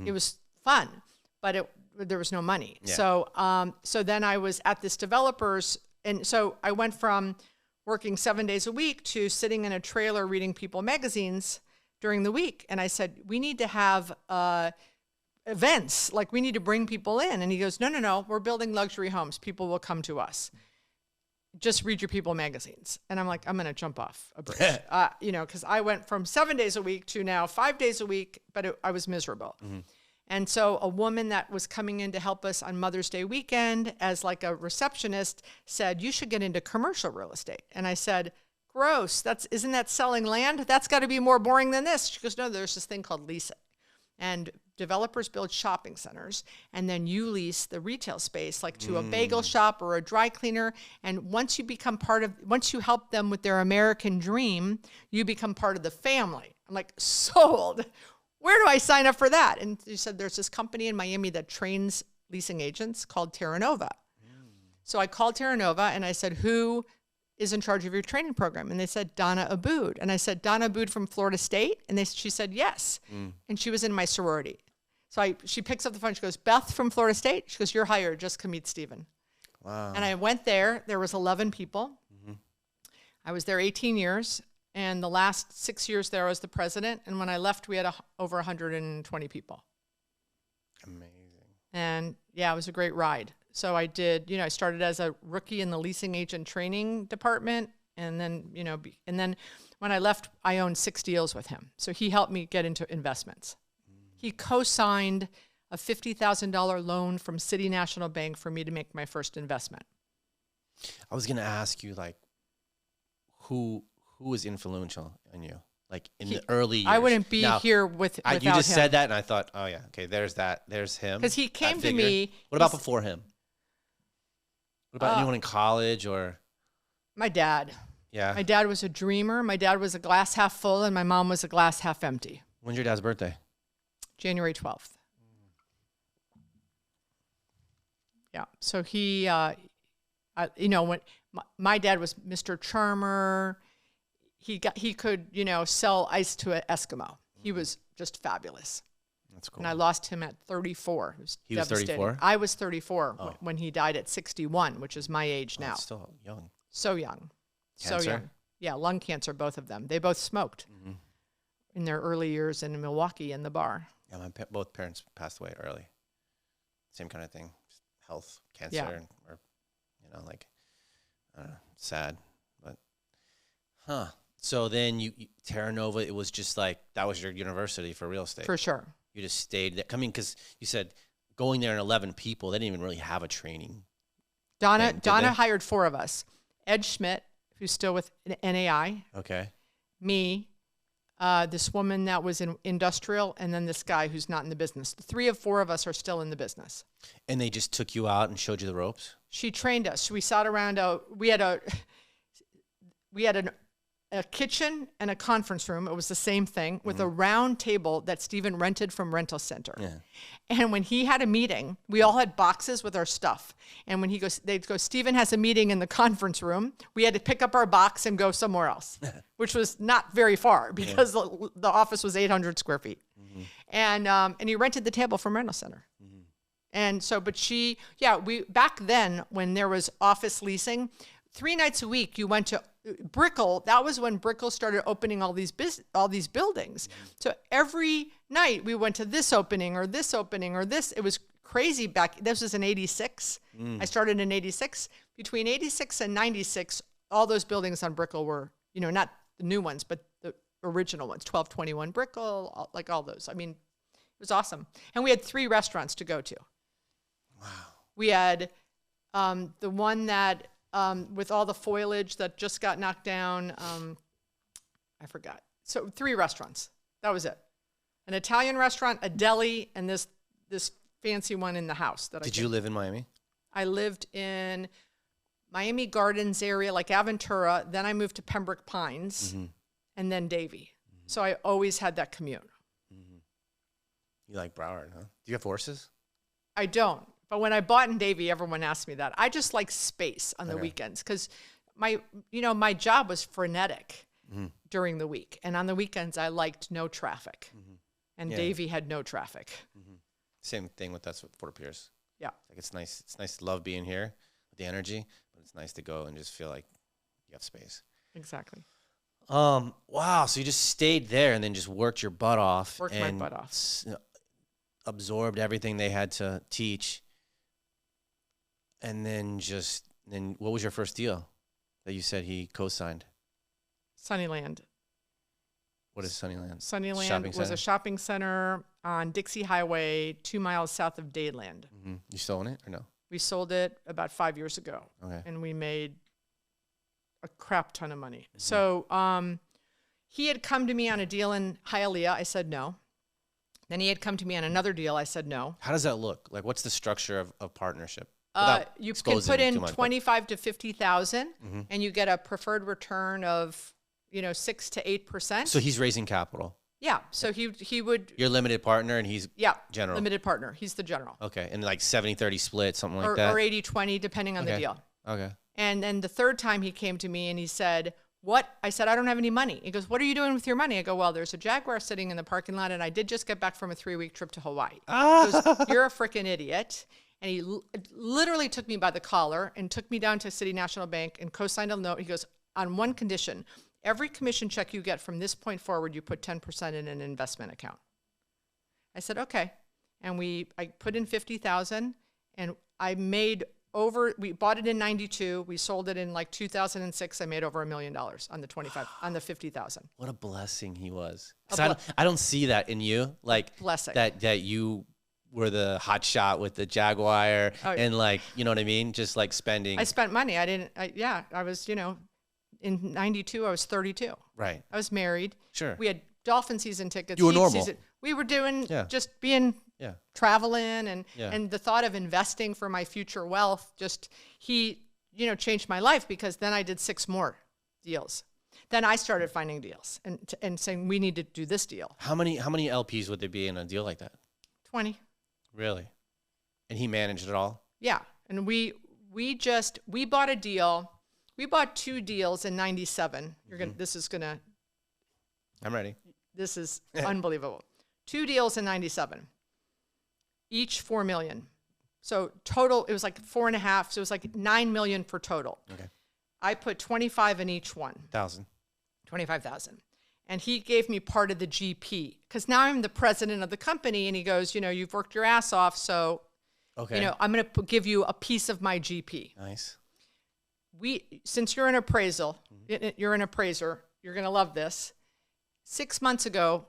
it was fun, but there was no money. Yeah. So then I was at this developer's, and so I went from working 7 days a week to sitting in a trailer reading People magazines during the week. And I said, we need to have events, like we need to bring people in. And he goes, no, we're building luxury homes. People will come to us. Just read your People magazines. And I'm like, I'm going to jump off a bridge, because I went from 7 days a week to now 5 days a week, but I was miserable. And so a woman that was coming in to help us on Mother's Day weekend as like a receptionist said, you should get into commercial real estate. And I said, gross, isn't that selling land? That's got to be more boring than this. She goes, no, there's this thing called leasing. And developers build shopping centers, and then you lease the retail space, like to a bagel shop or a dry cleaner. And once you help them with their American dream, you become part of the family. I'm like, sold. Where do I sign up for that? And she said, there's this company in Miami that trains leasing agents called Terra Nova. So I called Terra Nova and I said, who is in charge of your training program? And they said, Donna Abood. And I said, Donna Abood from Florida State? And she said, yes. And she was in my sorority. So she picks up the phone. She goes, Beth from Florida State? She goes, you're hired. Just come meet Stephen. Wow. And I went there. There was 11 people. I was there 18 years. And the last 6 years there, I was the president. And when I left, we had over 120 people. Amazing. And yeah, it was a great ride. So I did, I started as a rookie in the leasing agent training department. And then, when I left, I owned 6 deals with him. So he helped me get into investments. He co-signed a $50,000 loan from City National Bank for me to make my first investment. I was going to ask you, like, who was influential on you? Like in the early years. I wouldn't be here without him. You just said that, and I thought, oh yeah, okay, there's him. Because he came to me. What about before him? What about anyone in college or? My dad. Yeah. My dad was a dreamer. My dad was a glass half full, and my mom was a glass half empty. When's your dad's birthday? January 12th. Yeah. So he, when my dad was Mr. Charmer. He could, sell ice to an Eskimo. He was just fabulous. That's cool. And I lost him at 34. He was 34? I was 34 when he died at 61, which is my age now. That's still young. So young. Cancer? So young. Yeah, lung cancer, both of them. They both smoked in their early years in Milwaukee in the bar. Yeah, both parents passed away early. Same kind of thing. Just health, cancer, or sad. But, So then Terra Nova, it was just like, that was your university for real estate. For sure. You just stayed there. I mean, because you said going there in 11 people, they didn't even really have a training. Donna hired 4 of us. Ed Schmidt, who's still with NAI. Okay. Me, this woman that was in industrial, and then this guy who's not in the business. 3 of 4 of us are still in the business. And they just took you out and showed you the ropes? She trained us. We sat around, we had a kitchen and a conference room. It was the same thing with a round table that Stephen rented from Rental Center. Yeah. And when he had a meeting, we all had boxes with our stuff. And when they'd go, Stephen has a meeting in the conference room. We had to pick up our box and go somewhere else, which was not very far because the office was 800 square feet. And he rented the table from Rental Center. And so, but we back then when there was office leasing, 3 nights a week you went to Brickell. That was when Brickell started opening all these buildings. So every night we went to this opening or this opening or this. It was crazy back. This was in 86. I started in 86. Between 86 and 96, all those buildings on Brickell were, not the new ones, but the original ones, 1221 Brickell, like all those. I mean, it was awesome. And we had 3 restaurants to go to. Wow. We had the one that, with all the foliage that just got knocked down, I forgot. So 3 restaurants. That was it. An Italian restaurant, a deli, and this fancy one in the house. Did you live in Miami? I lived in Miami Gardens area, like Aventura. Then I moved to Pembroke Pines, and then Davie. So I always had that commute. You like Broward, huh? Do you have horses? I don't. But when I bought in Davie, everyone asked me that. I just like space on the weekends because my job was frenetic during the week. And on the weekends, I liked no traffic. And Davie had no traffic. Same thing with us with Fort Pierce. Yeah. Like it's nice. It's nice to love being here with the energy, but it's nice to go and just feel like you have space. Exactly. Wow. So you just stayed there and then just worked your butt off. Worked my butt off. Absorbed everything they had to teach. And then what was your first deal that you said he co-signed? Sunnyland. What is Sunnyland? Sunnyland was a shopping center on Dixie Highway, 2 miles south of Dadeland. You still own it or no? We sold it about 5 years ago. Okay. And we made a crap ton of money. So he had come to me on a deal in Hialeah. I said no. Then he had come to me on another deal. I said no. How does that look? Like, what's the structure of partnership? You can put in 25 to 50,000, and you get a preferred return of 6 to 8%. So he's raising capital. Yeah. So he would. You're limited partner, and he's general. Limited partner. He's the general. Okay, and like 70-30 split, something like that, or 80-20, depending on the deal. Okay. And then the third time he came to me and he said, "What?" I said, "I don't have any money." He goes, "What are you doing with your money?" I go, "Well, there's a Jaguar sitting in the parking lot, and I did just get back from a 3-week trip to Hawaii." He goes, "You're a freaking idiot." And he literally took me by the collar and took me down to City National Bank and co-signed a note. He goes, "On one condition, every commission check you get from this point forward, you put 10% in an investment account." I said, "Okay." And I put in 50,000, and I made we bought it in 92. We sold it in like 2006. I made over $1 million on the 50,000. What a blessing he was. I don't see that in you. Like blessing. That you were the hot shot with the Jaguar and like, you know what I mean? Just like spending. I spent money. I was, in 92, I was 32. Right. I was married. Sure. We had Dolphin season tickets. You were normal. We were doing just being traveling and the thought of investing for my future wealth, he changed my life because then I did 6 more deals. Then I started finding deals and saying, we need to do this deal. How many LPs would there be in a deal like that? 20. Really? And he managed it all? Yeah. And we bought a deal. We bought 2 deals in 97. I'm ready. This is unbelievable. 2 deals in 97. Each $4 million. So total, it was like 4.5. So it was like $9 million for total. Okay. I put 25 in each one. 25,000. And he gave me part of the GP because now I'm the president of the company. And he goes, you've worked your ass off. So, I'm going to give you a piece of my GP. Nice. Since you're an appraiser, you're going to love this. 6 months ago,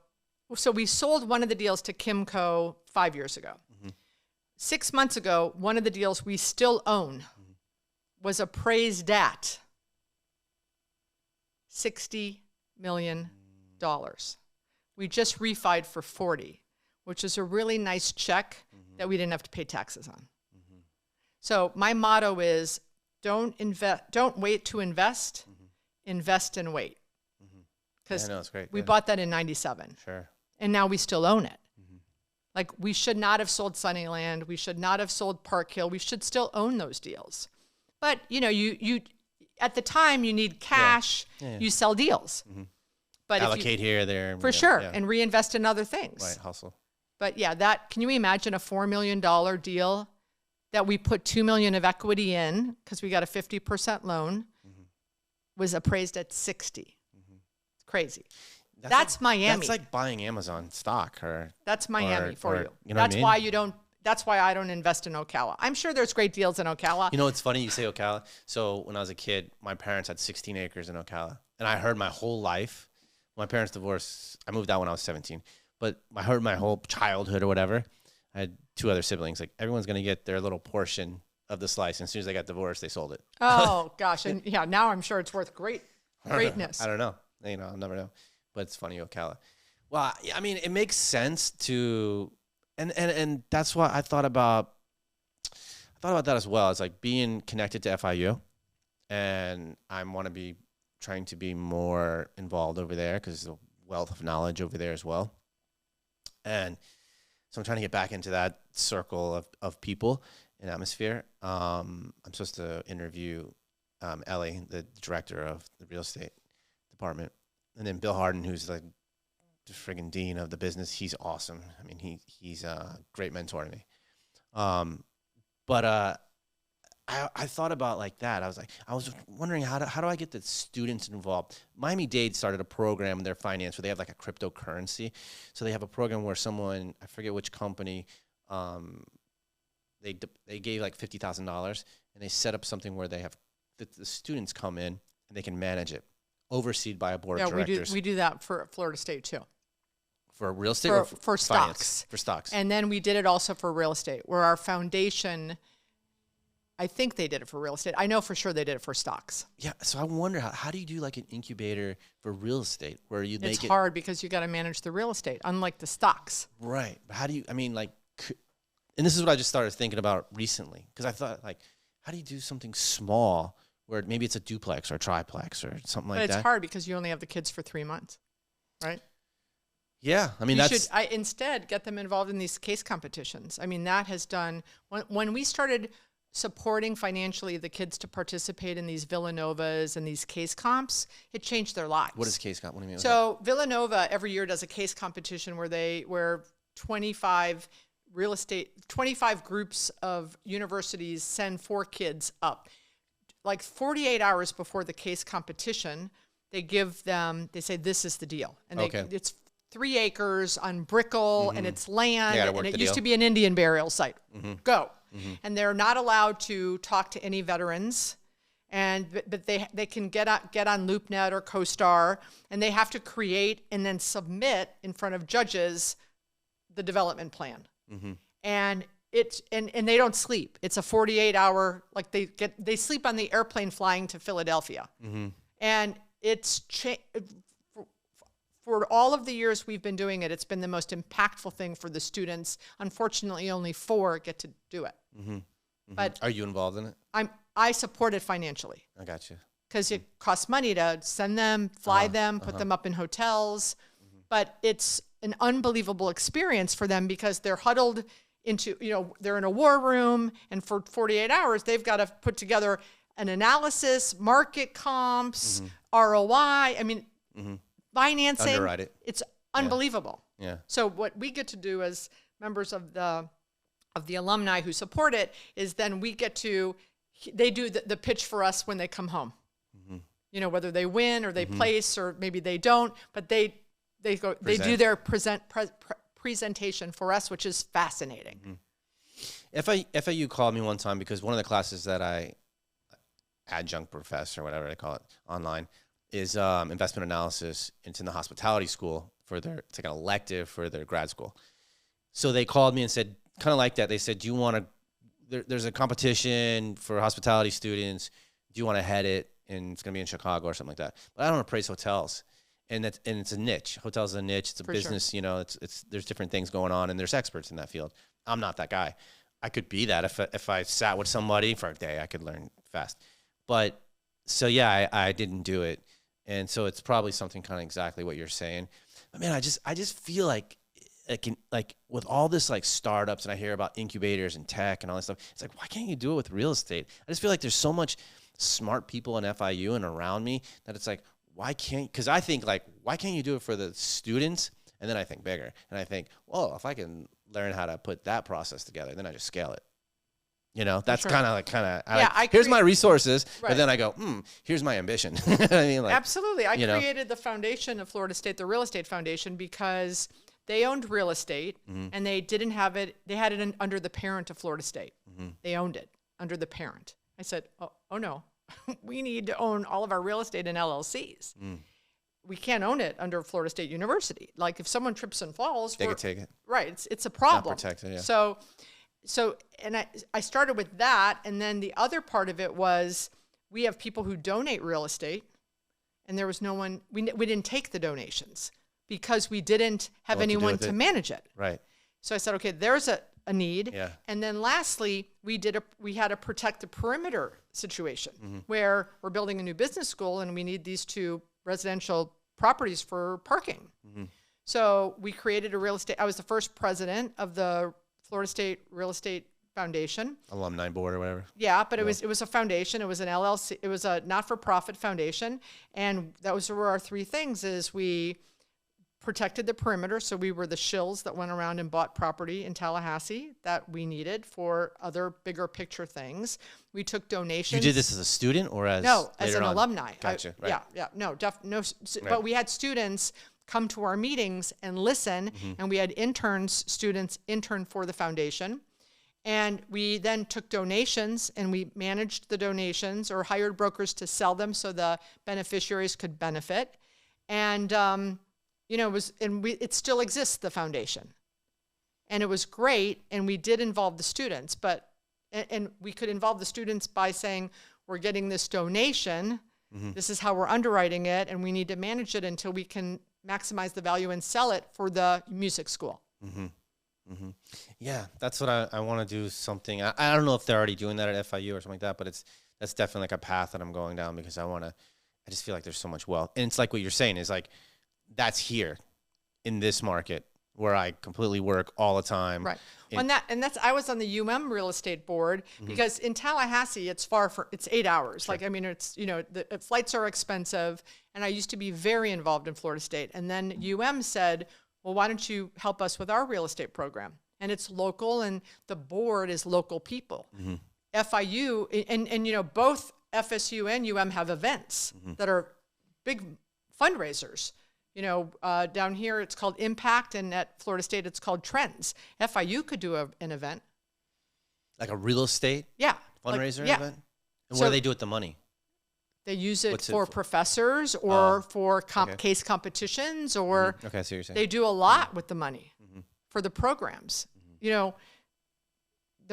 so we sold one of the deals to Kimco 5 years ago. 6 months ago, one of the deals we still own was appraised at $60 million. We just refied for 40, which is a really nice check that we didn't have to pay taxes on. So my motto is don't wait to invest, invest and wait. Because we bought that in 97. Sure. And now we still own it. Like we should not have sold Sunnyland. We should not have sold Park Hill. We should still own those deals. But you at the time you need cash. You sell deals. But allocate here, there. For sure. And reinvest in other things. Right, hustle. But yeah, can you imagine a $4 million deal that we put $2 million of equity in because we got a 50% loan, was appraised at 60. It's crazy. That's like, Miami. That's like buying Amazon stock, that's Miami for you. You know that's what I mean? why that's why I don't invest in Ocala. I'm sure there's great deals in Ocala. You know, it's funny you say Ocala. So when I was a kid, my parents had 16 acres in Ocala, and I heard my whole life. My parents divorced. I moved out when I was 17, but I heard my whole childhood or whatever. I had 2 other siblings. Like, everyone's going to get their little portion of the slice. And as soon as they got divorced, they sold it. Oh, gosh. And yeah, now I'm sure it's worth greatness. I don't know. You know, I'll never know. But it's funny, Ocala. Well, I mean, it makes sense to, and that's what I thought about that as well. It's like being connected to FIU. And I want to be trying to be more involved over there because there's a wealth of knowledge over there as well. And so I'm trying to get back into that circle of people and atmosphere. I'm supposed to interview Ellie, the director of the real estate department. And then Bill Harden, who's like the friggin' dean of the business. He's awesome. I mean, he's a great mentor to me. But I thought about like that. I was wondering how do I get the students involved? Miami-Dade started a program in their finance where they have like a cryptocurrency. So they have a program where someone, I forget which company, they gave like $50,000 and they set up something where they have the students come in and they can manage it, overseen by a board of directors. We do that for Florida State too. For real estate for stocks. For stocks. And then we did it also for real estate, where our foundation, I think they did it for real estate. I know for sure they did it for stocks. Yeah, so I wonder how do you do like an incubator for real estate where you make it? It's hard because you got to manage the real estate, unlike the stocks. Right. But how do you, I mean, like, and this is what I just started thinking about recently, because I thought, like, how do you do something small where maybe it's a duplex or a triplex or something like that? But it's hard because you only have the kids for 3 months, right? Yeah, I mean, you should instead get them involved in these case competitions. I mean, that has done, when we started supporting financially the kids to participate in these Villanovas and these case comps, it changed their lives. What is case comp? What do you mean? So Villanova every year does a case competition where 25 groups of universities send 4 kids up. Like 48 hours before the case competition, they say, this is the deal. And it's 3 acres on Brickell, and it's land, and it used to be an Indian burial site. Go. And they're not allowed to talk to any veterans, but they can get on LoopNet or CoStar, and they have to create and then submit in front of judges the development plan. And and they don't sleep. It's a 48-hour, like they sleep on the airplane flying to Philadelphia. And it's for all of the years we've been doing it, it's been the most impactful thing for the students. Unfortunately, only 4 get to do it. But are you involved in it? I support it financially. I got you. Because it costs money to send them, fly them, put them up in hotels. But it's an unbelievable experience for them because they're huddled into, they're in a war room, and for 48 hours, they've got to put together an analysis, market comps, ROI. I mean, financing. Underwrite it. It's unbelievable. Yeah. So what we get to do as members of the alumni who support it is then they do the pitch for us when they come home. Whether they win or they place or maybe they don't, but they do their presentation for us, which is fascinating. FIU called me one time because one of the classes that I adjunct professor, whatever they call it online, is investment analysis. It's in the hospitality school it's like an elective for their grad school. So they called me and said, kind of like that. They said, do you want to, there's a competition for hospitality students. Do you want to head it? And it's going to be in Chicago or something like that. But I don't appraise hotels. And it's a niche. Hotels is a niche. It's a business, sure. There's different things going on and there's experts in that field. I'm not that guy. I could be that if I sat with somebody for a day, I could learn fast. But so yeah, I didn't do it. And so it's probably something kind of exactly what you're saying. But man, I just feel like with all this like startups, and I hear about incubators and tech and all that stuff, it's like, why can't you do it with real estate? I just feel like there's so much smart people in FIU and around me that it's like, because I think like, why can't you do it for the students And then I think bigger. And I think, well, if I can learn how to put that process together, then I just scale it. You know, that's kind of here's my resources, but then I go, here's my ambition. I mean, like, absolutely. I created the foundation of Florida State, the Real Estate Foundation, because they owned real estate and they didn't have it. They had it under the parent of Florida State. They owned it under the parent. I said, oh no, we need to own all of our real estate in LLCs. We can't own it under Florida State University. Like if someone trips and falls, they could take it. Right. It's a problem. Not protected, yeah. So, and I started with that. And then the other part of it was we have people who donate real estate and there was no one, we didn't take the donations because we didn't have anyone to manage it. Right. So I said, okay, there's a need. Yeah. And then lastly, we had a protect the perimeter situation where we're building a new business school and we need these 2 residential properties for parking. So we created I was the first president of the Florida State Real Estate Foundation. Alumni board or whatever. Yeah, but it was a foundation. It was an LLC. It was a not-for-profit were our 3 things is we protected the perimeter. So we were the shills that went around and bought property in Tallahassee that we needed for other bigger picture things. We took donations. You did this as a student or as an alumni. Gotcha. Right. Yeah. No, but we had students come to our meetings and listen, and we had students intern for the foundation. And we then took donations and we managed the donations or hired brokers to sell them so the beneficiaries could benefit. And, it still exists, the foundation. And it was great. And we did involve the students, and we could involve the students by saying, we're getting this donation. This is how we're underwriting it. And we need to manage it until we can maximize the value and sell it for the music school. Yeah, that's what I want to do something. I don't know if they're already doing that at FIU or something like that, but that's definitely like a path that I'm going down because I just feel like there's so much wealth. And it's like what you're saying is like, that's here in this market where I completely work all the time. Right. I was on the real estate board because in Tallahassee, it's it's 8 hours. Sure. Like, I mean, it's, the flights are expensive and I used to be very involved in Florida State. And then said, well, why don't you help us with our real estate program? And it's local and the board is local people. FIU and both FSU and have events that are big fundraisers. Down here it's called Impact, and at Florida State it's called Trends. FIU could do an event. Like a real estate fundraiser event? And what do they do with the money? They use it for professors or for case competitions or okay, I see what you're saying. They do a lot with the money for the programs. The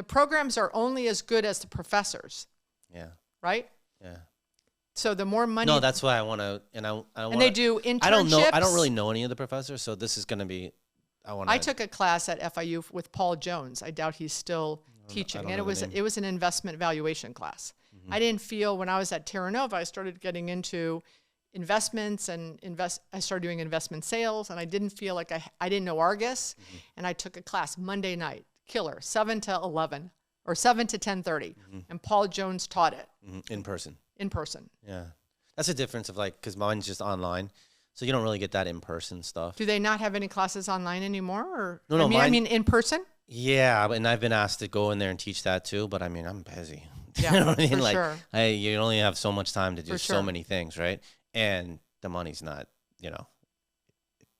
programs are only as good as the professors. Yeah. Right? Yeah. So the more money. No, that's why I want to, and they do internships. I don't really know any of the professors, so this is going to be. I took a class at FIU with Paul Jones. I doubt he's still teaching, and it was an investment valuation class. I didn't feel when I was at Terra Nova, I started getting into investments I started doing investment sales, and I didn't feel like I didn't know Argus, and I took a class Monday night, killer, 7 to 11 or 7 to 10:30, and Paul Jones taught it in person. Yeah. That's a difference of because mine's just online. So you don't really get that in-person stuff. Do they not have any classes online anymore? Or No, I mean in person? Yeah, and I've been asked to go in there and teach that too, but I mean, I'm busy. Yeah, you know what I mean? For sure. You only have so much time to do so many things, right? And the money's not,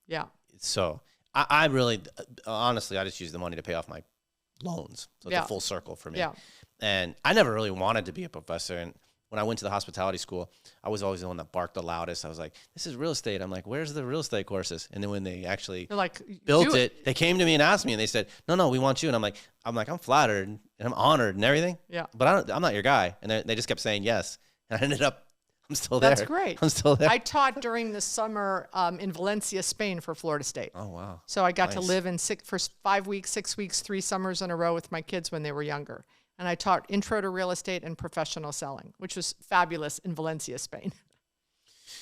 Yeah. So I really, honestly, I just use the money to pay off my loans. So it's a full circle for me. Yeah. And I never really wanted to be a professor. And when I went to the hospitality school, I was always the one that barked the loudest. I was like, this is real estate. I'm like, where's the real estate courses? And then when they actually built it, they came to me and asked me, and they said, no, we want you. And I'm like, I'm flattered and I'm honored and everything. Yeah. But I'm not your guy. And they just kept saying yes. And I ended up, I'm still there. That's great. I'm still there. I taught during the summer in Valencia, Spain for Florida State. Oh, wow. So I got to live for 5 weeks, 6 weeks, 3 summers in a row with my kids when they were younger. And I taught intro to real estate and professional selling, which was fabulous in Valencia, Spain.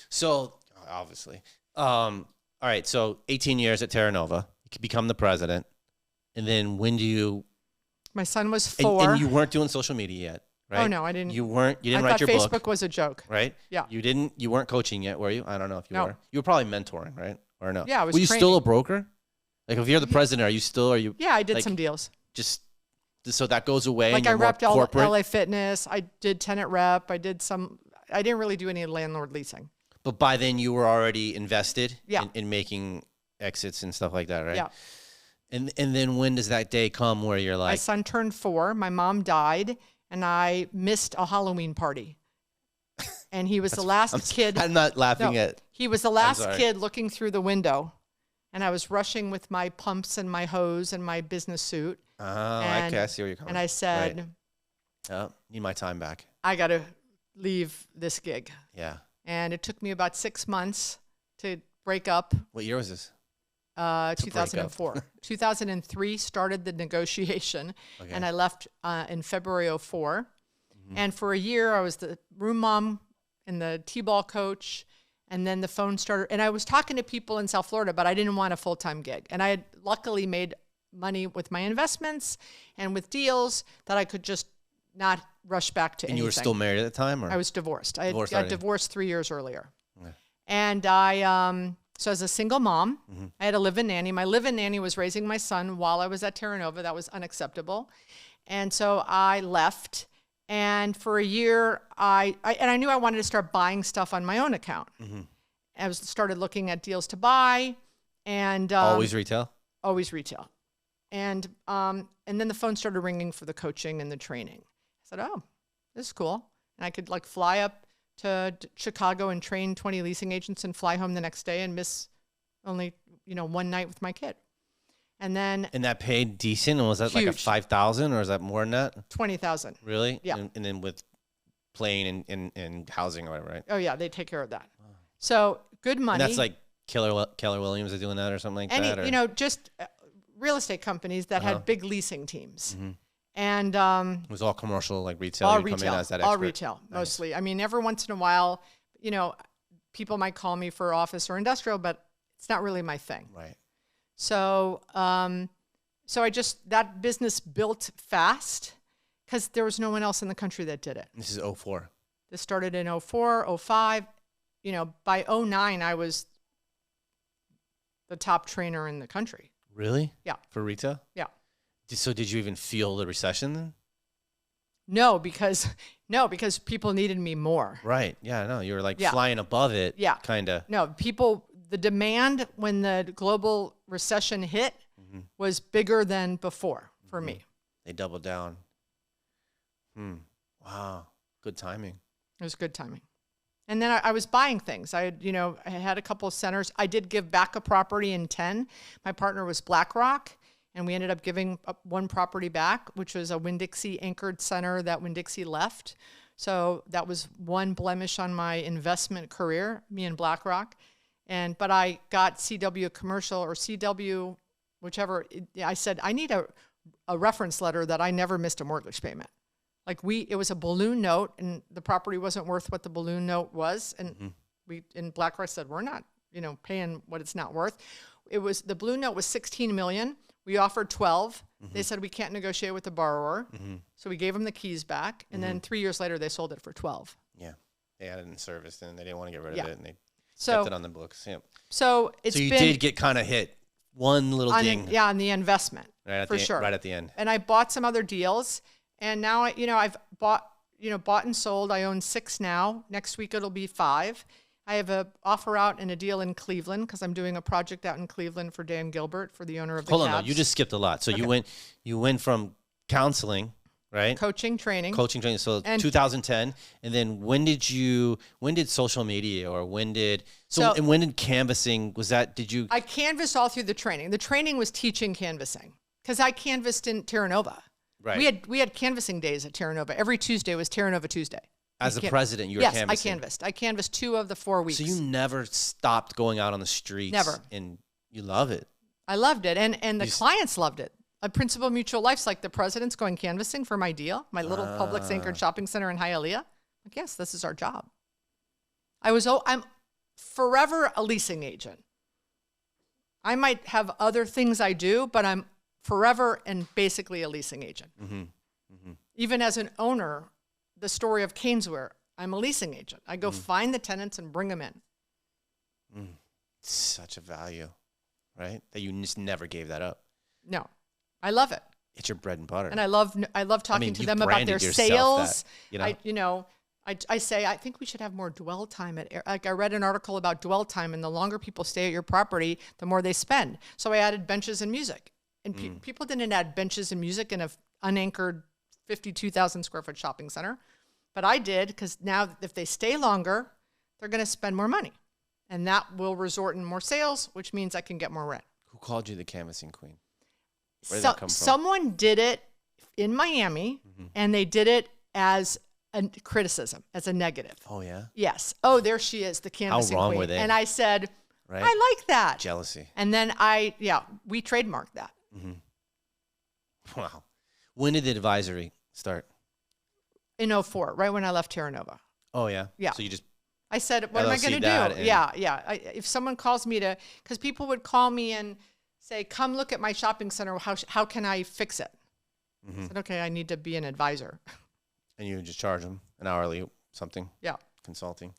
So, obviously. All right, so 18 years at Terra Nova. You could become the president. And then when do you... My son was 4. And you weren't doing social media yet, right? Oh, no, I didn't. You didn't write your book. Facebook was a joke. Right? Yeah. You weren't coaching yet, were you? I don't know if you were. You were probably mentoring, right? or no? Yeah, I was Were you training. still a broker? Like if you're the president, are you? Yeah, I did like, some deals. Just so that goes away. Like and you're I repped more corporate. LA Fitness. I did Tenant rep. I didn't really do any landlord leasing. But by then you were already invested Yeah. in making exits and stuff like that, right? Yeah. And then when does that day come where you're My like, son turned 4. My mom died, and I missed a Halloween party. And he was the last kid. I'm not laughing at. He was the last sorry. kid looking through the window. And I was rushing with my pumps and my hose and my business suit. Oh, okay, I see where you're coming. And I said, right. Oh, need my time back. I got to leave this gig. Yeah. And it took me about 6 months to break up. What year was this? 2004. 2003 started the negotiation, Okay. and I left in February of 04. And for a year, I was the room mom and the t-ball coach. And then the phone started, and I was talking to people in South Florida, but I didn't want a full-time gig. And I had luckily made money with my investments and with deals that I could just not rush back to anything. And you were still married at the time, or? I was divorced. I Divorced got already. divorced 3 years earlier. Okay. And I, so as a single mom, I had a live-in nanny. My live-in nanny was raising my son while I was at Terra Nova. That was unacceptable. And so I left. And for a year, I knew I wanted to start buying stuff on my own account. I started looking at deals to buy, and Always retail? always retail. And then the phone started ringing for the coaching and the training. I said, "Oh, this is cool." And I could like fly up to Chicago and train 20 leasing agents and fly home the next day and miss only one night with my kid. And then And that paid decent? And was that like a Huge. 5,000 or is that more than that? 20,000. Really? Yeah. And then with plane and housing or whatever, right? Oh yeah, they take care of that. So good money. And that's like Keller Williams is doing that or something like Any, that? Or? just real estate companies that had big leasing teams. And It was all commercial, like retail. all You come retail, in as that all expert. retail, Nice. mostly. I mean, every once in a while, people might call me for office or industrial, but it's not really my thing. Right. So, that business built fast because there was no one else in the country that did it. This is 04. This started in 04, 05. By 09, I was the top trainer in the country. Really? Yeah. For retail? Yeah. So did you even feel the recession then? No, because people needed me more. Right. Yeah, no, you were like Yeah. flying above it. Yeah. Kind of. No, the demand when the global recession hit was bigger than before for me. They doubled down. Wow. Good timing. It was good timing. And then I was buying things. I had a couple of centers. I did give back a property in 10. My partner was BlackRock, and we ended up giving up one property back, which was a Winn-Dixie anchored center that Winn-Dixie left. So that was one blemish on my investment career, me and BlackRock. But I got CW Commercial or CW, whichever. I said, I need a reference letter that I never missed a mortgage payment. Like it was a balloon note, and the property wasn't worth what the balloon note was. And and BlackRock said, we're not, paying what it's not worth. The balloon note was 16 million. We offered 12. They said we can't negotiate with the borrower. So we gave them the keys back. And then 3 years later, they sold it for 12. Yeah. They had it in service and they didn't want to get rid Yeah. of it and they So kept it on the books. Yeah. So you been did get kind of hit one little ding on the investment right for sure. Right at the end. And I bought some other deals, and now I've bought and sold. I own 6 now. Next week it'll be 5. I have a offer out and a deal in Cleveland because I'm doing a project out in Cleveland for Dan Gilbert, for the owner of the Hold on, Cavs. though. You just skipped a lot. So you went from counseling, right? coaching training. So And- 2010, and then when did social media or when did canvassing was that? Did you? I canvassed all through the training. The training was teaching canvassing because I canvassed in Terra Nova. Right. We had canvassing days at Terra Nova. Every Tuesday was Terra Nova Tuesday. As a president, you were yes, canvassing. I canvassed. I canvassed 2 of the 4 weeks. So you never stopped going out on the streets. Never. And you love it. I loved it, and the clients loved it. A Principal Mutual Life's like the president's going canvassing for my deal, my little Publix anchored shopping center in Hialeah. Like, yes, this is our job. I'm forever a leasing agent. I might have other things I do, but I'm forever and basically a leasing agent. Even as an owner, the story of Canesware, I'm a leasing agent. I go find the tenants and bring them in. Such a value, right? That you just never gave that up. No, I love it. It's your bread and butter. And I love talking to you've them about their branded yourself sales. that, I say, I think we should have more dwell time like I read an article about dwell time, and the longer people stay at your property, the more they spend. So I added benches and music. And people didn't add benches and music in a unanchored 52,000 square foot shopping center. But I did, because now if they stay longer, they're going to spend more money. And that will result in more sales, which means I can get more rent. Who called you the canvassing queen? Where did that come from? Someone did it in Miami, and they did it as a criticism, as a negative. Oh, yeah? Yes. Oh, there she is, the canvassing queen. How wrong were they? And I said, right? I like that. Jealousy. And then we trademarked that. Wow. When did the advisory start? In 2004, right when I left Terra Nova. Oh, yeah? Yeah. So you just... I said, what am I going to do? Yeah. If someone calls me because people would call me and say, come look at my shopping center. How can I fix it? I said, okay, I need to be an advisor. And you just charge them an hourly something? Yeah. Consulting.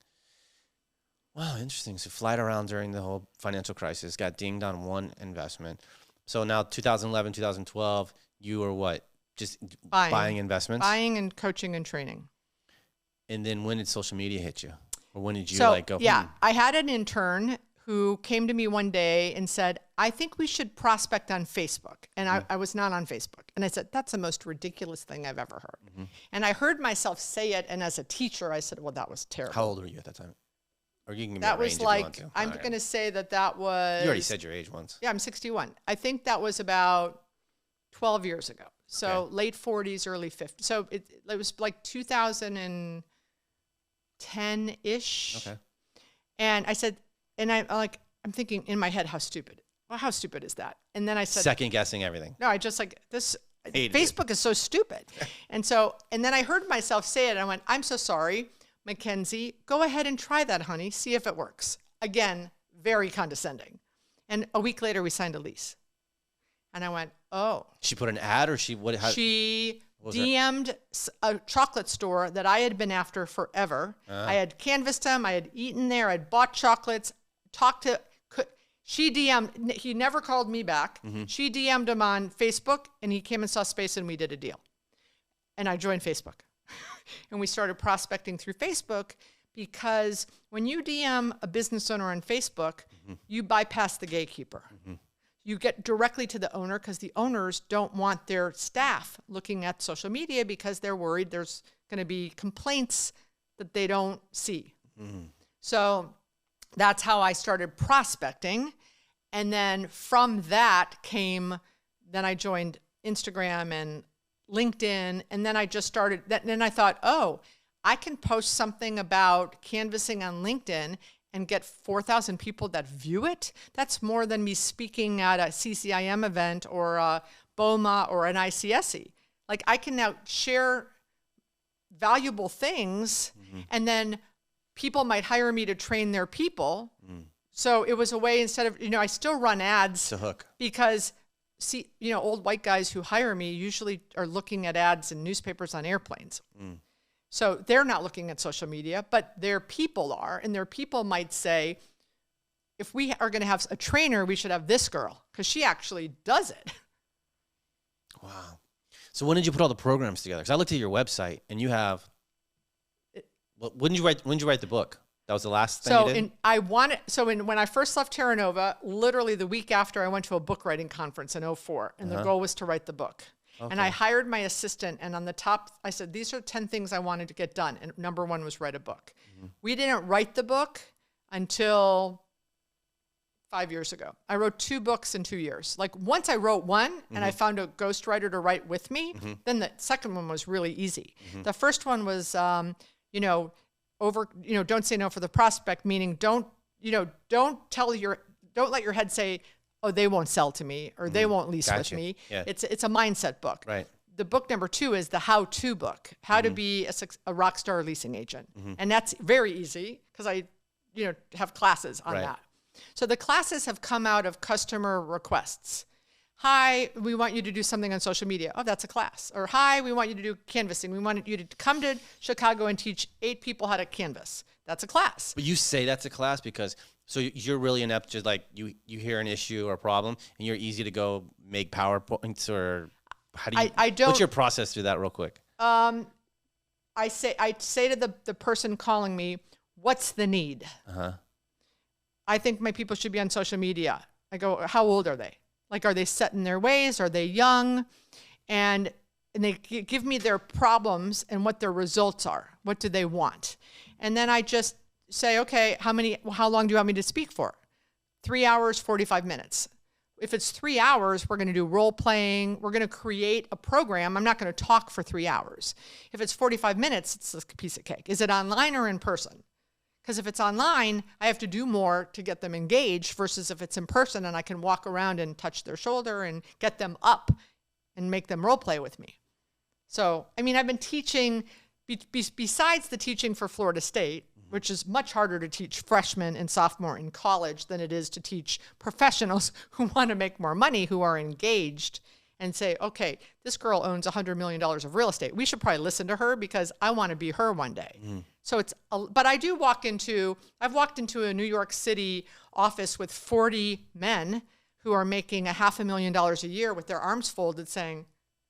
Wow, interesting. So flight around during the whole financial crisis, got dinged on one investment. So now 2011, 2012, you were what? Just buying investments? Buying and coaching and training. And then when did social media hit you? Or when did you go? Yeah, I had an intern who came to me one day and said, I think we should prospect on Facebook. And I was not on Facebook. And I said, that's the most ridiculous thing I've ever heard. And I heard myself say it. And as a teacher, I said, well, that was terrible. How old were you at that time? Or you can give me that a range was if you like, want to. I'm going to say that was... You already said your age once. Yeah, I'm 61. I think that was about 12 years ago. So late 40s, early 50s. So it was like 2010-ish. Okay. And I said, and I'm thinking in my head, how stupid. Well, how stupid is that? And then I said... Second guessing everything. No, I just this... Facebook is so stupid. And then I heard myself say it. And I went, I'm so sorry, Mackenzie. Go ahead and try that, honey. See if it works. Again, very condescending. And a week later, we signed a lease. And I went, oh. She put an ad or she... She DM'd a chocolate store that I had been after forever. I had canvassed them. I had eaten there. I'd bought chocolates, she DM'd, he never called me back. She DM'd him on Facebook, and he came and saw space, and we did a deal. And I joined Facebook. And we started prospecting through Facebook, because when you DM a business owner on Facebook, you bypass the gatekeeper. You get directly to the owner, because the owners don't want their staff looking at social media, because they're worried there's going to be complaints that they don't see. So that's how I started prospecting. And then from that then I joined Instagram and LinkedIn. And then I just started that. And then I thought, oh, I can post something about canvassing on LinkedIn and get 4,000 people that view it. That's more than me speaking at a CCIM event or a BOMA or an ICSE. Like, I can now share valuable things, and then people might hire me to train their people. So it was a way, instead of, I still run ads. It's a hook. Because, old white guys who hire me usually are looking at ads in newspapers on airplanes. So they're not looking at social media, but their people are. And their people might say, if we are going to have a trainer, we should have this girl, because she actually does it. Wow. So when did you put all the programs together? Because I looked at your website, and you have... When did you write the book? That was the last thing you did? When I first left Terra Nova, literally the week after, I went to a book writing conference in 2004, and the goal was to write the book. Okay. And I hired my assistant, and on the top, I said, these are 10 things I wanted to get done. And number one was write a book. We didn't write the book until 5 years ago. I wrote 2 books in 2 years. Like, once I wrote one and I found a ghostwriter to write with me, then the second one was really easy. The first one was, don't say no for the prospect, meaning don't let your head say, oh, they won't sell to me, or they won't lease with me. Yeah. It's a mindset book. Right. The book number 2 is the how-to book, how to be a rock star leasing agent. And that's very easy, because I, have classes on that. So the classes have come out of customer requests. Hi, we want you to do something on social media. Oh, that's a class. Or hi, we want you to do canvassing. We want you to come to Chicago and teach 8 people how to canvass. That's a class. But you say that's a class because so you're really inept. Just like you hear an issue or a problem, and you're easy to go make PowerPoints or how do you? I don't. What's your process through that, real quick? I say to the person calling me, what's the need? I think my people should be on social media. I go, how old are they? Like, are they set in their ways? Are they young? And they give me their problems and what their results are. What do they want? And then I just say, okay, how long do you want me to speak for? 3 hours, 45 minutes. If it's 3 hours, we're going to do role playing. We're going to create a program. I'm not going to talk for 3 hours. If it's 45 minutes, it's a piece of cake. Is it online or in person? Because if it's online, I have to do more to get them engaged versus if it's in person and I can walk around and touch their shoulder and get them up and make them role play with me. So, I mean, I've been teaching, besides the teaching for Florida State, which is much harder to teach freshmen and sophomore in college than it is to teach professionals who want to make more money, who are engaged and say, okay, this girl owns $100 million of real estate. We should probably listen to her because I want to be her one day. So but I do I've walked into a New York City office with 40 men who are making $500,000 a year with their arms folded saying,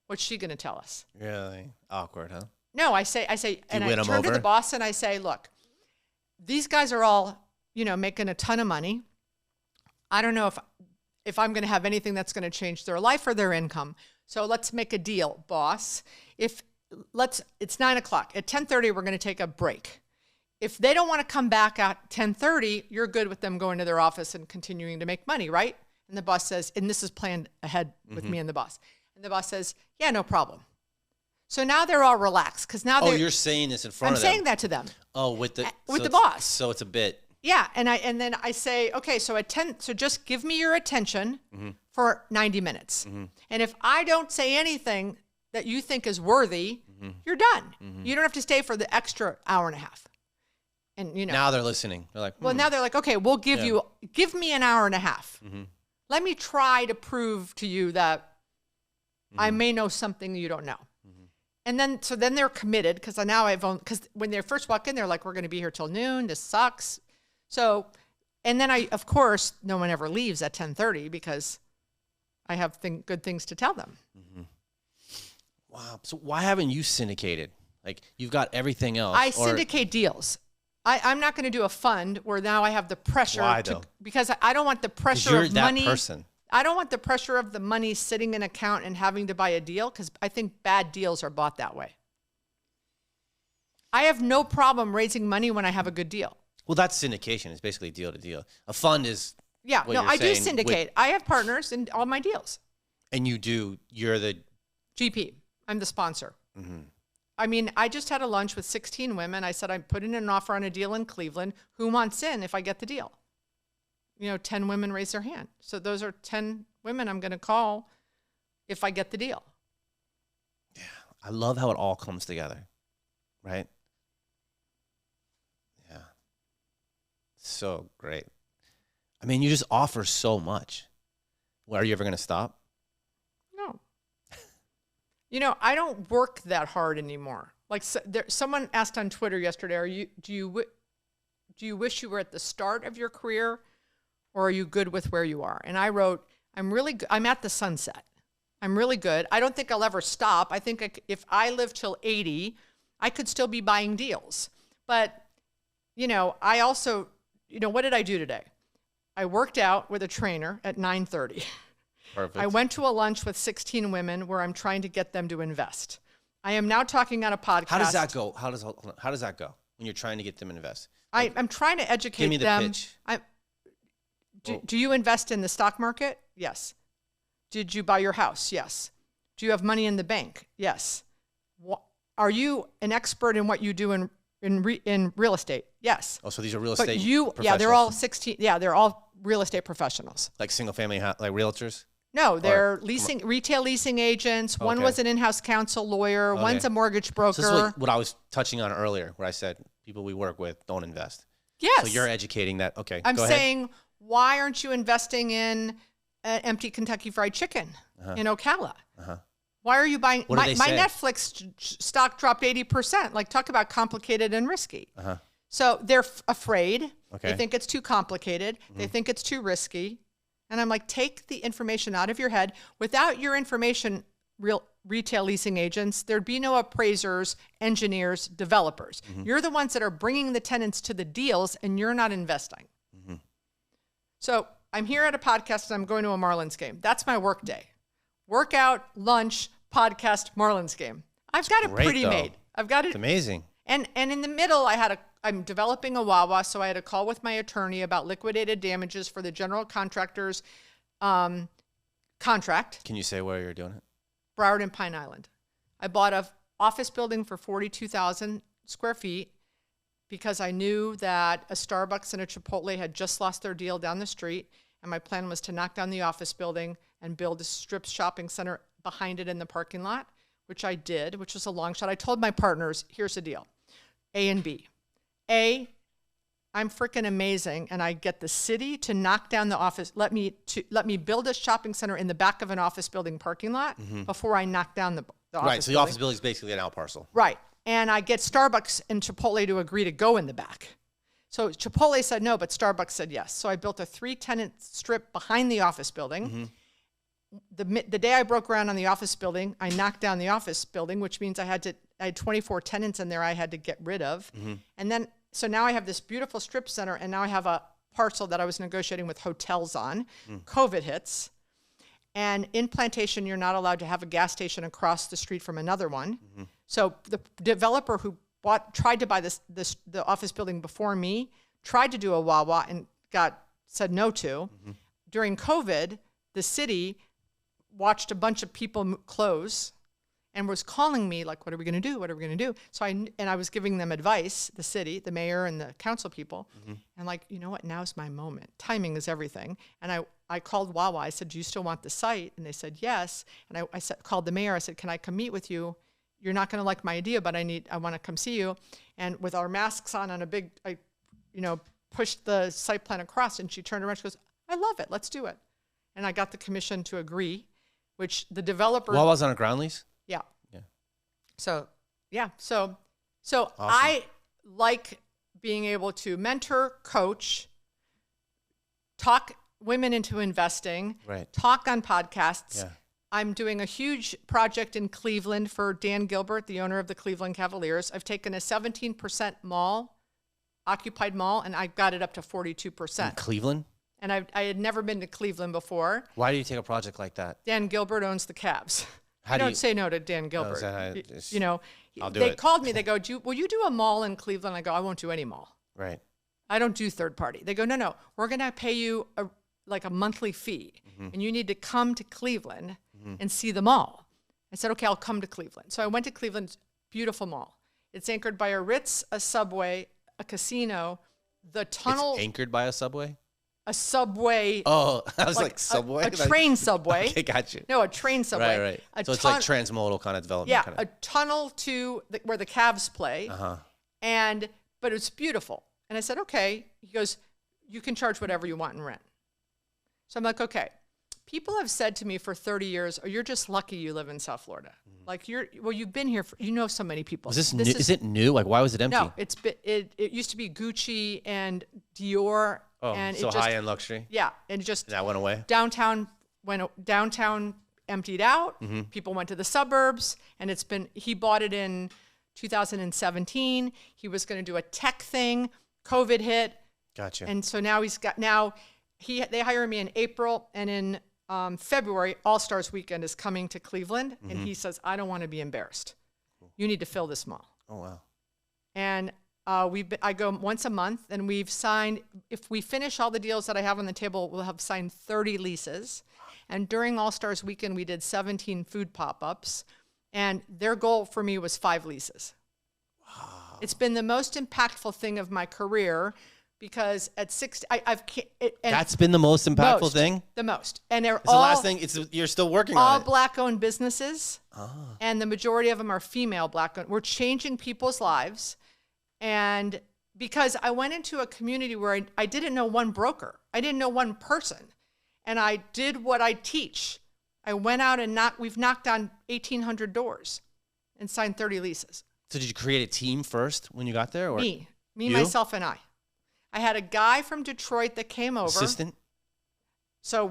what's she going to tell us? Really awkward, huh? No, I say, and I turn to the boss and I say, look, these guys are all, making a ton of money. I don't know if I'm going to have anything that's going to change their life or their income. So let's make a deal, boss. It's 9 o'clock. At 10:30, we're going to take a break. If they don't want to come back at 10:30, you're good with them going to their office and continuing to make money, right? And the boss says, and this is planned ahead with me and the boss. And the boss says, yeah, no problem. So now they're all relaxed because now you're saying this in front of them. I'm saying that to them. Oh, with the boss. So it's a bit. Yeah, and then I say, okay, so at 10, so just give me your attention for 90 minutes. And if I don't say anything that you think is worthy, you're done. You don't have to stay for the extra hour and a half. And now they're listening. They're like, well, now they're like, okay, we'll give me an hour and a half. Let me try to prove to you that I may know something you don't know. And then they're committed because because when they first walk in, they're like, we're going to be here till noon. This sucks. So, and then of course, no one ever leaves at 10:30 because I have good things to tell them. Wow. So why haven't you syndicated? Like, you've got everything else. I syndicate deals. I'm not going to do a fund where now I have the pressure. Why though? Because I don't want the pressure of money. You're that person. I don't want the pressure of the money sitting in an account and having to buy a deal because I think bad deals are bought that way. I have no problem raising money when I have a good deal. Well, that's syndication. It's basically deal to deal. A fund is. Yeah, no, I do syndicate. I have partners in all my deals. And you're the GP. I'm the sponsor. I mean, I just had a lunch with 16 women. I said, I'm putting in an offer on a deal in Cleveland. Who wants in if I get the deal? 10 women raise their hand. So those are 10 women I'm going to call if I get the deal. Yeah. I love how it all comes together, right? Yeah. So great. I mean, you just offer so much. Well, are you ever going to stop? No. I don't work that hard anymore. Like someone asked on Twitter yesterday, do you wish you were at the start of your career? Or are you good with where you are? And I wrote, I'm at the sunset. I'm really good. I don't think I'll ever stop. I think if I live till 80, I could still be buying deals. But, I also, what did I do today? I worked out with a trainer at 9:30. Perfect. I went to a lunch with 16 women where I'm trying to get them to invest. I am now talking on a podcast. How does that go? How does that go when you're trying to get them to invest? I'm trying to educate them. Give me the pitch. Do you invest in the stock market? Yes. Did you buy your house? Yes. Do you have money in the bank? Yes. Are you an expert in what you do in real estate? Yes. Oh, so these are real estate professionals? Yeah, they're all 16. Yeah, they're all real estate professionals. Like single family, like realtors? No, they're retail leasing agents. Okay. One was an in-house counsel lawyer. Okay. One's a mortgage broker. So this is what I was touching on earlier, where I said people we work with don't invest. Yes. So you're educating that. Okay. I'm saying, why aren't you investing in an empty Kentucky Fried Chicken in Ocala. Why are you buying? What do they say? My Netflix stock dropped 80%. Like, talk about complicated and risky. So they're afraid. Okay. They think it's too complicated. They think it's too risky. And I'm like, take the information out of your head. Without your information, retail leasing agents, there'd be no appraisers, engineers, developers. You're the ones that are bringing the tenants to the deals, and you're not investing. So I'm here at a podcast, and I'm going to a Marlins game. That's my work day. Workout, lunch, podcast, Marlins game. I've got it pretty made. I've got it. It's amazing. And in the middle, I'm developing a Wawa, so I had a call with my attorney about liquidated damages for the general contractor's contract. Can you say where you're doing it? Broward and Pine Island. I bought an office building for 42,000 square feet because I knew that a Starbucks and a Chipotle had just lost their deal down the street, and my plan was to knock down the office building and build a strip shopping center behind it in the parking lot, which I did, which was a long shot. I told my partners, here's the deal, A and B. A, I'm freaking amazing, and I get the city to knock down the office, let me build a shopping center in the back of an office building parking lot before I knock down the office Right, so the building. office building is basically an out parcel. Right, and I get Starbucks and Chipotle to agree to go in the back. So Chipotle said no, but Starbucks said yes. So I built a 3-tenant strip behind the office building. The day I broke ground on the office building, I knocked down the office building, which means I had 24 tenants in there I had to get rid of. And then, so now I have this beautiful strip center, and now I have a parcel that I was negotiating with hotels on. COVID hits. And in Plantation, you're not allowed to have a gas station across the street from another one. So the developer who tried to buy the office building before me tried to do a Wawa and said no to. During COVID, the city watched a bunch of people close and was calling me like, what are we going to do? What are we going to do? So I was giving them advice, the city, the mayor and the council people. And like, you know what? Now's my moment. Timing is everything. And I called Wawa. I said, do you still want the site? And they said, yes. And I called the mayor. I said, can I come meet with you? You're not going to like my idea, but I want to come see you. And with our masks on a big, I pushed the site plan across, and she turned around. She goes, I love it. Let's do it. And I got the commission to agree, which the developer. Wawa's on a ground lease? Yeah. Yeah. So, yeah. So Awesome. I like being able to mentor, coach, talk women into investing, talk on podcasts. Yeah. I'm doing a huge project in Cleveland for Dan Gilbert, the owner of the Cleveland Cavaliers. I've taken a 17% occupied mall, and I got it up to 42%. In Cleveland? And I had never been to Cleveland before. Why do you take a project like that? Dan Gilbert owns the Cavs. How I do don't you say no to Dan Gilbert. is that how I'll do they it. called me. They go, will you do a mall in Cleveland? I go, I won't do any mall. Right. I don't do third party. They go, no, we're going to pay you a monthly fee, and you need to come to Cleveland and see the mall. I said, okay, I'll come to Cleveland. So I went to Cleveland, beautiful mall. It's anchored by a Ritz, a Subway, a casino, the tunnel. It's anchored by a Subway? A Subway. Oh, I was like Subway? A train subway. Okay, got you. No, a train subway. Right. So it's like transmodal kind of development. Yeah, a tunnel to where the Cavs play. But it's beautiful. And I said, okay. He goes, you can charge whatever you want in rent. So I'm like, okay. People have said to me for 30 years, oh, you're just lucky you live in South Florida. Like you've been here, you know so many people. Is it new? Like, why was it empty? No, it used to be Gucci and Dior. Oh, and so high-end luxury? Yeah, and just that went away? Downtown emptied out. People went to the suburbs, and he bought it in 2017. He was going to do a tech thing. COVID hit. Gotcha. And so now they hire me in April, and in February, All-Stars Weekend is coming to Cleveland, and he says, I don't want to be embarrassed. You need to fill this mall. Oh, wow. And I go once a month, and we've signed, if we finish all the deals that I have on the table, we'll have signed 30 leases. And during All-Stars Weekend, we did 17 food pop-ups, and their goal for me was 5 leases. Wow. It's been the most impactful thing of my career, because at 60, that's been the most impactful thing? The most. And they're it's the last thing. You're still working on it. All Black-owned businesses, and the majority of them are female Black-owned. We're changing people's lives. And because I went into a community where I didn't know one broker. I didn't know one person. And I did what I teach. I went out and we've knocked on 1,800 doors and signed 30 leases. So did you create a team first when you got there? Or Me, you? myself, and I. I had a guy from Detroit that came over. Assistant? So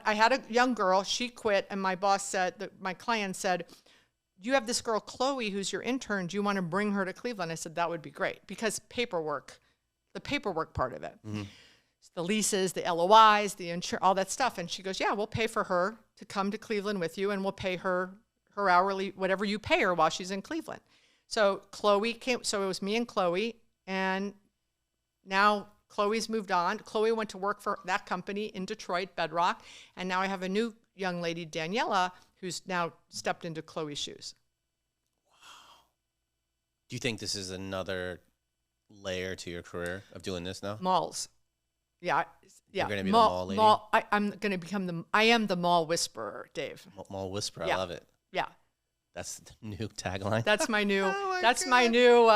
I had a young girl, she quit, and my boss said, my client said, you have this girl, Chloe, who's your intern. Do you want to bring her to Cleveland? I said, that would be great, because the paperwork part of it, the leases, the LOIs, the insurance, all that stuff. And she goes, yeah, we'll pay for her to come to Cleveland with you, and we'll pay her hourly, whatever you pay her while she's in Cleveland. So Chloe came, so it was me and Chloe, and now Chloe's moved on. Chloe went to work for that company in Detroit, Bedrock, and now I have a new young lady, Daniela, who's now stepped into Chloe's shoes. Wow. Do you think this is another layer to your career of doing this now? Malls. Yeah. You're going to be the mall lady? I'm going to become I am the mall whisperer, Dave. Mall whisperer. Yeah. I love it. Yeah. That's the new tagline. That's my new, my new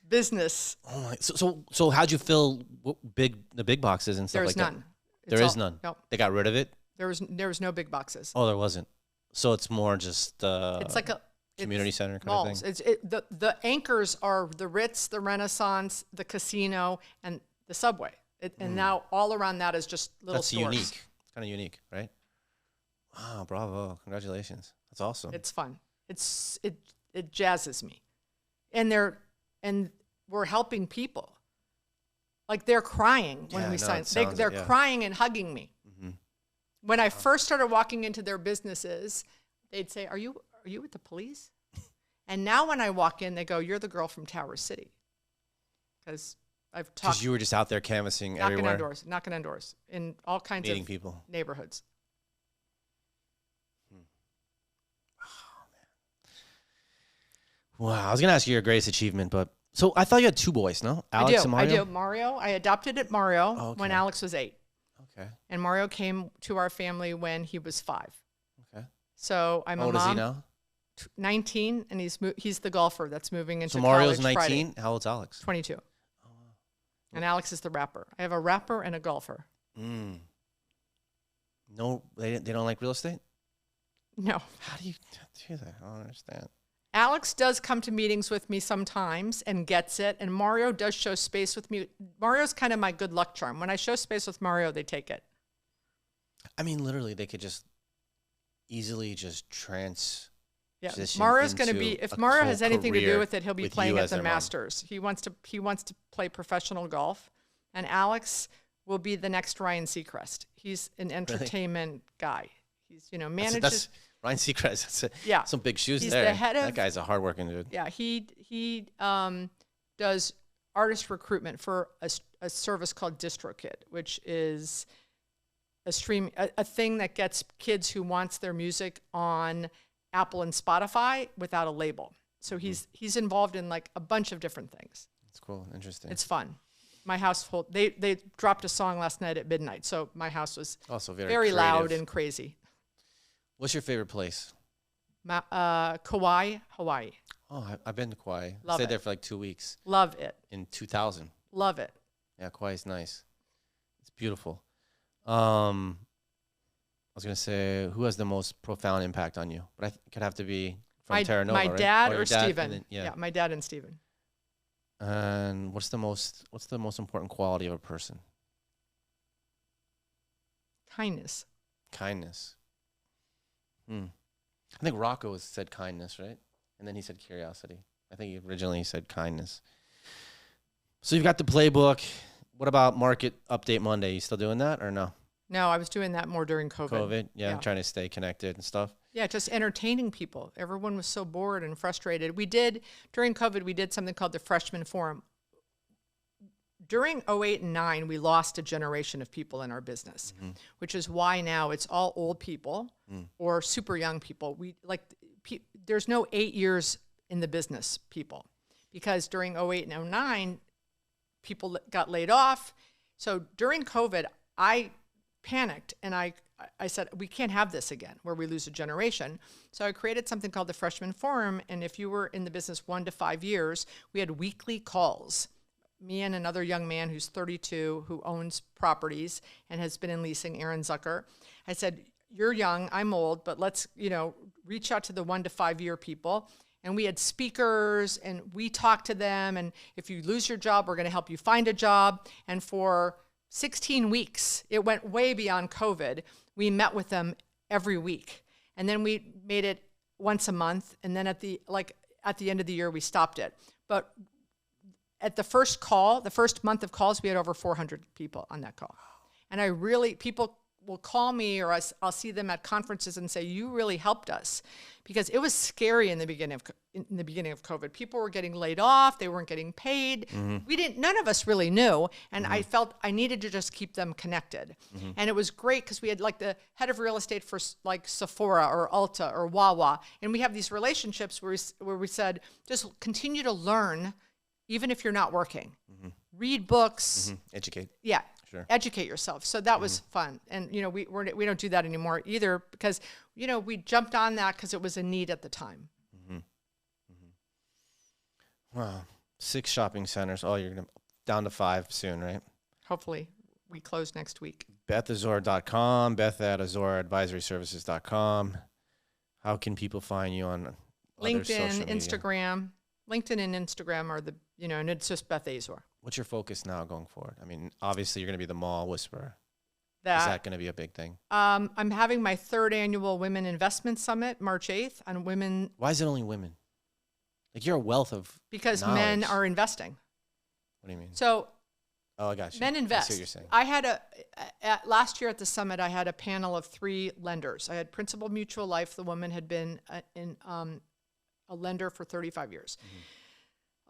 business. Oh my! So how'd you fill the big boxes and stuff There's like none. that? There is none. No. They got rid of it. There was no big boxes. Oh, there wasn't. So it's more just it's like a community center kind malls. of thing. The anchors are the Ritz, the Renaissance, the casino, and the Subway. And now all around that is just little stores. That's unique. It's kind of unique, right? Wow! Bravo! Congratulations. That's awesome. It's fun. It jazzes me, and we're helping people. Like, they're crying when we sign. They're crying and hugging me. Mm-hmm. When I first started walking into their businesses, they'd say, "Are you with the police?" And now when I walk in, they go, "You're the girl from Tower City," because I've talked. Because you were just out there canvassing everywhere, knocking on doors in all kinds meeting of people, neighborhoods. Wow, I was gonna ask you your greatest achievement, but so I thought you had two boys, no? Alex and Mario? I do. Mario, I adopted Mario when Alex was 8. Okay. And Mario came to our family when he was 5. Okay. So I'm How old a mom. is he now? 19, and he's the golfer that's moving into college. So Mario's college 19. Friday. How old's Alex? 22. Oh, wow. And Alex is the rapper. I have a rapper and a golfer. No, they don't like real estate? No. How do you do that? I don't understand. Alex does come to meetings with me sometimes and gets it, and Mario does show space with me. Mario's kind of my good luck charm. When I show space with Mario, they take it. I mean, literally, they could just easily just transition. Yeah, Mario's going to be. If Mario has anything to do with it, he'll be playing at the Masters. He wants to play professional golf, and Alex will be the next Ryan Seacrest. He's an entertainment guy. He's manages. That's Ryan Seacrest. That's some big shoes He's there. The head of, that guy's a hardworking dude. Yeah, he does artist recruitment for a service called DistroKid, which is a thing that gets kids who wants their music on Apple and Spotify without a label. So he's involved in like a bunch of different things. That's cool. Interesting. It's fun. My household, they dropped a song last night at midnight, so my house was also very loud and crazy. What's your favorite place? Kauai, Hawaii. Oh, I've been to Kauai. Love Stayed it. there for like 2 weeks. Love it. In 2000. Love it. Yeah, Kauai is nice. It's beautiful. I was going to say, who has the most profound impact on you? But it could have to be from Terra Nova, my right? dad or or Steven. Then, yeah, my dad and Steven. And what's the most important quality of a person? Kindness. Kindness. I think Rocco said kindness, right? And then he said curiosity. I think originally he said kindness. So you've got the playbook. What about Market Update Monday? You still doing that or no? No, I was doing that more during COVID. Yeah, trying to stay connected and stuff. Yeah, just entertaining people. Everyone was so bored and frustrated. During COVID, we did something called the Freshman Forum. During 2008 and 2009, we lost a generation of people in our business, which is why now it's all old people or super young people. There's no 8 years in the business people, because during 2008 and 2009, people got laid off. So during COVID, I panicked and I said, we can't have this again where we lose a generation. So I created something called the Freshman Forum. And if you were in the business 1 to 5 years, we had weekly calls me and another young man who's 32 who owns properties and has been in leasing, Aaron Zucker. I said, you're young, I'm old, but let's, reach out to the 1 to 5 year people. And we had speakers and we talked to them. And if you lose your job, we're going to help you find a job. And for 16 weeks, it went way beyond COVID. We met with them every week. And then we made it once a month. And then at the end of the year, we stopped it. But at the first month of calls, we had over 400 people on that call. And people will call me, or I'll see them at conferences and say, you really helped us, because it was scary in the beginning of COVID. People were getting laid off. They weren't getting paid. Mm-hmm. None of us really knew. And I felt I needed to just keep them connected. Mm-hmm. And it was great because we had like the head of real estate for like Sephora or Ulta or Wawa. And we have these relationships where we said, just continue to learn, even if you're not working. Mm-hmm. Read books. Mm-hmm. Educate. Yeah. Sure. Educate yourself. So that was fun. And, we don't do that anymore either, because, we jumped on that because it was a need at the time. Mm-hmm. Mm-hmm. Wow. 6 shopping centers. Oh, you're down to 5 soon, right? Hopefully. We close next week. BethAzor.com, Beth at Azor Advisory Services.com. How can people find you on LinkedIn, Instagram? LinkedIn and Instagram are and it's just Beth Azor. What's your focus now going forward? I mean, obviously you're going to be the mall whisperer. Is that going to be a big thing? I'm having my 3rd annual Women Investment Summit, March 8th, on women. Why is it only women? Like, you're a wealth of Because knowledge. Men are investing. What do you mean? So, I got you. Men invest. I see what you're saying. I had last year at the summit, I had a panel of 3 lenders. I had Principal Mutual Life. The woman had been a lender for 35 years. Mm-hmm.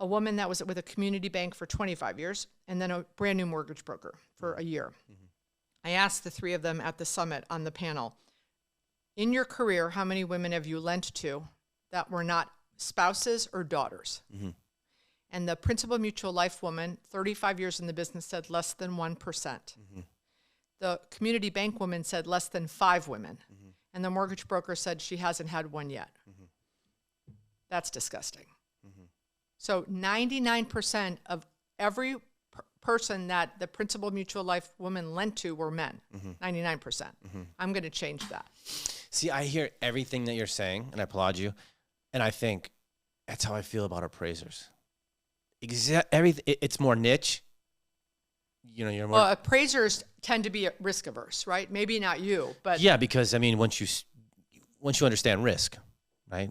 A woman that was with a community bank for 25 years, and then a brand new mortgage broker for a year. Mm-hmm. I asked the 3 of them at the summit on the panel, in your career, how many women have you lent to that were not spouses or daughters? Mm-hmm. And the Principal Mutual Life woman, 35 years in the business, said less than 1%. Mm-hmm. The community bank woman said less than 5 women. Mm-hmm. And the mortgage broker said she hasn't had one yet. Mm-hmm. That's disgusting. So 99% of every person that the Principal Mutual Life woman lent to were men. 99%. Mm-hmm. I'm going to change that. See, I hear everything that you're saying, and I applaud you. And I think that's how I feel about appraisers. It's more niche. You're more. Well, appraisers tend to be risk averse, right? Maybe not you, but yeah, because I mean, once you understand risk, right?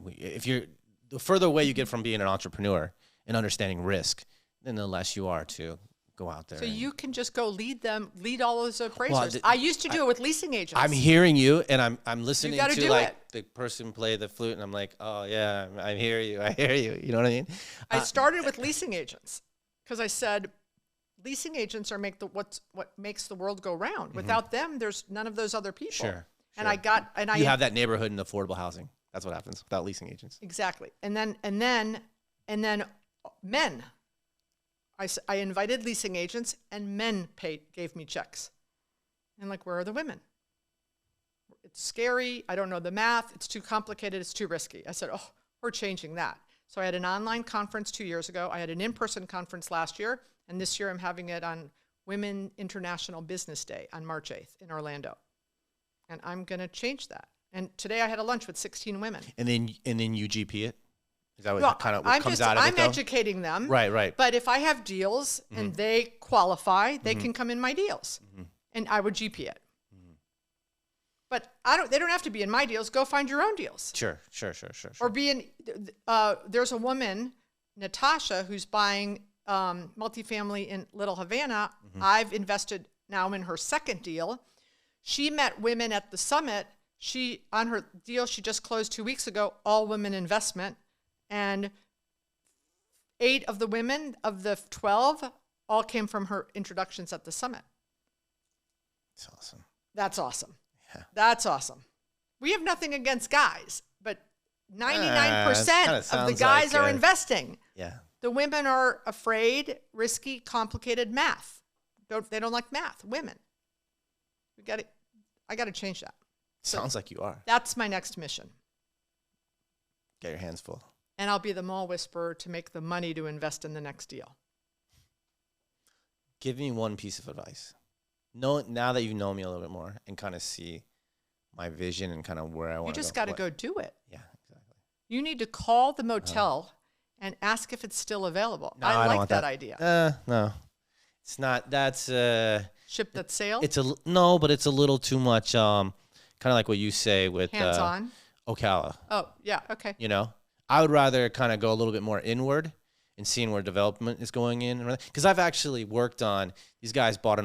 The further away you get from being an entrepreneur and understanding risk, then the less you are to go out there. So you can just go lead all those appraisers. Well, I used to do it with leasing agents. I'm hearing you, and I'm listening to like the person play the flute, and I'm like, oh yeah, I hear you. You know what I mean? I started with leasing agents because I said, leasing agents are what makes the world go round. Without them, there's none of those other people. Sure. And you have that neighborhood in affordable housing. That's what happens without leasing agents. Exactly. And then men. I invited leasing agents, and men gave me checks. And where are the women? It's scary. I don't know the math. It's too complicated. It's too risky. I said, we're changing that. So I had an online conference 2 years ago. I had an in-person conference last year. And this year I'm having it on Women International Business Day on March 8th in Orlando. And I'm going to change that. And today I had a lunch with 16 women. And then you GP it? Is that what comes out of it, I'm educating them. Right. But if I have deals and they qualify, they can come in my deals. Mm-hmm. And I would GP it. Mm-hmm. But they don't have to be in my deals. Go find your own deals. Sure. Or there's a woman, Natasha, who's buying multifamily in Little Havana. Mm-hmm. I've invested now in her 2nd deal. She met women at the summit. On her deal she just closed 2 weeks ago, all women investment, and 8 of the women of the 12 all came from her introductions at the summit. That's awesome. That's awesome. Yeah. That's awesome. We have nothing against guys, but 99% of the guys are investing. Yeah. The women are afraid, risky, complicated math. They don't like math. Women. I got to change that. Sounds like you are. That's my next mission. Get your hands full. And I'll be the mall whisperer to make the money to invest in the next deal. Give me one piece of advice. Now that you know me a little bit more and kind of see my vision and kind of where I want to go. You just got to go do it. Yeah, exactly. You need to call the motel and ask if it's still available. No, I don't like want that idea. No, it's not. That's Ship that sail? No, but it's a little too much. Kind of like what you say with hands-on. Ocala. Oh, yeah, okay. You know, I would rather kind of go a little bit more inward and seeing where development is going in. Because I've actually worked on, these guys bought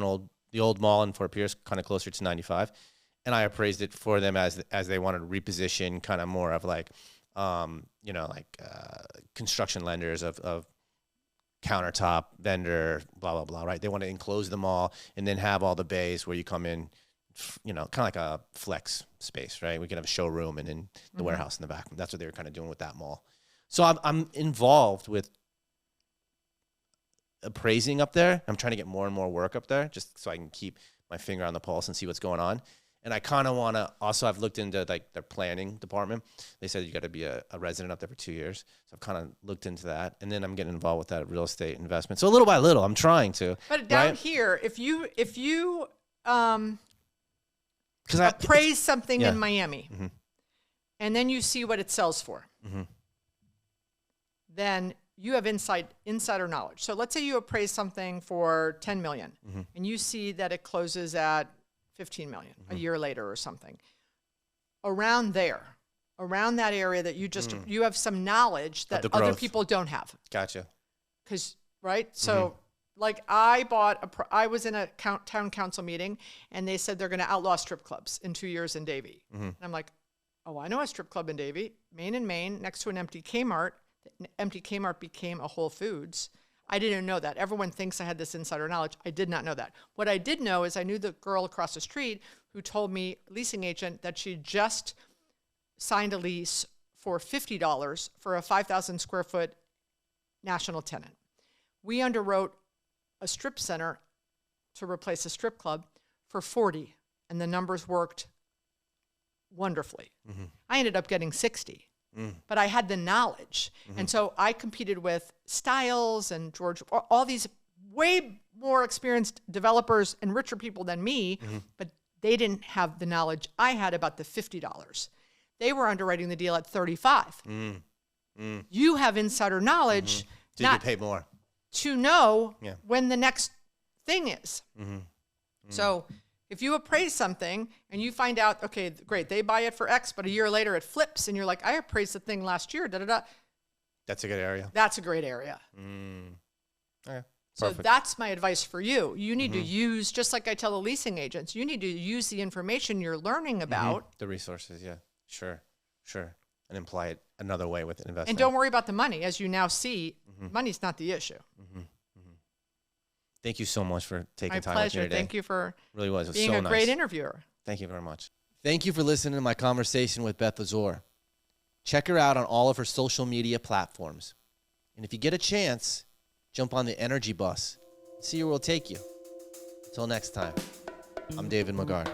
the old mall in Fort Pierce, kind of closer to 95, and I appraised it for them as they wanted to reposition kind of more of like, construction lenders of countertop vendor, blah, blah, blah, right? They want to enclose the mall and then have all the bays where you come in, kind of like a flex space, right? We can have a showroom and then the warehouse in the back. That's what they were kind of doing with that mall. So I'm involved with appraising up there. I'm trying to get more and more work up there just so I can keep my finger on the pulse and see what's going on. And I kind of want to also, I've looked into like their planning department. They said you got to be a resident up there for 2 years. So I've kind of looked into that. And then I'm getting involved with that real estate investment. So little by little, I'm trying to. But down here, if you appraise something in Miami and then you see what it sells for, then you have insider knowledge. So let's say you appraise something for 10 million and you see that it closes at 15 million a year later or something. Around that area that you have some knowledge that other people don't have. Gotcha. Right? So like I was in a town council meeting and they said they're going to outlaw strip clubs in 2 years in Davie. And I'm like, oh, I know a strip club in Davie, Main and Main, next to an empty Kmart. The empty Kmart became a Whole Foods. I didn't know that. Everyone thinks I had this insider knowledge. I did not know that. What I did know is I knew the girl across the street who told me, leasing agent, that she just signed a lease for $50 for a 5,000 square foot national tenant. We underwrote a strip center to replace a strip club for 40, and the numbers worked wonderfully. I ended up getting 60. But I had the knowledge. And so I competed with Stiles and George, all these way more experienced developers and richer people than me, but they didn't have the knowledge I had about the $50. They were underwriting the deal at 35. You have insider knowledge So you can pay more to know when the next thing is. So if you appraise something and you find out, okay, great, they buy it for X, but a year later it flips, and you're like, I appraised the thing last year, That's a good area. That's a great area. Okay. So Perfect. that's my advice for you. You need to use, just like I tell the leasing agents, you need to use the information you're learning about. The resources, yeah. Sure. And apply it another way with investing. And don't worry about the money. As you now see, money's not the issue. Thank you so much for taking time My with me pleasure. today. Thank you for really was. It was being so a nice. great interviewer. Thank you very much. Thank you for listening to my conversation with Beth Azor. Check her out on all of her social media platforms. And if you get a chance, jump on the energy bus. See where we'll take you. Until next time, I'm David Maggard.